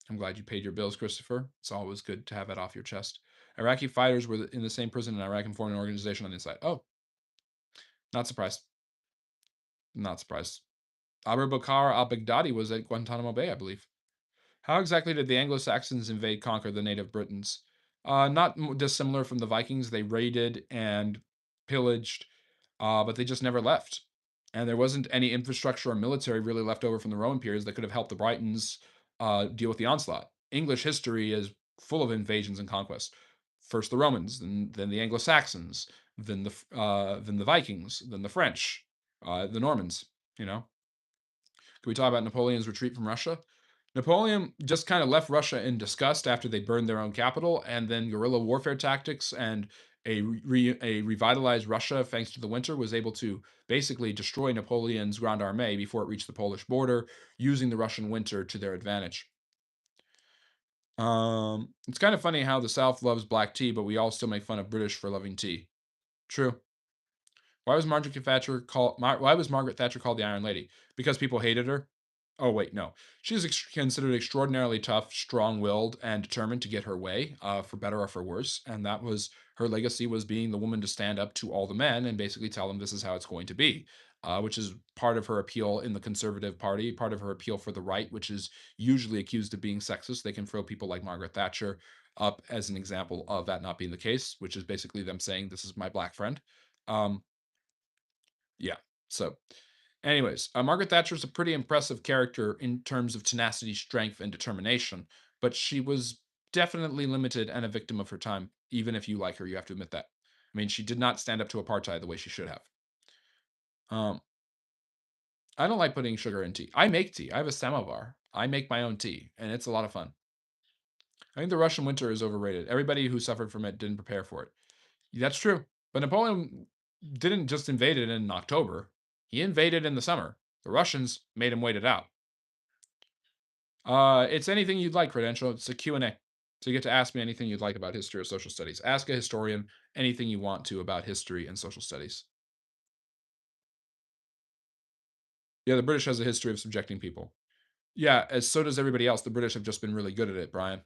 I'm glad you paid your bills, Christopher. It's always good to have that off your chest. Iraqi fighters were in the same prison in Iraq and formed an organization on the inside. Oh, not surprised. Not surprised. Abu Bakr al-Baghdadi was at Guantanamo Bay, I believe. How exactly did the Anglo-Saxons invade, conquer the native Britons? Not dissimilar from the Vikings. They raided and pillaged, but they just never left. And there wasn't any infrastructure or military really left over from the Roman periods that could have helped the Britons deal with the onslaught. English history is full of invasions and conquests. First the Romans, then the Anglo-Saxons, then the Vikings, then the French, the Normans. You know, can we talk about Napoleon's retreat from Russia? Napoleon just kind of left Russia in disgust after they burned their own capital, and then guerrilla warfare tactics and a revitalized Russia, thanks to the winter, was able to basically destroy Napoleon's Grande Armée before it reached the Polish border, using the Russian winter to their advantage. It's kind of funny how the South loves black tea, but we all still make fun of British for loving tea. True. Why was Margaret Thatcher called the Iron Lady? Because people hated her? Oh wait, no. She is considered extraordinarily tough, strong-willed, and determined to get her way, for better or for worse. And that was her legacy, was being the woman to stand up to all the men and basically tell them this is how it's going to be. Which is part of her appeal in the Conservative Party, part of her appeal for the right, which is usually accused of being sexist. They can throw people like Margaret Thatcher up as an example of that not being the case, which is basically them saying, "This is my black friend." Um, yeah. So, anyways, Margaret Thatcher is a pretty impressive character in terms of tenacity, strength, and determination, but she was definitely limited and a victim of her time. Even if you like her, you have to admit that. I mean, she did not stand up to apartheid the way she should have. Um, I don't like putting sugar in tea. I make tea. I have a samovar. I make my own tea, and it's a lot of fun. I think the Russian winter is overrated. Everybody who suffered from it didn't prepare for it. That's true. But Napoleon didn't just invade it in October. He invaded in the summer. The Russians made him wait it out. It's anything you'd like, Credential. It's a Q&A. So you get to ask me anything you'd like about history or social studies. Ask a historian anything you want to about history and social studies. Yeah, the British has a history of subjecting people. Yeah, as so does everybody else. The British have just been really good at it, Brian.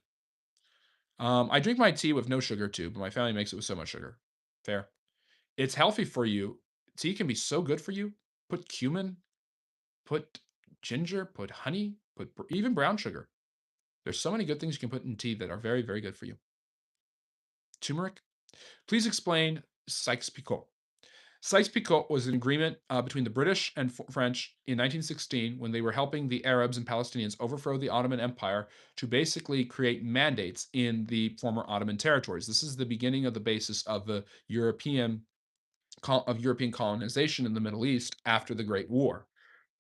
I drink my tea with no sugar too, but my family makes it with so much sugar. Fair. It's healthy for you. Tea can be so good for you. Put cumin, put ginger, put honey, put even brown sugar. There's so many good things you can put in tea that are very, very good for you. Turmeric. Please explain Sykes-Picot. Sykes-Picot was an agreement between the British and French in 1916 when they were helping the Arabs and Palestinians overthrow the Ottoman Empire to basically create mandates in the former Ottoman territories. This is the beginning of the basis of the European colonization in the Middle East after the Great War.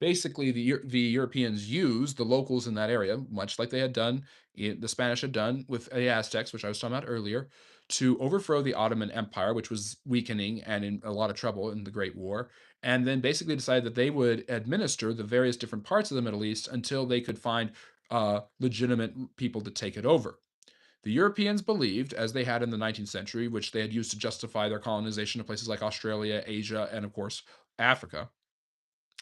Basically, the Europeans used the locals in that area, much like they had done, the Spanish had done with the Aztecs, which I was talking about earlier, to overthrow the Ottoman Empire, which was weakening and in a lot of trouble in the Great War, and then basically decided that they would administer the various different parts of the Middle East until they could find legitimate people to take it over. The Europeans believed, as they had in the 19th century, which they had used to justify their colonization of places like Australia, Asia, and of course, Africa,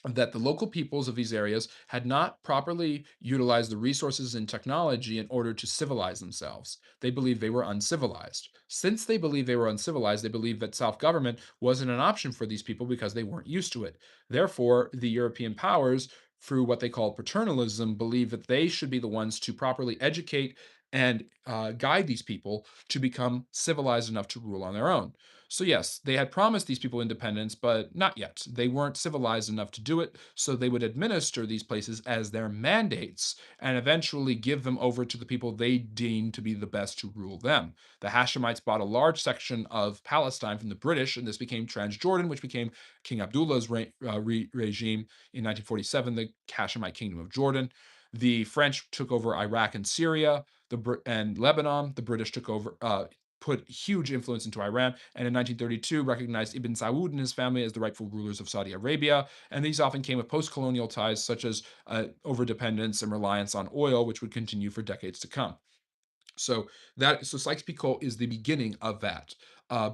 that the local peoples of these areas had not properly utilized the resources and technology in order to civilize themselves. They believed they were uncivilized. Since they believed they were uncivilized, they believed that self government wasn't an option for these people because they weren't used to it. Therefore, the European powers, through what they call paternalism, believed that they should be the ones to properly educate and guide these people to become civilized enough to rule on their own. So, yes, they had promised these people independence, but not yet. They weren't civilized enough to do it. So, they would administer these places as their mandates and eventually give them over to the people they deemed to be the best to rule them. The Hashemites bought a large section of Palestine from the British, and this became Transjordan, which became King Abdullah's regime in 1947, the Hashemite Kingdom of Jordan. The French took over Iraq and Syria, and Lebanon. The British took over, put huge influence into Iran, and in 1932 recognized Ibn Saud and his family as the rightful rulers of Saudi Arabia. And these often came with post-colonial ties, such as overdependence and reliance on oil, which would continue for decades to come. So Sykes-Picot is the beginning of that uh,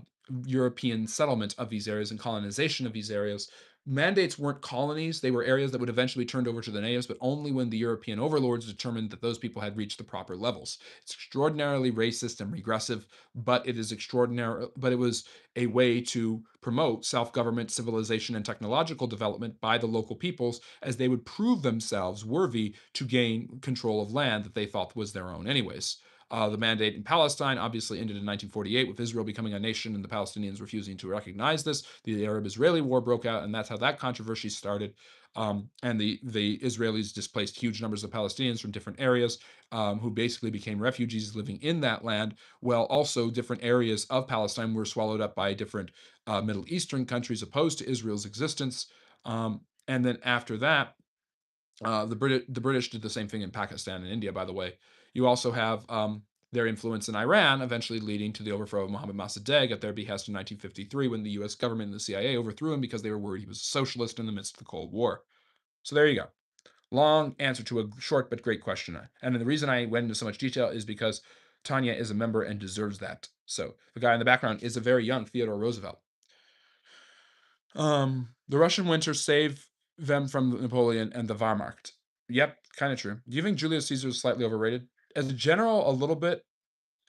European settlement of these areas and colonization of these areas. Mandates weren't colonies; they were areas that would eventually be turned over to the natives, but only when the European overlords determined that those people had reached the proper levels. It's extraordinarily racist and regressive, but it is extraordinary. But it was a way to promote self-government, civilization, and technological development by the local peoples, as they would prove themselves worthy to gain control of land that they thought was their own, anyways. The mandate in Palestine obviously ended in 1948 with Israel becoming a nation and the Palestinians refusing to recognize this. The Arab-Israeli War broke out, and that's how that controversy started. And the Israelis displaced huge numbers of Palestinians from different areas who basically became refugees living in that land. While also different areas of Palestine were swallowed up by different Middle Eastern countries opposed to Israel's existence. And then after that, the British did the same thing in Pakistan and India, by the way. You also have their influence in Iran, eventually leading to the overthrow of Mohammad Mossadegh at their behest in 1953 when the US government and the CIA overthrew him because they were worried he was a socialist in the midst of the Cold War. So there you go. Long answer to a short but great question. And the reason I went into so much detail is because Tanya is a member and deserves that. So the guy in the background is a very young Theodore Roosevelt. The Russian winter saved them from Napoleon and the Wehrmacht. Yep, kind of true. Do you think Julius Caesar is slightly overrated? As a general, a little bit.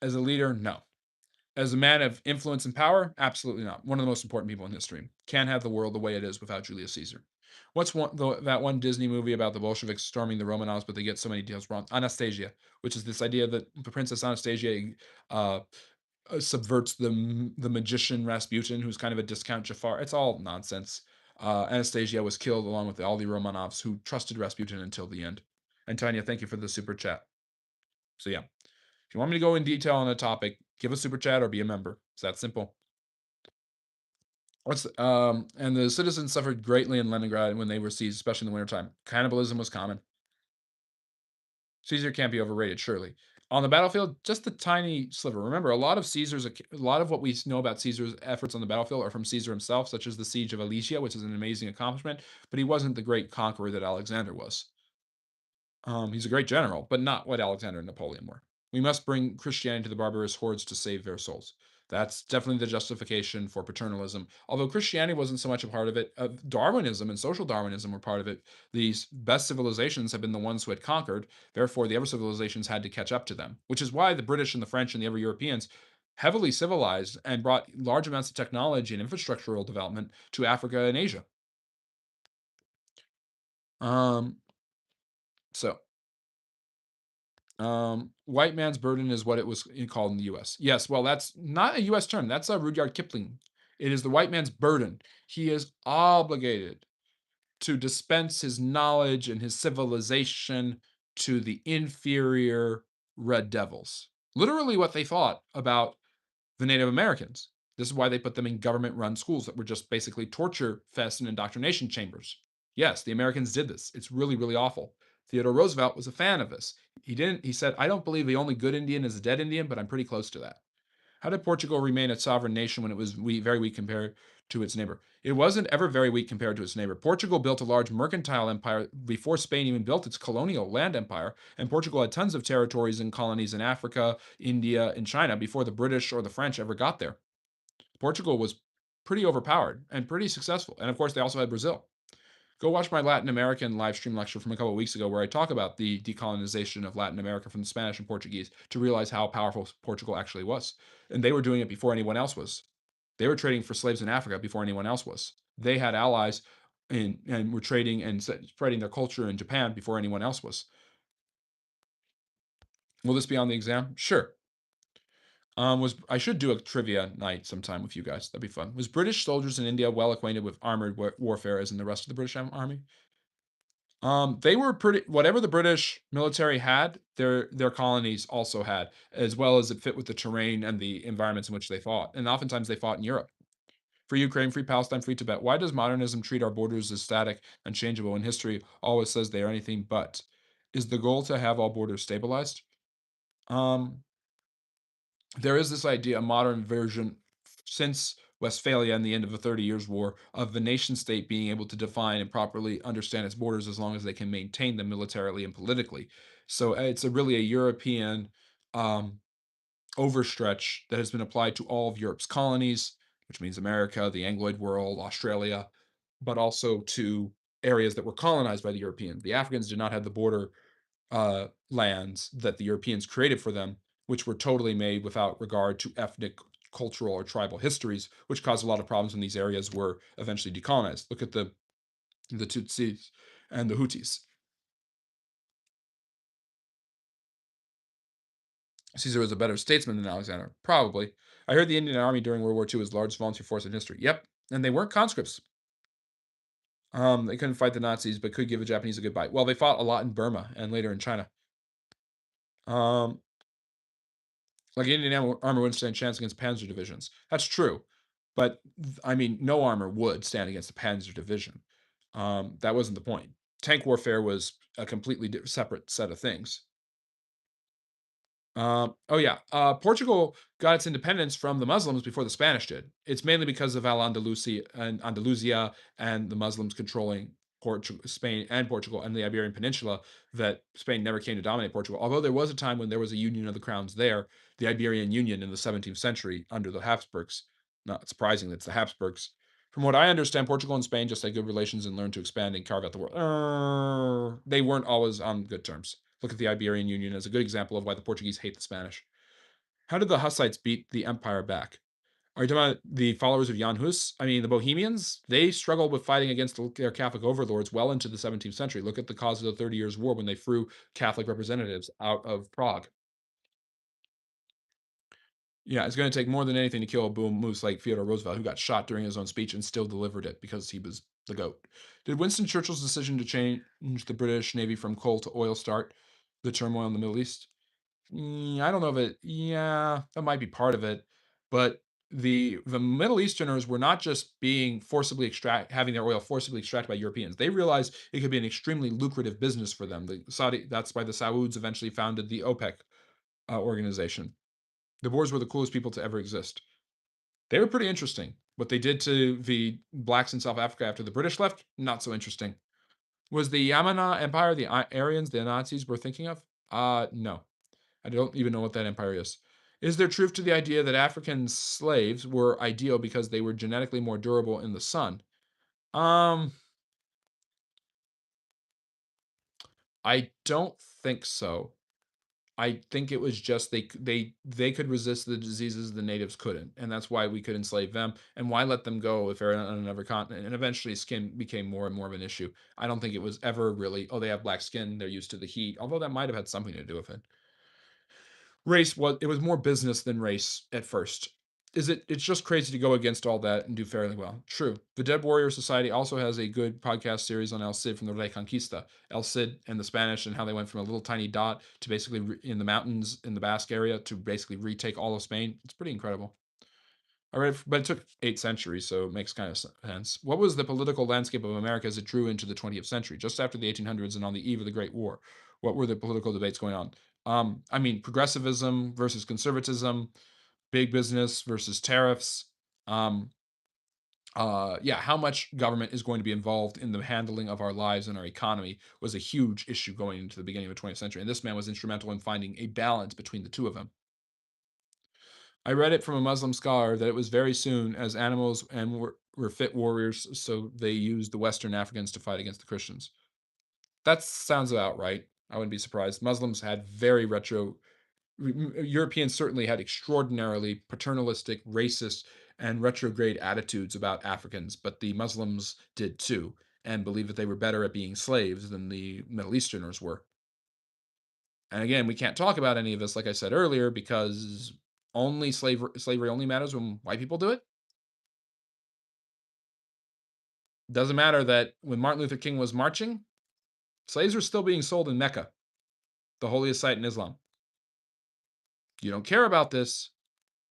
As a leader, no. As a man of influence and power, absolutely not. One of the most important people in history. Can't have the world the way it is without Julius Caesar. What's that one Disney movie about the Bolsheviks storming the Romanovs, but they get so many details wrong? Anastasia, which is this idea that the Princess Anastasia uh, subverts the magician Rasputin, who's kind of a discount Jafar. It's all nonsense. Anastasia was killed along with all the Romanovs, who trusted Rasputin until the end. And Tanya, thank you for the super chat. So yeah, if you want me to go in detail on a topic, give a super chat or be a member. It's that simple. And the citizens suffered greatly in Leningrad when they were seized, especially in the wintertime. Cannibalism was common. Caesar can't be overrated, surely. On the battlefield, just a tiny sliver. Remember, a lot of what we know about Caesar's efforts on the battlefield are from Caesar himself, such as the siege of Alesia, which is an amazing accomplishment. But he wasn't the great conqueror that Alexander was. He's a great general, but not what Alexander and Napoleon were. We must bring Christianity to the barbarous hordes to save their souls. That's definitely the justification for paternalism. Although Christianity wasn't so much a part of it, Darwinism and social Darwinism were part of it. These best civilizations have been the ones who had conquered. Therefore, the other civilizations had to catch up to them, which is why the British and the French and the other Europeans heavily civilized and brought large amounts of technology and infrastructural development to Africa and Asia. Um, so white man's burden is what it was called in the US. Yes, well, that's not a US term. That's a Rudyard Kipling. It is the white man's burden. He is obligated to dispense his knowledge and his civilization to the inferior red devils. Literally what they thought about the Native Americans. This is why they put them in government run schools that were just basically torture fests and indoctrination chambers. Yes, the Americans did this. It's really, really awful. Theodore Roosevelt was a fan of this. He said, I don't believe the only good Indian is a dead Indian, but I'm pretty close to that. How did Portugal remain a sovereign nation when it was very weak compared to its neighbor? It wasn't ever very weak compared to its neighbor. Portugal built a large mercantile empire before Spain even built its colonial land empire, and Portugal had tons of territories and colonies in Africa, India, and China before the British or the French ever got there. Portugal was pretty overpowered and pretty successful. And of course, they also had Brazil. Go watch my Latin American live stream lecture from a couple of weeks ago where I talk about the decolonization of Latin America from the Spanish and Portuguese to realize how powerful Portugal actually was. And they were doing it before anyone else was. They were trading for slaves in Africa before anyone else was. They had allies and were trading and spreading their culture in Japan before anyone else was. Will this be on the exam? Sure. Was I should do a trivia night sometime with you guys. That'd be fun. Was British soldiers in India well acquainted with armored warfare as in the rest of the British Army? They were pretty whatever the British military had, their colonies also had, as well as it fit with the terrain and the environments in which they fought. And oftentimes they fought in Europe. Free Ukraine, free Palestine, free Tibet. Why does modernism treat our borders as static and changeable when history always says they are anything but? Is the goal to have all borders stabilized? Um, there is this idea, a modern version since Westphalia and the end of the 30 Years' War, of the nation state being able to define and properly understand its borders as long as they can maintain them militarily and politically. So it's a really a European um, overstretch that has been applied to all of Europe's colonies, which means America, the Angloid world, Australia, but also to areas that were colonized by the Europeans. The Africans did not have the border lands that the Europeans created for them, which were totally made without regard to ethnic, cultural, or tribal histories, which caused a lot of problems when these areas were eventually decolonized. Look at the Tutsis and the Houthis. Caesar was a better statesman than Alexander, probably. I heard the Indian Army during World War II was the largest volunteer force in history. Yep, and they weren't conscripts. They couldn't fight the Nazis, but could give the Japanese a good bite. Well, they fought a lot in Burma and later in China. Um, Like Indian armor wouldn't stand a chance against Panzer divisions. That's true, but I mean, no armor would stand against a Panzer division. That wasn't the point. Tank warfare was a completely separate set of things. Oh yeah, Portugal got its independence from the Muslims before the Spanish did. It's mainly because of Al Andalusia and the Muslims controlling Spain and Portugal and the Iberian Peninsula that Spain never came to dominate Portugal. Although there was a time when there was a union of the crowns there, the Iberian Union in the 17th century under the Habsburgs. Not surprising that it's the Habsburgs. From what I understand, Portugal and Spain just had good relations and learned to expand and carve out the world. They weren't always on good terms. Look at the Iberian Union as a good example of why the Portuguese hate the Spanish. How did the Hussites beat the empire back? Are you talking about the followers of Jan Hus? I mean, the Bohemians? They struggled with fighting against their Catholic overlords well into the 17th century. Look at the cause of the 30 Years' War when they threw Catholic representatives out of Prague. Yeah, it's going to take more than anything to kill a boom moose like Theodore Roosevelt, who got shot during his own speech and still delivered it because he was the goat. Did Winston Churchill's decision to change the British Navy from coal to oil start the turmoil in the Middle East? I don't know if it. Yeah, that might be part of it, but the Middle Easterners were not just being forcibly having their oil forcibly extracted by Europeans. They realized it could be an extremely lucrative business for them. The Saudi. That's why the Sauds eventually founded the OPEC organization. The Boers were the coolest people to ever exist. They were pretty interesting. What they did to the blacks in South Africa after the British left, not so interesting. Was the Yamana Empire the Aryans the Nazis were thinking of? No. I don't even know what that empire is. Is there truth to the idea that African slaves were ideal because they were genetically more durable in the sun? Um, I don't think so. I think it was just they could resist the diseases the natives couldn't, and that's why we could enslave them. And why let them go if they're on another continent? And eventually, skin became more and more of an issue. I don't think it was ever really, oh, they have black skin, they're used to the heat. Although that might have had something to do with it. Race was it was more business than race at first. It's just crazy to go against all that and do fairly well. True. The Dead Warrior Society also has a good podcast series on El Cid from the Reconquista. El Cid and the Spanish and how they went from a little tiny dot to basically in the mountains in the Basque area to basically retake all of Spain. It's pretty incredible. All right, but it took 8 centuries, so it makes kind of sense. What was the political landscape of America as it drew into the 20th century, just after the 1800s and on the eve of the Great War? What were the political debates going on? I mean, progressivism versus conservatism, big business versus tariffs. Um, yeah, how much government is going to be involved in the handling of our lives and our economy was a huge issue going into the beginning of the 20th century. And this man was instrumental in finding a balance between the two of them. I read it from a Muslim scholar that it was very soon as animals and were fit warriors, so they used the Western Africans to fight against the Christians. That sounds about right. I wouldn't be surprised. Muslims had very retro. Europeans certainly had extraordinarily paternalistic, racist, and retrograde attitudes about Africans, but the Muslims did too, and believed that they were better at being slaves than the Middle Easterners were. And again, we can't talk about any of this, like I said earlier, because only slavery only matters when white people do it. Doesn't matter that when Martin Luther King was marching, slaves were still being sold in Mecca, the holiest site in Islam. You don't care about this,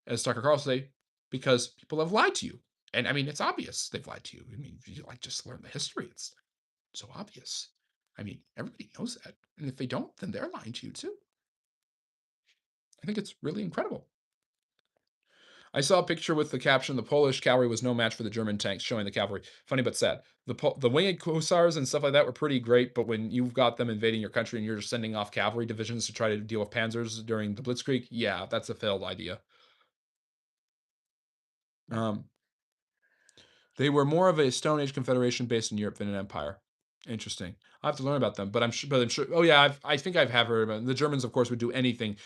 as Tucker Carlson say, because people have lied to you. And I mean, it's obvious they've lied to you. I mean, if you like just learn the history, it's so obvious. I mean, everybody knows that. And if they don't, then they're lying to you too. I think it's really incredible. I saw a picture with the caption, "The Polish cavalry was no match for the German tanks," showing the cavalry. Funny but sad. The winged hussars and stuff like that were pretty great, but when you've got them invading your country and you're just sending off cavalry divisions to try to deal with panzers during the Blitzkrieg, yeah, that's a failed idea. Um, they were more of a Stone Age confederation based in Europe than an empire. Interesting. I have to learn about them, but I'm sure. But I'm sure. Oh yeah, I think I've heard about them. The Germans, of course, would do anything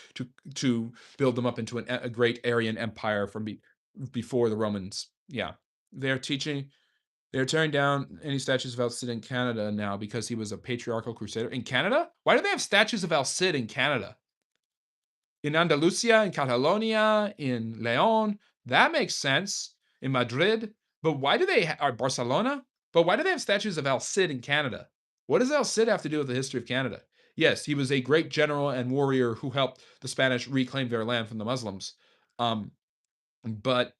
to build them up into a great Aryan empire from before the Romans. Yeah, they're teaching. They're tearing down any statues of Al Cid in Canada now because he was a patriarchal crusader in Canada. Why do they have statues of Al Cid in Canada? In Andalusia, in Catalonia, in Leon, that makes sense. In Madrid, but why do they or Barcelona? But why do they have statues of Al Cid in Canada? What does Al Cid have to do with the history of Canada? Yes, he was a great general and warrior who helped the Spanish reclaim their land from the Muslims. Um, but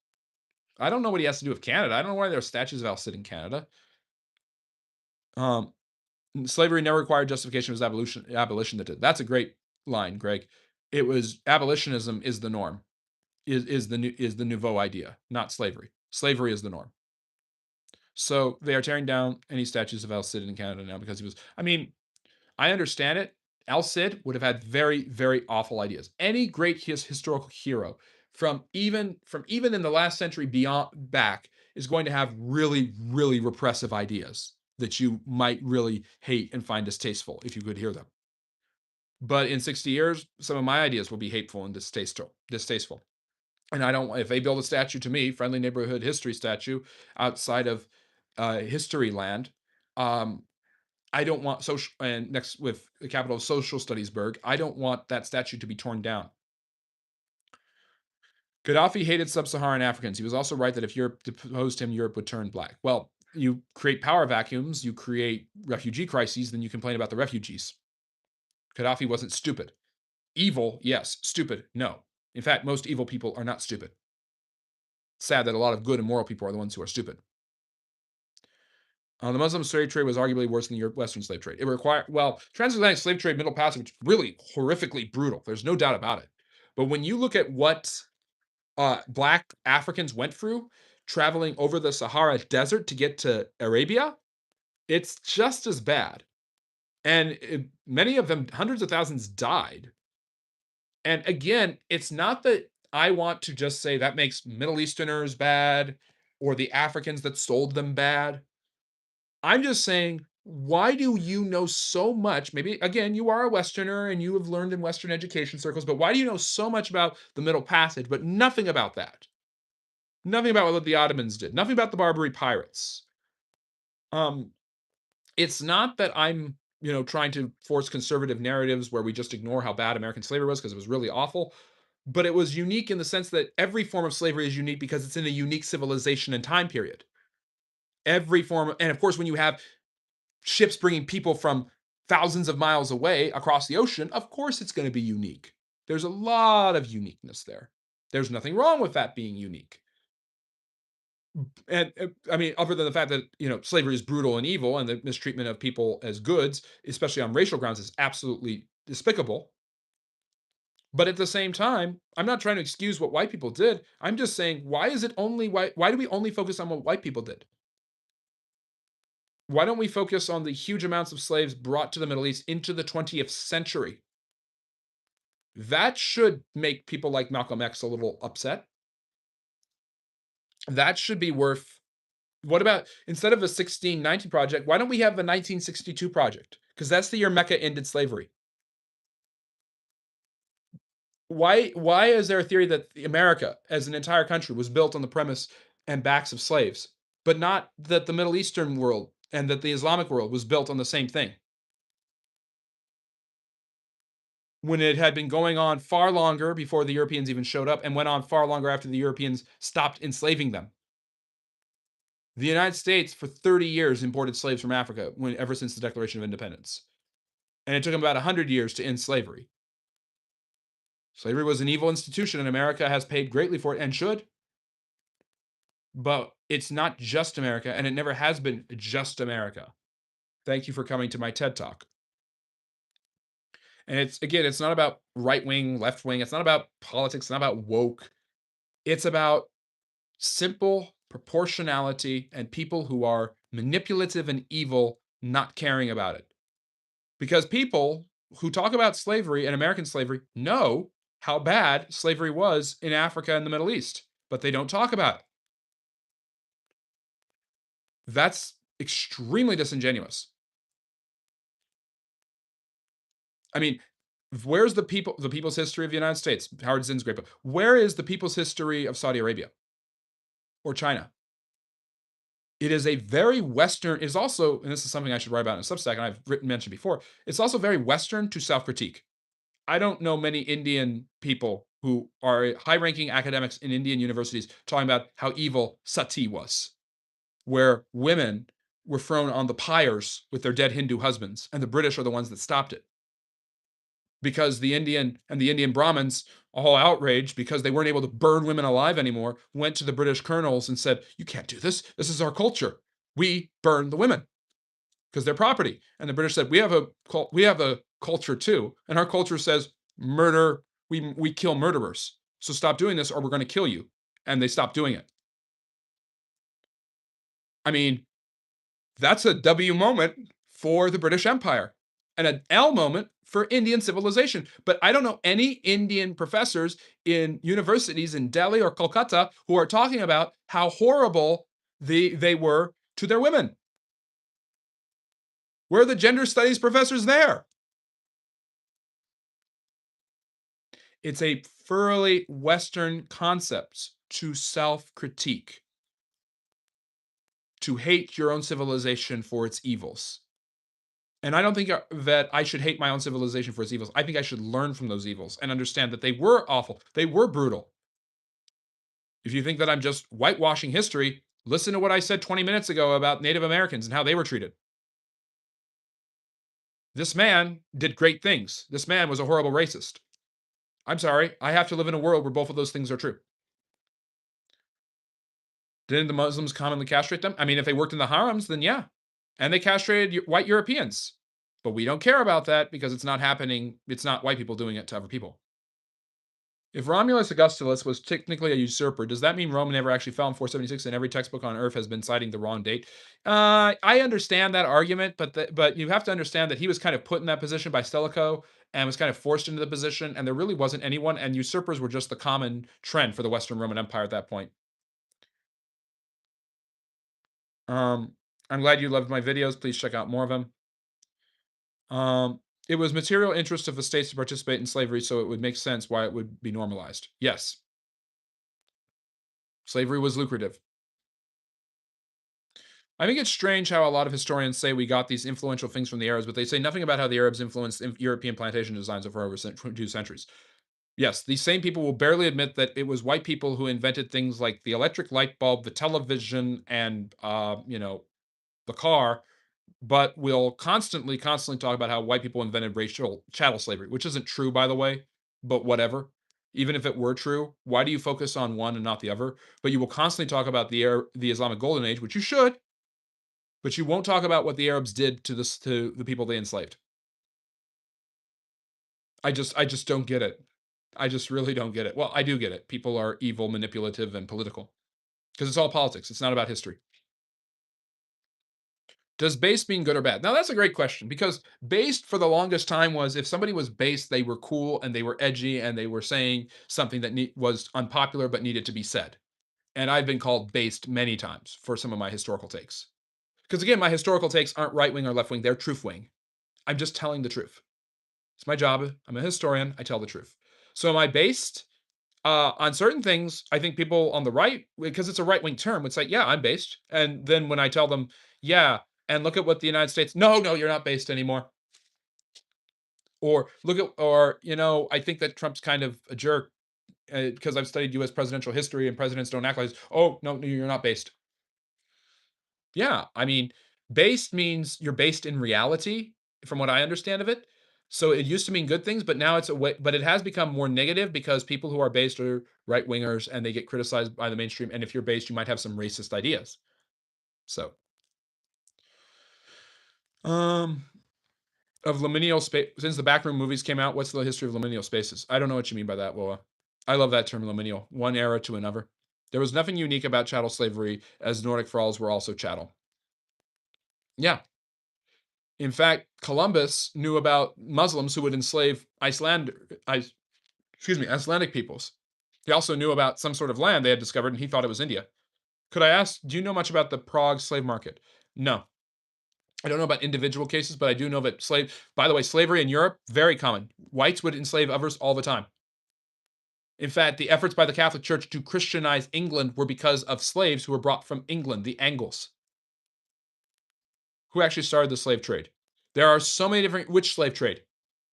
I don't know what he has to do with Canada. I don't know why there are statues of Al Cid in Canada. Um, Slavery never required justification. It was abolition that did. That's a great line, Greg. It was abolitionism is the norm. Is the nouveau idea, not slavery. Slavery is the norm. So they are tearing down any statues of Al Cid in Canada now because he was. I mean, I understand it. Al Cid would have had very, very awful ideas. Any great historical hero from even in the last century beyond back is going to have really, really repressive ideas that you might really hate and find distasteful if you could hear them. But in 60 years, some of my ideas will be hateful and distasteful. And I don't, if they build a statue to me, friendly neighborhood history statue outside of history land, um, I don't want social and next with the capital of social studiesburg, I don't want that statue to be torn down. Gaddafi hated sub-Saharan Africans. He was also right that if Europe deposed him, Europe would turn black. Well, you create power vacuums, you create refugee crises, then you complain about the refugees. Gaddafi wasn't stupid. Evil, yes. Stupid, no. In fact, most evil people are not stupid. Sad that a lot of good and moral people are the ones who are stupid. The Muslim slave trade was arguably worse than the Western slave trade. It required, well, transatlantic slave trade, Middle Passage, really horrifically brutal. There's no doubt about it. But when you look at what black Africans went through traveling over the Sahara Desert to get to Arabia, it's just as bad. And many of them, hundreds of thousands, died. And again, it's not that I want to just say that makes Middle Easterners bad or the Africans that sold them bad. I'm just saying, why do you know so much? Maybe again, you are a Westerner and you have learned in Western education circles, but why do you know so much about the Middle Passage, but nothing about that? Nothing about what the Ottomans did, nothing about the Barbary pirates. Um, it's not that I'm, trying to force conservative narratives where we just ignore how bad American slavery was because it was really awful. But it was unique in the sense that every form of slavery is unique because it's in a unique civilization and time period. Every form, and of course, when you have ships bringing people from thousands of miles away across the ocean, of course it's going to be unique. There's a lot of uniqueness there. There's nothing wrong with that being unique. And I mean, other than the fact that slavery is brutal and evil, and the mistreatment of people as goods, especially on racial grounds, is absolutely despicable. But at the same time, I'm not trying to excuse what white people did. I'm just saying, why is it only white? Why do we only focus on what white people did? Why don't we focus on the huge amounts of slaves brought to the Middle East into the 20th century? That should make people like Malcolm X a little upset. That should be worth. What about instead of a 1690 project, why don't we have a 1962 project? Because that's the year Mecca ended slavery. Why is there a theory that America as an entire country was built on the premise and backs of slaves, but not that the Middle Eastern world and that the Islamic world was built on the same thing? When it had been going on far longer before the Europeans even showed up and went on far longer after the Europeans stopped enslaving them. The United States for 30 years imported slaves from Africa ever since the Declaration of Independence. And it took them about 100 years to end slavery. Slavery was an evil institution, and America has paid greatly for it and should. But it's not just America, and it never has been just America. Thank you for coming to my TED Talk. And it's not about right wing, left wing. It's not about politics. It's not about woke. It's about simple proportionality and people who are manipulative and evil not caring about it. Because people who talk about slavery and American slavery know how bad slavery was in Africa and the Middle East, but they don't talk about it. That's extremely disingenuous. I mean, where's the people's history of the United States? Howard Zinn's great book. Where is the people's history of Saudi Arabia or China? It is a very Western, is also, and this is something I should write about in a Substack, and I've mentioned before, it's also very Western to self-critique. I don't know many Indian people who are high-ranking academics in Indian universities talking about how evil sati was, where women were thrown on the pyres with their dead Hindu husbands, and the British are the ones that stopped it. Because the Indian Brahmins, all outraged because they weren't able to burn women alive anymore, went to the British colonels and said, "You can't do this. This is our culture. We burn the women because they're property." And the British said, we have a culture too, and our culture says murder. We kill murderers. So stop doing this, or we're going to kill you. And they stopped doing it. I mean, that's a W moment for the British Empire and an L moment for Indian civilization. But I don't know any Indian professors in universities in Delhi or Kolkata who are talking about how horrible they were to their women. Where are the gender studies professors there? It's a thoroughly Western concept to self-critique, to hate your own civilization for its evils. And I don't think that I should hate my own civilization for its evils. I think I should learn from those evils and understand that they were awful. They were brutal. If you think that I'm just whitewashing history, listen to what I said 20 minutes ago about Native Americans and how they were treated. This man did great things. This man was a horrible racist. I'm sorry. I have to live in a world where both of those things are true. Didn't the Muslims commonly castrate them? I mean, if they worked in the harems, then yeah. And they castrated white Europeans. But we don't care about that because it's not happening. It's not white people doing it to other people. If Romulus Augustulus was technically a usurper, does that mean Rome never actually fell in 476 and every textbook on Earth has been citing the wrong date? I understand that argument, but you have to understand that he was kind of put in that position by Stilicho and was kind of forced into the position, and there really wasn't anyone, and usurpers were just the common trend for the Western Roman Empire at that point. Um, I'm glad you loved my videos. Please check out more of them. It was material interest of the states to participate in slavery, so it would make sense why it would be normalized. Yes, slavery was lucrative. I think it's strange how a lot of historians say we got these influential things from the Arabs, but they say nothing about how the Arabs influenced European plantation designs over 2 centuries. Yes, these same people will barely admit that it was white people who invented things like the electric light bulb, the television, and the car, but will constantly talk about how white people invented racial chattel slavery, which isn't true, by the way, but whatever. Even if it were true, why do you focus on one and not the other? But you will constantly talk about the Islamic Golden Age, which you should, but you won't talk about what the Arabs did to the people they enslaved. I just don't get it. I just really don't get it. Well, I do get it. People are evil, manipulative, and political because it's all politics. It's not about history. Does based mean good or bad? Now that's a great question because based for the longest time was if somebody was based, they were cool and they were edgy and they were saying something that was unpopular but needed to be said. And I've been called based many times for some of my historical takes. Because again, my historical takes aren't right wing or left wing; they're truth wing. I'm just telling the truth. It's my job. I'm a historian. I tell the truth. So am I based on certain things? I think people on the right, because it's a right wing term, would say, "Yeah, I'm based." And then when I tell them, "Yeah," and look at what the United States, no, you're not based anymore. Or I think that Trump's kind of a jerk because I've studied U.S. presidential history and presidents don't act like this. Oh no, you're not based. Yeah, I mean, based means you're based in reality, from what I understand of it. So it used to mean good things, but now it's a way, but it has become more negative because people who are based are right wingers and they get criticized by the mainstream. And if you're based, you might have some racist ideas. So, um, of liminal space, since the Backroom movies came out, what's the history of liminal spaces? I don't know what you mean by that, Loa. I love that term, liminal, one era to another. There was nothing unique about chattel slavery, as Nordic thralls were also chattel. Yeah, in fact, Columbus knew about Muslims who would enslave Icelandic peoples. He also knew about some sort of land they had discovered, and he thought it was India. Could I ask, do you know much about the Prague slave market? No. I don't know about individual cases, but I do know that by the way, slavery in Europe, very common. Whites would enslave others all the time. In fact, the efforts by the Catholic Church to Christianize England were because of slaves who were brought from England, the Angles, who actually started the slave trade. There are so many different, which slave trade?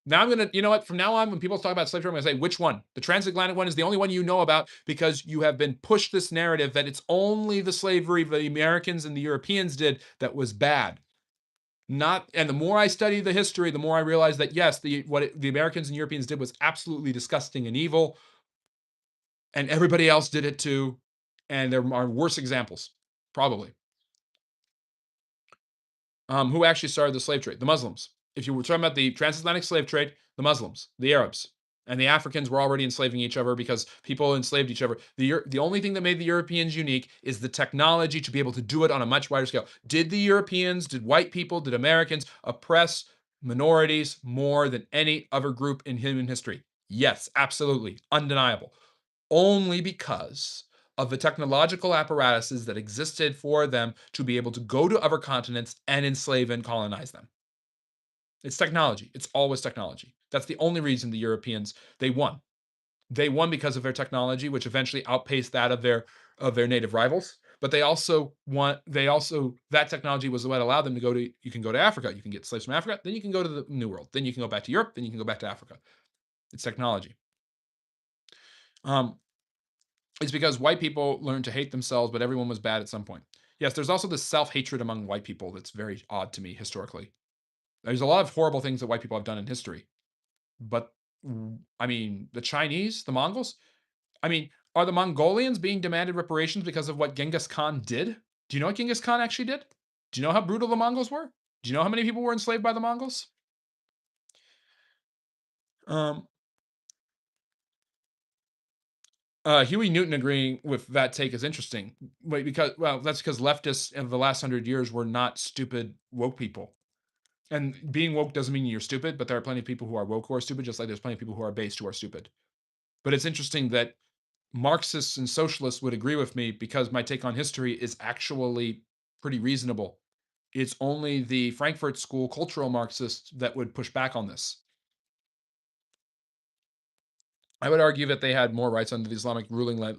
Now I'm gonna, you know what? From now on, when people talk about slave trade, I'm gonna say which one. The transatlantic one is the only one you know about because you have been pushed this narrative that it's only the slavery the Americans and the Europeans did that was bad. Not, and the more I study the history, the more I realize that yes, the Americans and Europeans did was absolutely disgusting and evil, and everybody else did it too. And there are worse examples, probably. Who actually started the slave trade? The Muslims. If you were talking about the transatlantic slave trade, the Muslims, the Arabs, and the Africans were already enslaving each other because people enslaved each other. The only thing that made the Europeans unique is the technology to be able to do it on a much wider scale. Did the Europeans, did white people, did Americans oppress minorities more than any other group in human history? Yes, absolutely, undeniable. Only because of the technological apparatuses that existed for them to be able to go to other continents and enslave and colonize them. It's technology. It's always technology. That's the only reason the Europeans they won. They won because of their technology, which eventually outpaced that of their native rivals. But they also want they also that technology was what allowed them to go to you can go to Africa, you can get slaves from Africa, then you can go to the New World, then you can go back to Europe, then you can go back to Africa. It's technology. Um, It's because white people learned to hate themselves, but everyone was bad at some point. Yes, there's also this self hatred among white people that's very odd to me historically. There's a lot of horrible things that white people have done in history, but I mean, the Chinese, the Mongols, I mean, are the Mongolians being demanded reparations because of what Genghis Khan did? Do you know what Genghis Khan actually did? Do you know how brutal the Mongols were? Do you know how many people were enslaved by the Mongols? Um, Huey Newton agreeing with that take is interesting. Wait, because well, that's because leftists of the last 100 years were not stupid woke people. And being woke doesn't mean you're stupid, but there are plenty of people who are woke who are stupid, just like there's plenty of people who are based who are stupid. But it's interesting that Marxists and socialists would agree with me because my take on history is actually pretty reasonable. It's only the Frankfurt School cultural Marxists that would push back on this. I would argue that they had more rights under the Islamic ruling, let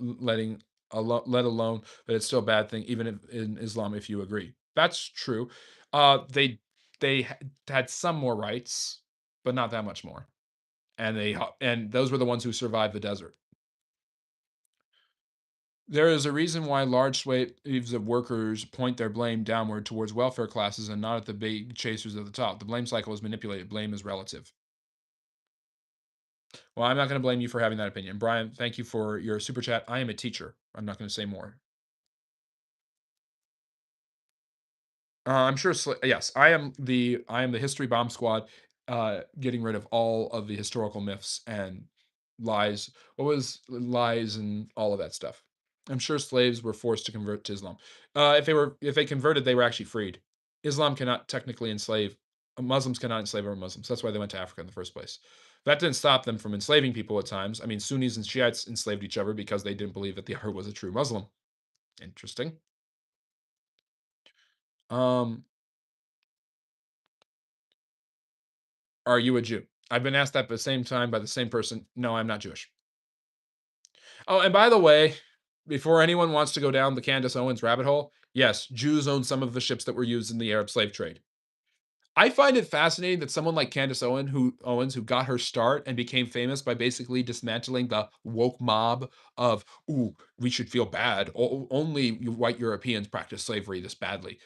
alone that it's still a bad thing, even if, in Islam, if you agree. That's true. They had some more rights, but not that much more. And those were the ones who survived the desert. There is a reason why large swathes of workers point their blame downward towards welfare classes and not at the big chasers at the top. The blame cycle is manipulated. Blame is relative. Well, I'm not going to blame you for having that opinion. Brian, thank you for your super chat. I am a teacher. I'm not going to say more. I'm sure. Yes, I am the history bomb squad, getting rid of all of the historical myths and lies. What was lies and all of that stuff? I'm sure slaves were forced to convert to Islam. If they converted, they were actually freed. Islam cannot technically enslave. Muslims cannot enslave other Muslims. That's why they went to Africa in the first place. That didn't stop them from enslaving people at times. I mean, Sunnis and Shiites enslaved each other because they didn't believe that the other was a true Muslim. Interesting. Um, Are you a Jew? I've been asked that at the same time by the same person. No, I'm not Jewish. Oh, and by the way, before anyone wants to go down the Candace Owens rabbit hole, yes, Jews own some of the ships that were used in the Arab slave trade. I find it fascinating that someone like Owens, who got her start and became famous by basically dismantling the woke mob of, "Ooh, we should feel bad. Only white Europeans practice slavery this badly."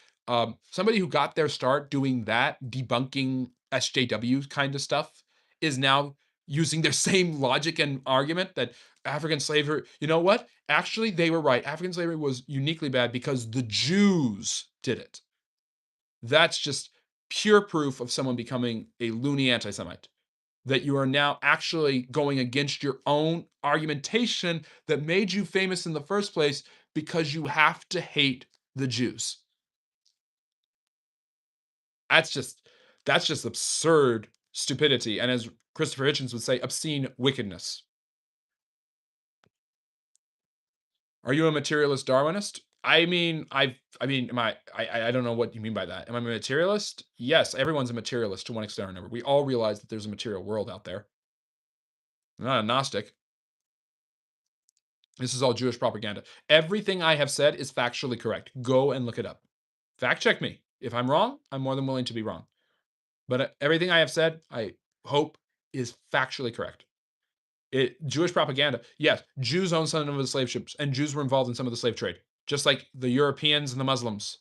Somebody who got their start doing that, debunking SJW kind of stuff, is now using their same logic and argument that African slavery. You know what? Actually, they were right. African slavery was uniquely bad because the Jews did it. That's just pure proof of someone becoming a loony anti-Semite. That you are now actually going against your own argumentation that made you famous in the first place because you have to hate the Jews. That's just that's just absurd stupidity, and as Christopher Hitchens would say, obscene wickedness. Are you a materialist Darwinist? I mean, I don't know what you mean by that. Am I a materialist? Yes, everyone's a materialist to one extent or another. We all realize that there's a material world out there. I'm not a Gnostic. This is all Jewish propaganda. Everything I have said is factually correct. Go and look it up. Fact check me. If I'm wrong, I'm more than willing to be wrong. But everything I have said, I hope, is factually correct. Jewish propaganda. Yes, Jews own some of the slave ships, and Jews were involved in some of the slave trade, just like the Europeans and the Muslims.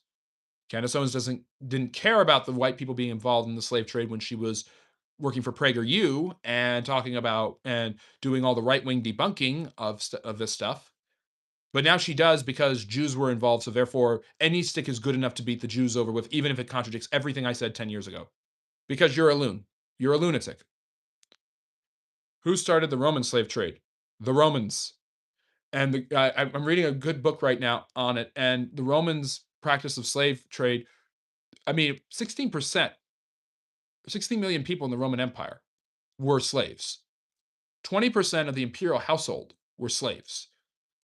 Candace Owens didn't care about the white people being involved in the slave trade when she was working for PragerU and talking about and doing all the right wing debunking of this stuff. But now she does because Jews were involved. So therefore, any stick is good enough to beat the Jews over with, even if it contradicts everything I said 10 years ago. Because you're a loon. You're a lunatic. Who started the Roman slave trade? The Romans. And I'm reading a good book right now on it. And the Romans' practice of slave trade, I mean, 16%, 16 million people in the Roman Empire were slaves. 20% of the imperial household were slaves.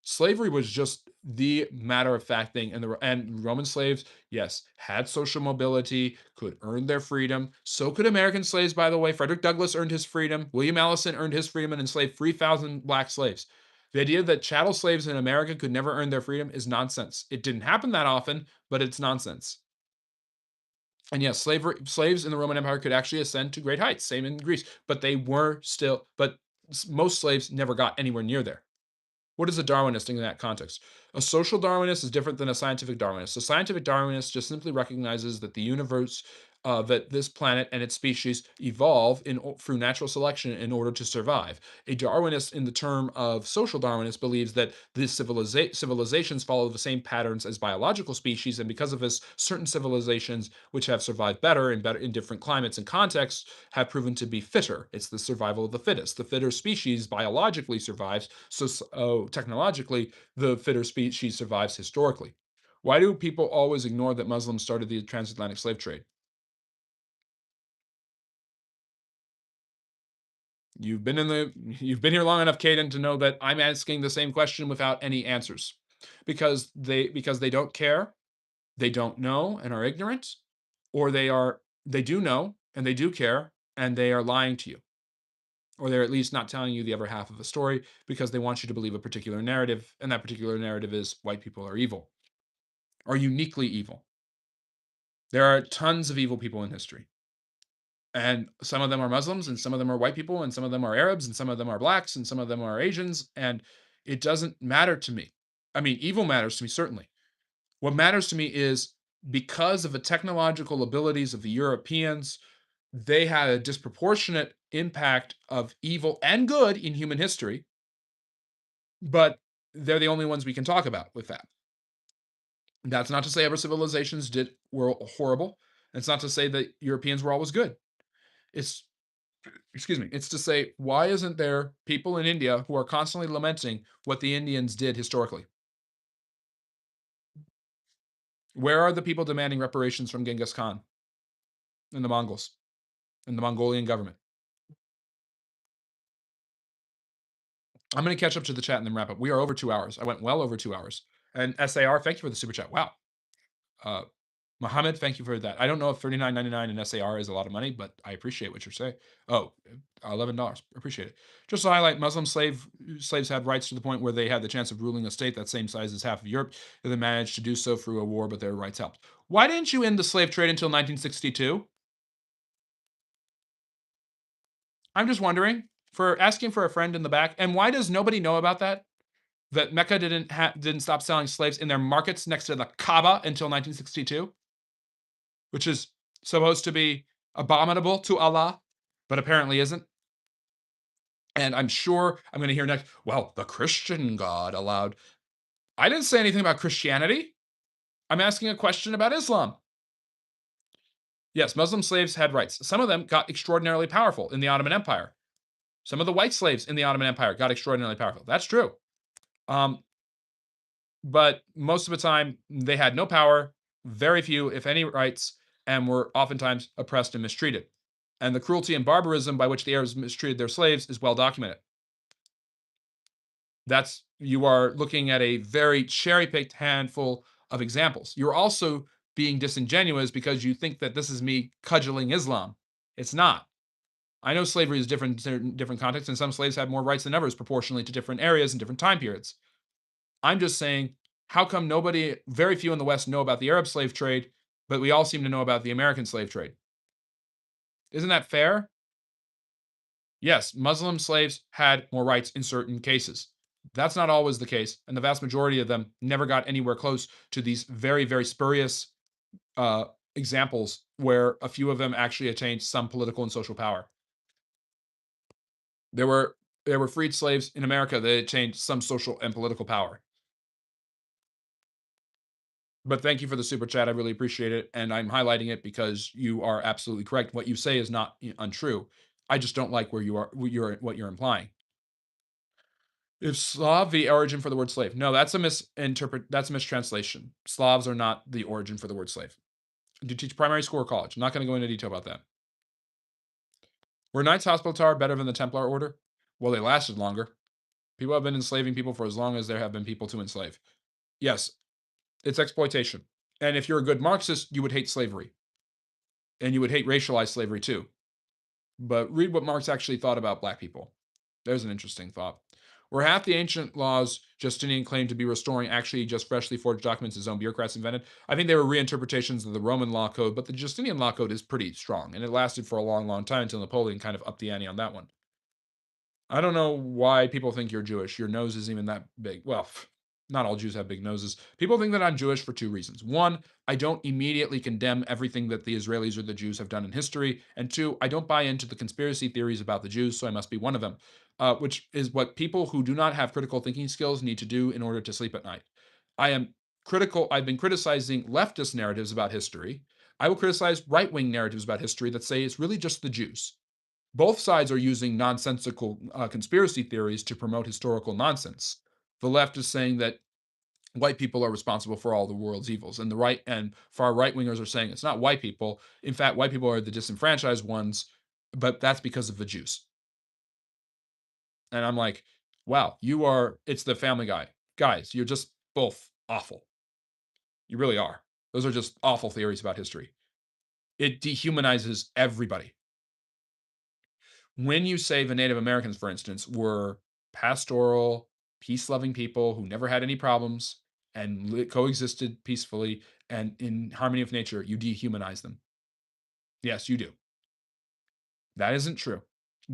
Slavery was just the matter of fact thing, and Roman slaves, yes, had social mobility, could earn their freedom. So could American slaves, by the way. Frederick Douglass earned his freedom. William Allison earned his freedom and enslaved 3,000 black slaves. The idea that chattel slaves in America could never earn their freedom is nonsense. It didn't happen that often, but it's nonsense. And yes, slaves in the Roman Empire could actually ascend to great heights. Same in Greece, but most slaves never got anywhere near there. What is a Darwinist in that context? A social Darwinist is different than a scientific Darwinist. A scientific Darwinist just simply recognizes that the universe that this planet and its species evolve through natural selection in order to survive. A Darwinist, in the term of social Darwinist, believes that these civilizations follow the same patterns as biological species, and because of this, certain civilizations which have survived better in different climates and contexts have proven to be fitter. It's the survival of the fittest. The fitter species biologically survives, so technologically, the fitter species survives historically. Why do people always ignore that Muslims started the transatlantic slave trade? You've been here long enough, Caden, to know that I'm asking the same question without any answers. Because they don't care, they don't know and are ignorant, or they do know and they do care and they are lying to you. Or they're at least not telling you the other half of the story because they want you to believe a particular narrative, and that particular narrative is white people are evil, are uniquely evil. There are tons of evil people in history. And some of them are Muslims, and some of them are white people, and some of them are Arabs, and some of them are blacks, and some of them are Asians. And it doesn't matter to me. I mean, evil matters to me, certainly. What matters to me is because of the technological abilities of the Europeans, they had a disproportionate impact of evil and good in human history, but they're the only ones we can talk about with that. That's not to say other civilizations were horrible. It's not to say that Europeans were always good. It's excuse me, it's to say, why isn't there people in India who are constantly lamenting what the Indians did historically? Where are the people demanding reparations from Genghis Khan and the Mongols and the Mongolian government? I'm going to catch up to the chat and then wrap up. We are over 2 hours. I went well over 2 hours. And SAR, thank you for the super chat. Wow. Uh, Mohammed, thank you for that. I don't know if 39.99 in SAR is a lot of money, but I appreciate what you're saying. Oh, $11. Appreciate it. Just to highlight, slaves had rights to the point where they had the chance of ruling a state that same size as half of Europe. They managed to do so through a war, but their rights helped. Why didn't you end the slave trade until 1962? I'm just wondering. For asking for a friend in the back, and why does nobody know about that? That Mecca didn't stop selling slaves in their markets next to the Kaaba until 1962, which is supposed to be abominable to Allah, but apparently isn't. And I'm sure I'm going to hear next, well, the Christian God allowed. I didn't say anything about Christianity. I'm asking a question about Islam. Yes, Muslim slaves had rights. Some of them got extraordinarily powerful in the Ottoman Empire. Some of the white slaves in the Ottoman Empire got extraordinarily powerful. That's true. Um, but most of the time, they had no power, very few, if any, rights, and were oftentimes oppressed and mistreated. And the cruelty and barbarism by which the Arabs mistreated their slaves is well documented. You are looking at a very cherry-picked handful of examples. You're also being disingenuous because you think that this is me cudgeling Islam. It's not. I know slavery is different in different contexts, and some slaves have more rights than others proportionally to different areas and different time periods. I'm just saying, how come very few in the West know about the Arab slave trade, but we all seem to know about the American slave trade? Isn't that fair? Yes, Muslim slaves had more rights in certain cases. That's not always the case, and the vast majority of them never got anywhere close to these very, very spurious uh, examples where a few of them actually attained some political and social power. There were freed slaves in America that attained some social and political power. But thank you for the super chat. I really appreciate it, and I'm highlighting it because you are absolutely correct. What you say is not untrue. I just don't like where you are, what you're implying. Is Slav the origin for the word slave? No, that's a That's a mistranslation. Slavs are not the origin for the word slave. Do you teach primary school or college? I'm not going to go into detail about that. Were Knights Hospitaller better than the Templar Order? Well, they lasted longer. People have been enslaving people for as long as there have been people to enslave. Yes, it's exploitation. And if you're a good Marxist, you would hate slavery. And you would hate racialized slavery too. But read what Marx actually thought about black people. There's an interesting thought. Were half the ancient laws Justinian claimed to be restoring actually just freshly forged documents his own bureaucrats invented? I think they were reinterpretations of the Roman law code, but the Justinian law code is pretty strong, and it lasted for a long, long time until Napoleon kind of upped the ante on that one. I don't know why people think you're Jewish. Your nose isn't even that big. Well, Not all Jews have big noses. People think that I'm Jewish for two reasons. One, I don't immediately condemn everything that the Israelis or the Jews have done in history. And two, I don't buy into the conspiracy theories about the Jews, so I must be one of them, which is what people who do not have critical thinking skills need to do in order to sleep at night. I am critical. I've been criticizing leftist narratives about history. I will criticize right wing narratives about history that say it's really just the Jews. Both sides are using nonsensical conspiracy theories to promote historical nonsense. The left is saying that white people are responsible for all the world's evils, and the right and far right wingers are saying it's not white people. In fact, white people are the disenfranchised ones, but that's because of the Jews. And I'm like, wow, you are. It's the Family Guy guys. You're just both awful. You really are. Those are just awful theories about history. It dehumanizes everybody. When you say the Native Americans, for instance, were pastoral, peace loving people who never had any problems and coexisted peacefully and in harmony with nature, you dehumanize them. Yes, you do. That isn't true.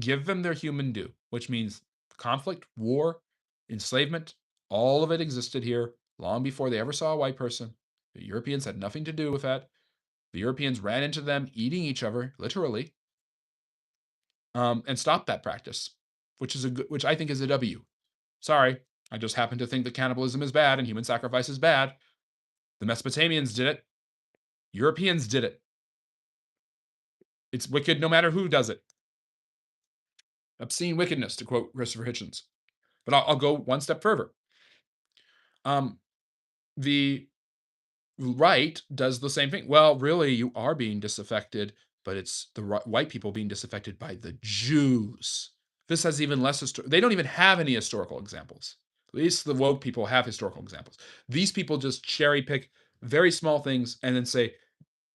Give them their human due, which means conflict, war, enslavement, all of it existed here long before they ever saw a white person. The Europeans had nothing to do with that. The Europeans ran into them eating each other, literally, and stopped that practice, which I think is a W. Sorry, I just happen to think that cannibalism is bad and human sacrifice is bad. The Mesopotamians did it. Europeans did it. It's wicked no matter who does it. Obscene wickedness, to quote Christopher Hitchens. But I'll go one step further. Um, the right does the same thing. Well, really, you are being disaffected, but it's the white people being disaffected by the Jews. This has even less. They don't even have any historical examples. At least the woke people have historical examples. These people just cherry pick very small things and then say,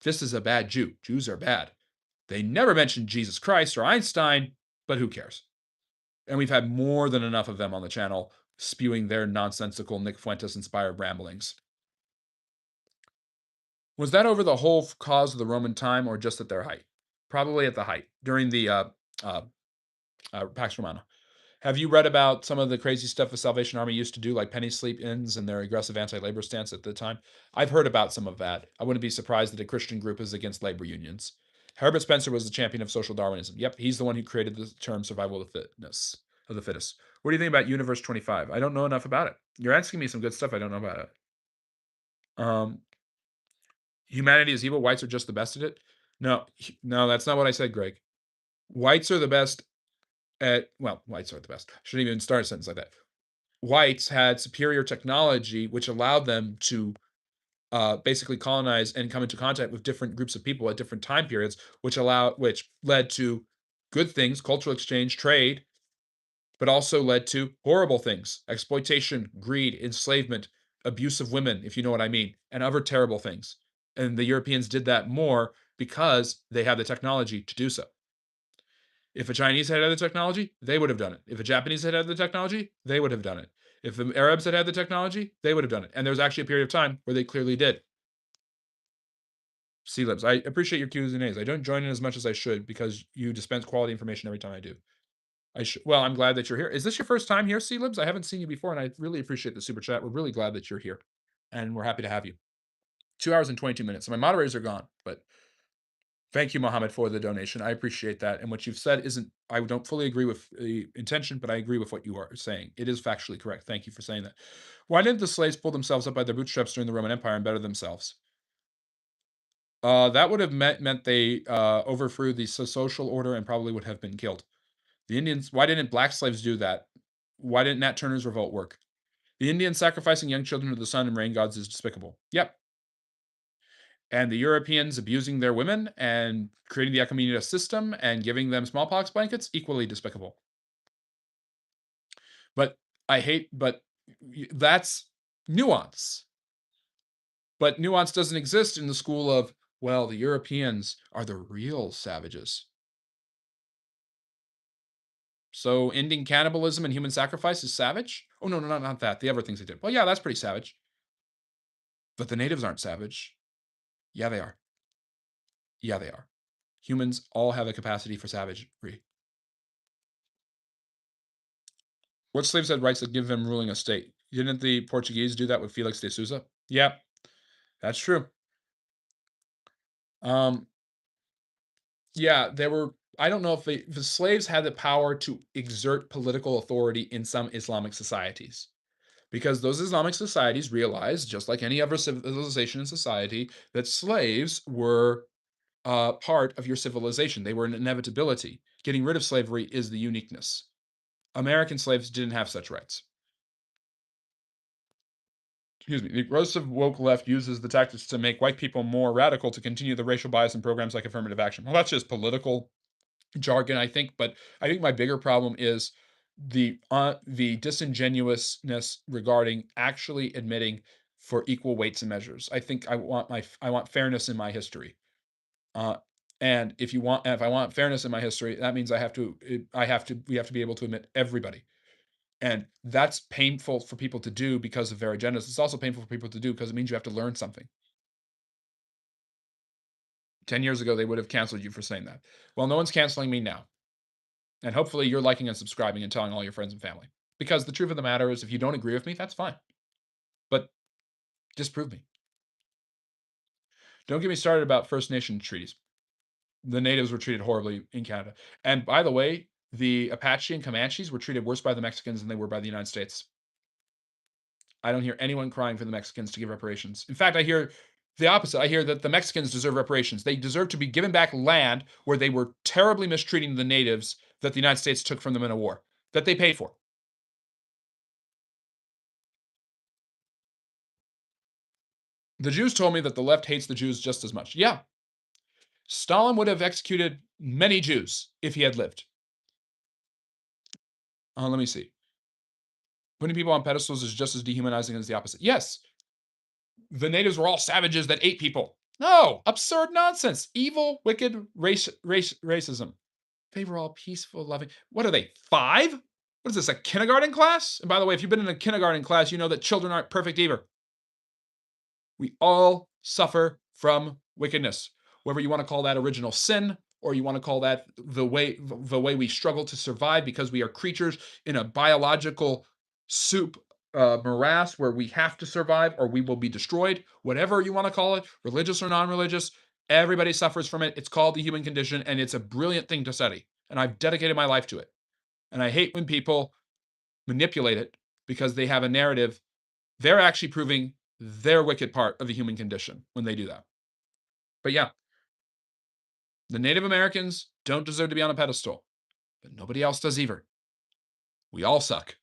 this is a bad Jew. Jews are bad. They never mention Jesus Christ or Einstein, but who cares? And we've had more than enough of them on the channel spewing their nonsensical Nick Fuentes inspired ramblings. Was that over the whole cause of the Roman time or just at their height? Probably at the height during the uh, Pax Romana. Have you read about some of the crazy stuff the Salvation Army used to do, like penny sleep ins and their aggressive anti-labor stance at the time? I've heard about some of that. I wouldn't be surprised that a Christian group is against labor unions. Herbert Spencer was the champion of social Darwinism. Yep, he's the one who created the term survival of the fittest. What do you think about Universe 25? I don't know enough about it. You're asking me some good stuff I don't know about it. Um, Humanity is evil. Whites are just the best at it. No, no, that's not what I said, Greg. Whites are the best whites are the best. Shouldn't even start a sentence like that. Whites had superior technology, which allowed them to basically colonize and come into contact with different groups of people at different time periods, which led to good things, cultural exchange, trade, but also led to horrible things: exploitation, greed, enslavement, abuse of women, if you know what I mean, and other terrible things. And the Europeans did that more because they had the technology to do so. If a Chinese had had the technology, they would have done it. If a Japanese had had the technology, they would have done it. If the Arabs had had the technology, they would have done it. And there was actually a period of time where they clearly did. C-libs, I appreciate your Q's and A's. I don't join in as much as I should because you dispense quality information every time I do. Well, I'm glad that you're here. Is this your first time here, C-libs? I haven't seen you before, and I really appreciate the super chat. We're really glad that you're here, and we're happy to have you. 2 hours and 22 minutes. So my moderators are gone, but thank you, Mohammed, for the donation. I appreciate that. And what you've said isn't, I don't fully agree with the intention, but I agree with what you are saying. It is factually correct. Thank you for saying that. Why didn't the slaves pull themselves up by their bootstraps during the Roman Empire and better themselves? That would have meant they overthrew the social order and probably would have been killed. The Indians, why didn't black slaves do that? Why didn't Nat Turner's revolt work? The Indians sacrificing young children to the sun and rain gods is despicable. Yep. And the Europeans abusing their women and creating the Achaemenid system and giving them smallpox blankets, equally despicable. But but that's nuance. But nuance doesn't exist in the school of, well, the Europeans are the real savages. So ending cannibalism and human sacrifice is savage? Oh, no, not that. The other things they did. Well, yeah, that's pretty savage. But the natives aren't savage. Yeah, they are. Yeah, they are. Humans all have a capacity for savagery. What slaves had rights that give them ruling a state? Didn't the Portuguese do that with Felix de Souza? Yep, that's true. Um, yeah, there were. I don't know if the slaves had the power to exert political authority in some Islamic societies because those Islamic societies realized, just like any other civilization and society, that slaves were part of your civilization. They were an inevitability. Getting rid of slavery is the uniqueness. American slaves didn't have such rights. Excuse me. The progressive woke left uses the tactics to make white people more radical to continue the racial bias in programs like affirmative action. Well, that's just political jargon, I think. But I think my bigger problem is the disingenuousness regarding actually admitting for equal weights and measures. I think I want fairness in my history. Uh, and if I want fairness in my history, that means we have to be able to admit everybody. And that's painful for people to do because of their agendas. It's also painful for people to do because it means you have to learn something. 10 years ago, they would have canceled you for saying that. Well, no one's canceling me now. And hopefully you're liking and subscribing and telling all your friends and family. Because the truth of the matter is, if you don't agree with me, that's fine. But disprove me. Don't get me started about First Nation treaties. The natives were treated horribly in Canada. And by the way, the Apache and Comanches were treated worse by the Mexicans than they were by the United States. I don't hear anyone crying for the Mexicans to give reparations. In fact, I hear the opposite. I hear that the Mexicans deserve reparations. They deserve to be given back land where they were terribly mistreating the natives that the United States took from them in a war that they paid for. The Jews told me that the left hates the Jews just as much. Yeah, Stalin would have executed many Jews if he had lived. Let me see. Putting people on pedestals is just as dehumanizing as the opposite. Yes, the natives were all savages that ate people. No, absurd nonsense. Evil, wicked racism. They were all peaceful, loving. What are they, 5? What is this, a kindergarten class? And by the way, if you've been in a kindergarten class, you know that children aren't perfect either. We all suffer from wickedness. Whether you want to call that original sin or you want to call that the way we struggle to survive because we are creatures in a biological soup morass where we have to survive or we will be destroyed, whatever you want to call it, religious or non-religious, everybody suffers from it. It's called the human condition and it's a brilliant thing to study. And I've dedicated my life to it. And I hate when people manipulate it because they have a narrative. They're actually proving their wicked part of the human condition when they do that. But yeah, the Native Americans don't deserve to be on a pedestal, but nobody else does either. We all suck.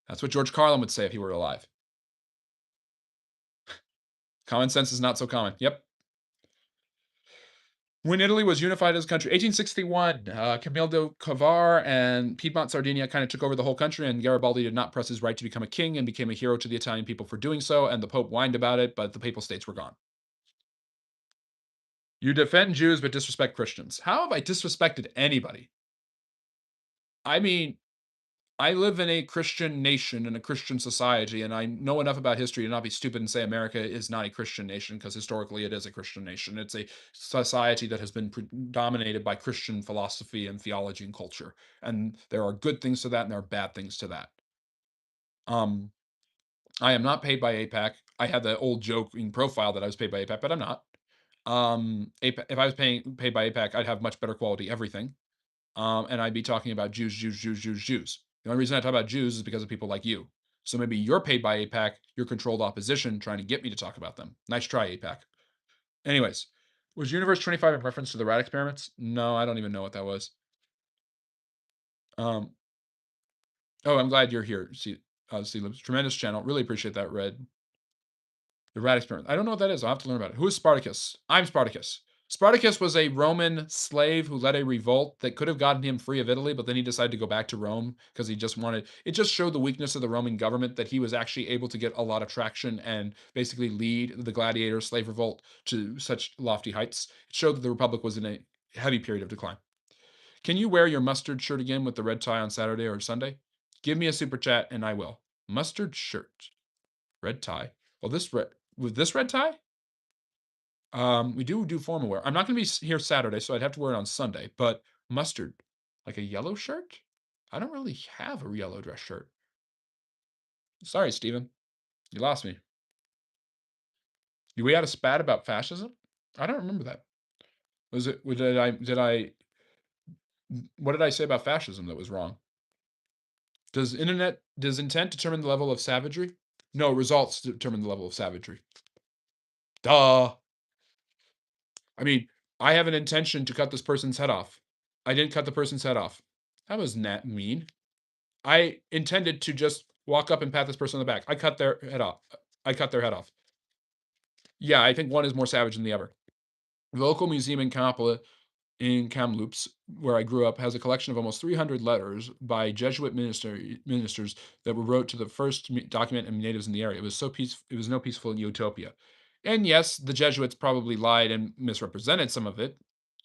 That's what George Carlin would say if he were alive. Common sense is not so common. Yep. When Italy was unified as a country, 1861, Camille de Cavar and Piedmont Sardinia kind of took over the whole country, and Garibaldi did not press his right to become a king and became a hero to the Italian people for doing so, and the Pope whined about it, but the Papal States were gone. You defend Jews but disrespect Christians. How have I disrespected anybody? I mean, I live in a Christian nation in a Christian society, and I know enough about history to not be stupid and say America is not a Christian nation because historically it is a Christian nation. It's a society that has been dominated by Christian philosophy and theology and culture. And there are good things to that and there are bad things to that. Um, I am not paid by APAC. I had the old joking profile that I was paid by APAC, but I'm not. APAC, if I was paid by APAC, I'd have much better quality everything. And I'd be talking about Jews, Jews, Jews, Jews, Jews. The only reason I talk about Jews is because of people like you. So maybe you're paid by APAC, you're controlled opposition trying to get me to talk about them. Nice try, APAC. Anyways, was Universe 25 in reference to the rat experiments? No, I don't even know what that was. Um, oh, I'm glad you're here. See, tremendous channel. Really appreciate that, Red. The rat experiment. I don't know what that is. I'll have to learn about it. Who is Spartacus? I'm Spartacus. Spartacus was a Roman slave who led a revolt that could have gotten him free of Italy, but then he decided to go back to Rome because he just wanted it just showed the weakness of the Roman government that he was actually able to get a lot of traction and basically lead the gladiator slave revolt to such lofty heights. It showed that the Republic was in a heavy period of decline. Can you wear your mustard shirt again with the red tie on Saturday or Sunday? Give me a super chat and I will. Mustard shirt. Red tie. Well, this red with this red tie? We do formal wear. I'm not gonna be here Saturday, so I'd have to wear it on Sunday, but mustard, like a yellow shirt? I don't really have a yellow dress shirt. Sorry, Stephen. You lost me. We had a spat about fascism? I don't remember that. Was it what did I say about fascism that was wrong? Does intent determine the level of savagery? No, results determine the level of savagery. Duh. I mean, I have an intention to cut this person's head off. I didn't cut the person's head off. That was not mean. I intended to just walk up and pat this person on the back. I cut their head off. I cut their head off. Yeah, I think one is more savage than the other. The local museum in Kampala in Kamloops, where I grew up, has a collection of almost 300 letters by Jesuit ministers that were wrote to the first document of natives in the area. It was it was no peaceful utopia. And yes, the Jesuits probably lied and misrepresented some of it.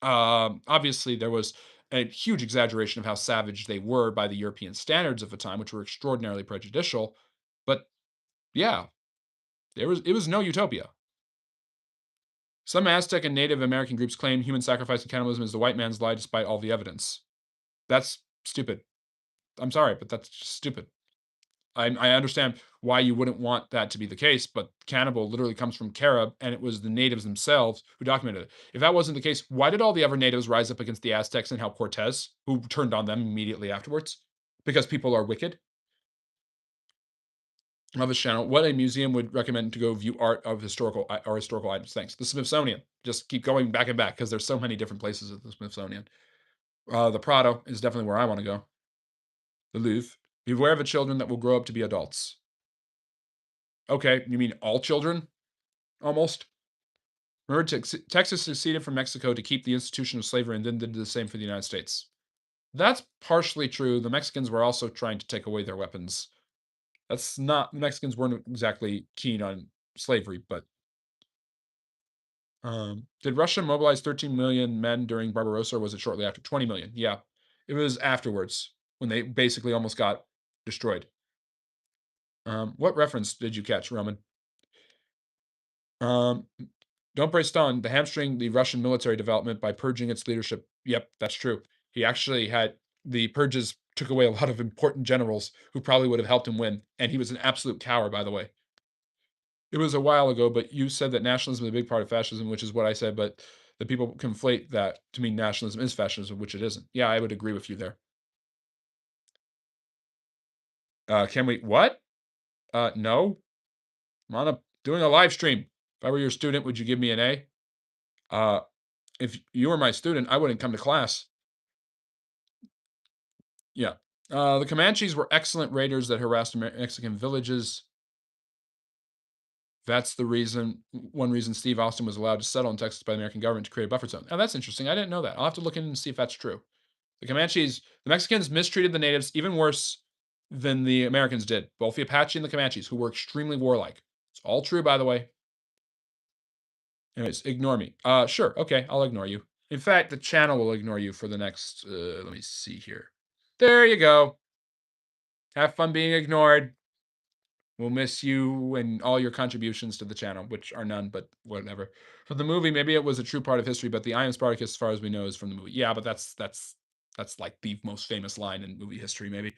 Obviously, there was a huge exaggeration of how savage they were by the European standards of the time, which were extraordinarily prejudicial. But yeah, it was no utopia. Some Aztec and Native American groups claim human sacrifice and cannibalism is the white man's lie despite all the evidence. That's stupid. I'm sorry, but that's just stupid. I understand why you wouldn't want that to be the case, but cannibal literally comes from Carib, and it was the natives themselves who documented it. If that wasn't the case, why did all the other natives rise up against the Aztecs and help Cortez, who turned on them immediately afterwards? Because people are wicked. Of this channel, what a museum would recommend to go view art of historical or historical items. Thanks. The Smithsonian. Just keep going back and back because there's so many different places at the Smithsonian. The Prado is definitely where I want to go. The Louvre. Beware of the children that will grow up to be adults. Okay, you mean all children? Almost. Remember, Texas seceded from Mexico to keep the institution of slavery and then did the same for the United States. That's partially true. The Mexicans were also trying to take away their weapons. That's not, the Mexicans weren't exactly keen on slavery, but did Russia mobilize 13 million men during Barbarossa, or was it shortly after? 20 million. Yeah, it was afterwards when they basically almost got destroyed. What reference did you catch, Roman? Um, don't break stone. The hamstring the Russian military development by purging its leadership. Yep, that's true. He actually had the purges took away a lot of important generals who probably would have helped him win, and he was an absolute coward, by the way. It was a while ago, but you said that nationalism is a big part of fascism, which is what I said, but the people conflate that to mean nationalism is fascism, which it isn't. Yeah, I would agree with you there. Can we what? No. I'm on a doing a live stream. If I were your student, would you give me an A? Uh, if you were my student, I wouldn't come to class. Yeah. The Comanches were excellent raiders that harassed Mexican villages. That's the reason, one reason Steve Austin was allowed to settle in Texas by the American government to create a buffer zone. Now that's interesting. I didn't know that. I'll have to look in and see if that's true. The Mexicans mistreated the natives even worse than the Americans did, both the Apache and the Comanches, who were extremely warlike. It's all true, by the way. Anyways, ignore me. Sure. Okay, I'll ignore you. In fact, the channel will ignore you for the next, let me see here. There you go. Have fun being ignored. We'll miss you and all your contributions to the channel, which are none, but whatever. For the movie, maybe it was a true part of history, but the I am Spartacus, as far as we know, is from the movie. Yeah, but that's like the most famous line in movie history, maybe.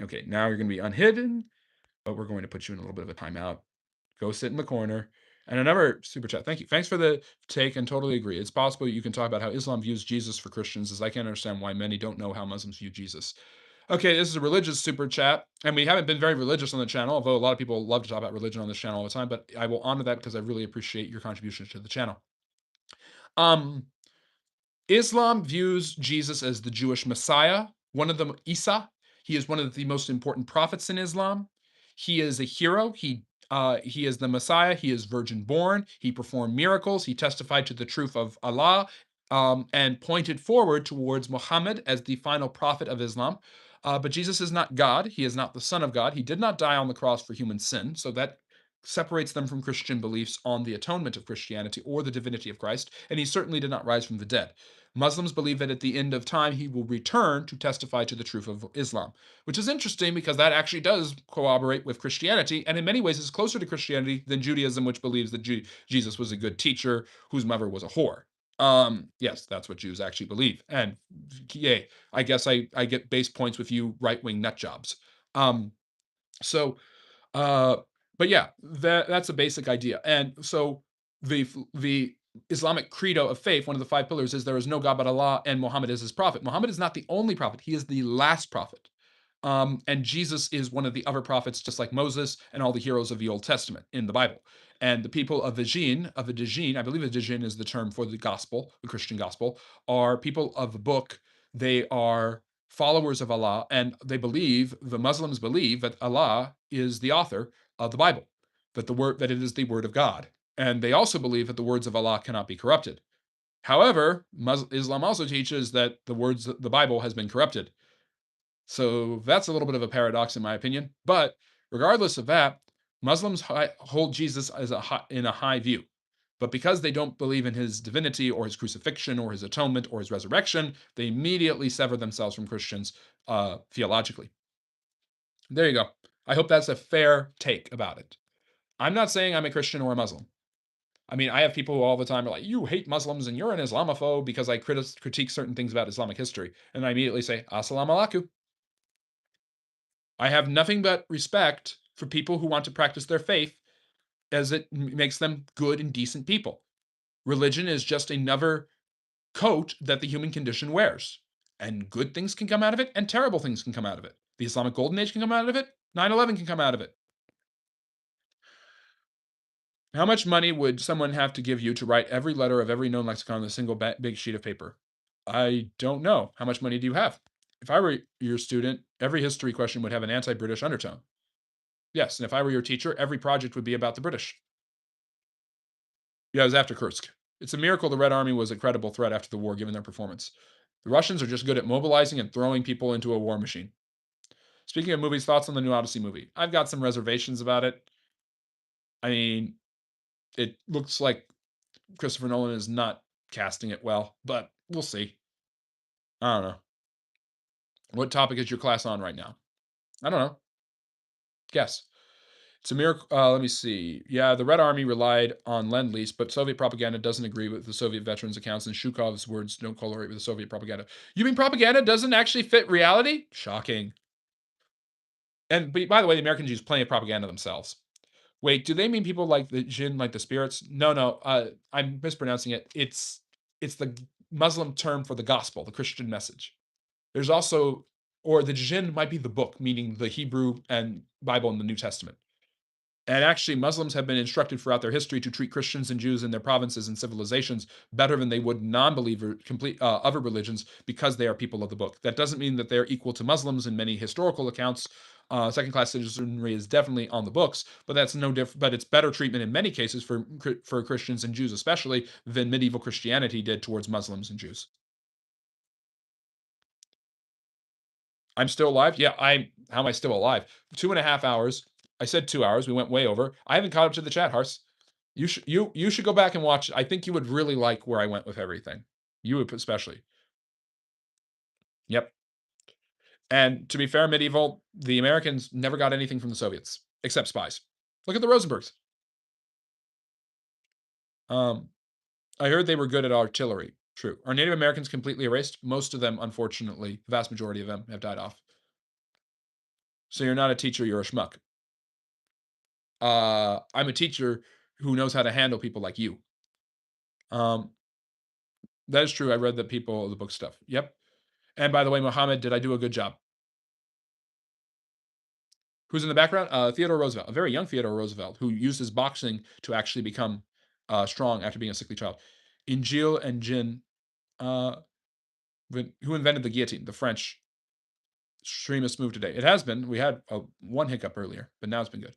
Okay, now you're gonna be unhidden, but we're going to put you in a little bit of a timeout. Go sit in the corner. And another super chat. Thank you. Thanks for the take and totally agree. It's possible you can talk about how Islam views Jesus for Christians, as I can't understand why many don't know how Muslims view Jesus. Okay, this is a religious super chat, and we haven't been very religious on the channel, although a lot of people love to talk about religion on this channel all the time, but I will honor that because I really appreciate your contribution to the channel. Um, Islam views Jesus as the Jewish Messiah, one of them, Isa. He is one of the most important prophets in Islam. He is a hero. He is the Messiah. He is virgin born. He performed miracles. He testified to the truth of Allah, and pointed forward towards Muhammad as the final prophet of Islam. But Jesus is not God. He is not the Son of God. He did not die on the cross for human sin. So that separates them from Christian beliefs on the atonement of Christianity or the divinity of Christ. And he certainly did not rise from the dead. Muslims believe that at the end of time, he will return to testify to the truth of Islam, which is interesting because that actually does corroborate with Christianity, and in many ways is closer to Christianity than Judaism, which believes that Jesus was a good teacher whose mother was a whore. Yes, that's what Jews actually believe. And yay, I guess I get base points with you right wing nut jobs. Um, so, uh, but yeah, that's a basic idea. And so the Islamic credo of faith, one of the five pillars, is there is no God but Allah, and Muhammad is his prophet. Muhammad is not the only prophet; he is the last prophet. And Jesus is one of the other prophets, just like Moses and all the heroes of the Old Testament in the Bible. And the people of the Dijin, I believe the Dijin is the term for the gospel, the Christian gospel, are people of the book. They are followers of Allah, and the Muslims believe that Allah is the author of the Bible, that it is the word of God. And they also believe that the words of Allah cannot be corrupted. However, Islam also teaches that the Bible has been corrupted. So that's a little bit of a paradox, in my opinion. But regardless of that, Muslims hold Jesus as in a high view. But because they don't believe in his divinity or his crucifixion or his atonement or his resurrection, they immediately sever themselves from Christians theologically. There you go. I hope that's a fair take about it. I'm not saying I'm a Christian or a Muslim. I mean, I have people who all the time are like, "You hate Muslims and you're an Islamophobe," because I critique certain things about Islamic history, and I immediately say, "Assalamu alaikum." I have nothing but respect for people who want to practice their faith as it makes them good and decent people. Religion is just another coat that the human condition wears. And good things can come out of it, and terrible things can come out of it. The Islamic Golden Age can come out of it, 9/11 can come out of it. How much money would someone have to give you to write every letter of every known lexicon on a single big sheet of paper? I don't know. How much money do you have? If I were your student, every history question would have an anti British undertone. Yes, and if I were your teacher, every project would be about the British. Yeah, it was after Kursk. It's a miracle the Red Army was a credible threat after the war, given their performance. The Russians are just good at mobilizing and throwing people into a war machine. Speaking of movies, thoughts on the new Odyssey movie? I've got some reservations about it. I mean, it looks like Christopher Nolan is not casting it well, but we'll see. I don't know. What topic is your class on right now? I don't know. Guess. It's a miracle. Let me see. Yeah, the Red Army relied on Lend Lease, but Soviet propaganda doesn't agree with the Soviet veterans' accounts, and Shukov's words don't correlate with the Soviet propaganda. You mean propaganda doesn't actually fit reality? Shocking. And by the way, the Americans use plenty of propaganda themselves. Wait, do they mean people like the jinn, like the spirits? No, no. I'm mispronouncing it. It's the Muslim term for the gospel, the Christian message. There's also, or the jinn might be the book, meaning the Hebrew and Bible in the New Testament. And actually, Muslims have been instructed throughout their history to treat Christians and Jews in their provinces and civilizations better than they would non-believer complete other religions because they are people of the book. That doesn't mean that they're equal to Muslims in many historical accounts. Second-class citizenry is definitely on the books, but that's no different. But it's better treatment in many cases for Christians and Jews, especially than medieval Christianity did towards Muslims and Jews. I'm still alive. Yeah, I'm. How am I still alive? 2.5 hours. I said 2 hours. We went way over. I haven't caught up to the chat, Hars. You should go back and watch. I think you would really like where I went with everything. You would especially. Yep. And to be fair, medieval, the Americans never got anything from the Soviets except spies. Look at the Rosenbergs. Um, I heard they were good at artillery. True. Are Native Americans completely erased? Most of them, unfortunately, the vast majority of them have died off. So you're not a teacher, you're a schmuck. I'm a teacher who knows how to handle people like you. Um, that is true. I read the people the book stuff. Yep. And by the way, Mohammed, did I do a good job? Who's in the background? Theodore Roosevelt, a very young Theodore Roosevelt, who used his boxing to actually become strong after being a sickly child. Injil and Jin, uh, who invented the guillotine? The French. Extremist move today. It has been. We had one hiccup earlier, but now it's been good.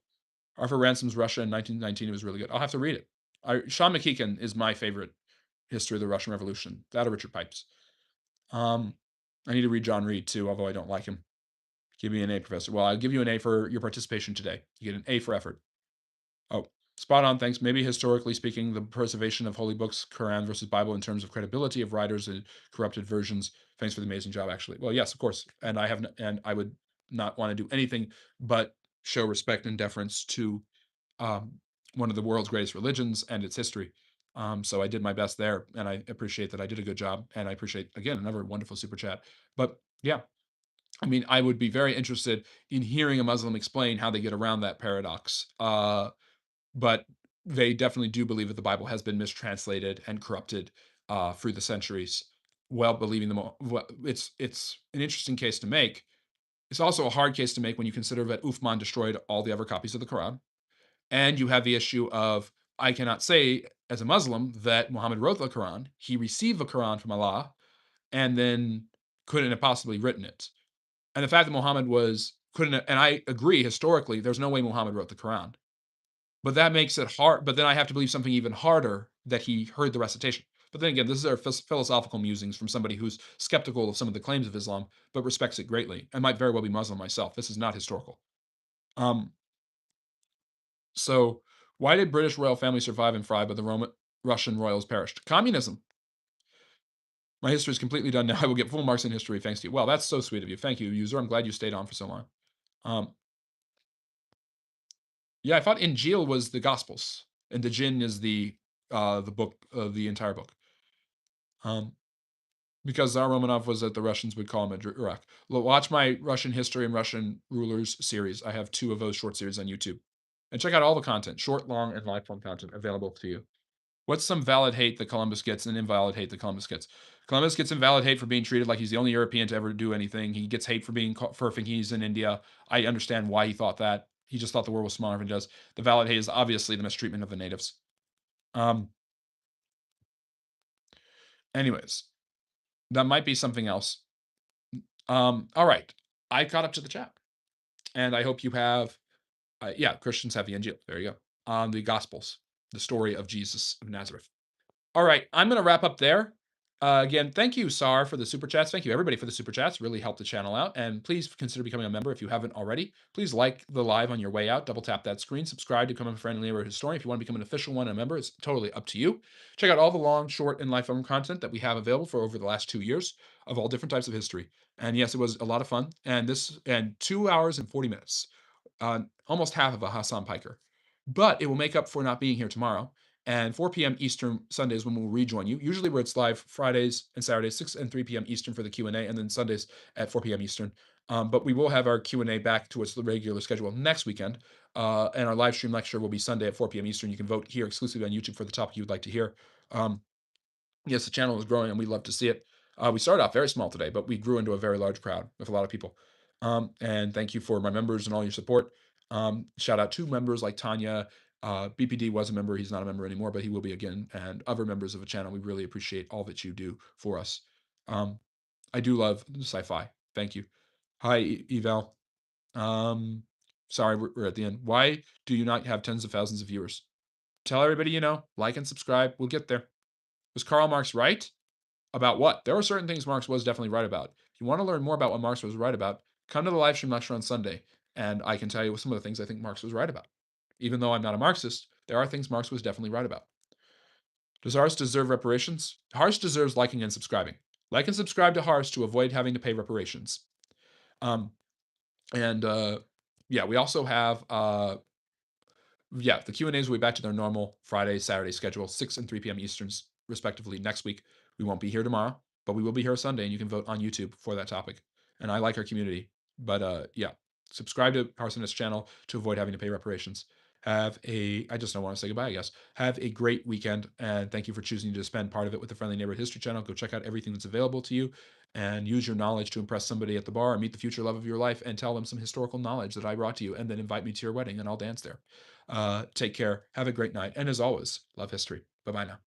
Arthur Ransom's Russia in 1919 was really good. I'll have to read it. Sean McKeegan is my favorite history of the Russian Revolution. That or Richard Pipes. Um, I need to read John Reed too, although I don't like him. Give me an A, Professor. Well, I'll give you an A for your participation today. You get an A for effort. Oh, spot on. Thanks. Maybe historically speaking, the preservation of holy books, Quran versus Bible, in terms of credibility of writers and corrupted versions. Thanks for the amazing job, actually. Well, yes, of course. And and I would not want to do anything but show respect and deference to um, one of the world's greatest religions and its history. So I did my best there, and I appreciate that I did a good job. And I appreciate again another wonderful super chat. But yeah, I mean, I would be very interested in hearing a Muslim explain how they get around that paradox. But they definitely do believe that the Bible has been mistranslated and corrupted through the centuries. Well, believing them, well, it's an interesting case to make. It's also a hard case to make when you consider that Uthman destroyed all the other copies of the Quran, and you have the issue of I cannot say as a Muslim that Muhammad wrote the Quran. He received the Quran from Allah, and then couldn't have possibly written it. And the fact that Muhammad was couldn't, and I agree historically, there's no way Muhammad wrote the Quran. But that makes it hard. But then I have to believe something even harder that he heard the recitation. But then again, this is our philosophical musings from somebody who's skeptical of some of the claims of Islam, but respects it greatly. I might very well be Muslim myself. This is not historical. Um, so why did British royal family survive and thrive, but the Roman Russian royals perished? Communism. My history is completely done now. I will get full marks in history thanks to you. Well, that's so sweet of you. Thank you, user. I'm glad you stayed on for so long. Um, yeah, I thought Injil was the Gospels, and the Jinn is the book, the entire book. Um, because Tsar Romanov was that the Russians would call him a Iraq. Watch my Russian history and Russian rulers series. I have 2 of those short series on YouTube. And check out all the content, short, long, and lifelong content available to you. What's some valid hate that Columbus gets and invalid hate that Columbus gets? Columbus gets invalid hate for being treated like he's the only European to ever do anything. He gets hate for being for thinking he's in India. I understand why he thought that. He just thought the world was smaller than it does. The valid hate is obviously the mistreatment of the natives. Um, anyways, that might be something else. All right. I caught up to the chat, and I hope you have. Yeah, Christians have the Injil. There you go. On the Gospels, the story of Jesus of Nazareth. All right, I'm going to wrap up there. Again, thank you, Sar, for the super chats. Thank you, everybody, for the super chats. Really helped the channel out. And please consider becoming a member if you haven't already. Please like the live on your way out. Double tap that screen. Subscribe to become a friendly neighborhood historian. If you want to become an official one and a member, it's totally up to you. Check out all the long, short, and lifelong content that we have available for over the last 2 years of all different types of history. And yes, it was a lot of fun. And 2 hours and 40 minutes, almost half of a Hassan Piker. But it will make up for not being here tomorrow, and 4 p.m. Eastern Sundays when we'll rejoin you. Usually where it's live Fridays and Saturdays, 6 and 3 p.m. Eastern for the Q&A, and then Sundays at 4 p.m. Eastern. But we will have our Q&A back to its regular schedule next weekend. And our live stream lecture will be Sunday at 4 p.m. Eastern. You can vote here exclusively on YouTube for the topic you would like to hear. Yes, the channel is growing and we love to see it. We started off very small today, but we grew into a very large crowd with a lot of people. And thank you for my members and all your support. Shout out to members like Tanya. BPD was a member. He's not a member anymore, but he will be again. And other members of the channel. We really appreciate all that you do for us. I do love sci-fi. Thank you. Hi, Eval. Sorry, we're at the end. Why do you not have tens of thousands of viewers? Tell everybody you know, like and subscribe. We'll get there. Was Karl Marx right? About what? There were certain things Marx was definitely right about. If you want to learn more about what Marx was right about, come to the live stream lecture on Sunday, and I can tell you some of the things I think Marx was right about. Even though I'm not a Marxist, there are things Marx was definitely right about. Does Harsh deserve reparations? Harsh deserves liking and subscribing. Like and subscribe to Harsh to avoid having to pay reparations. Um, and yeah, we also have yeah, the Q&As will be back to their normal Friday, Saturday schedule, 6 and 3 p.m. Easterns, respectively, next week. We won't be here tomorrow, but we will be here Sunday, and you can vote on YouTube for that topic. And I like our community. But yeah, subscribe to Arsonist's channel to avoid having to pay reparations. I just don't want to say goodbye, I guess. Have a great weekend, and thank you for choosing to spend part of it with the Friendly Neighborhood History channel. Go check out everything that's available to you, and use your knowledge to impress somebody at the bar, or meet the future love of your life, and tell them some historical knowledge that I brought to you, and then invite me to your wedding, and I'll dance there. Take care. Have a great night. And as always, love history. Bye bye now.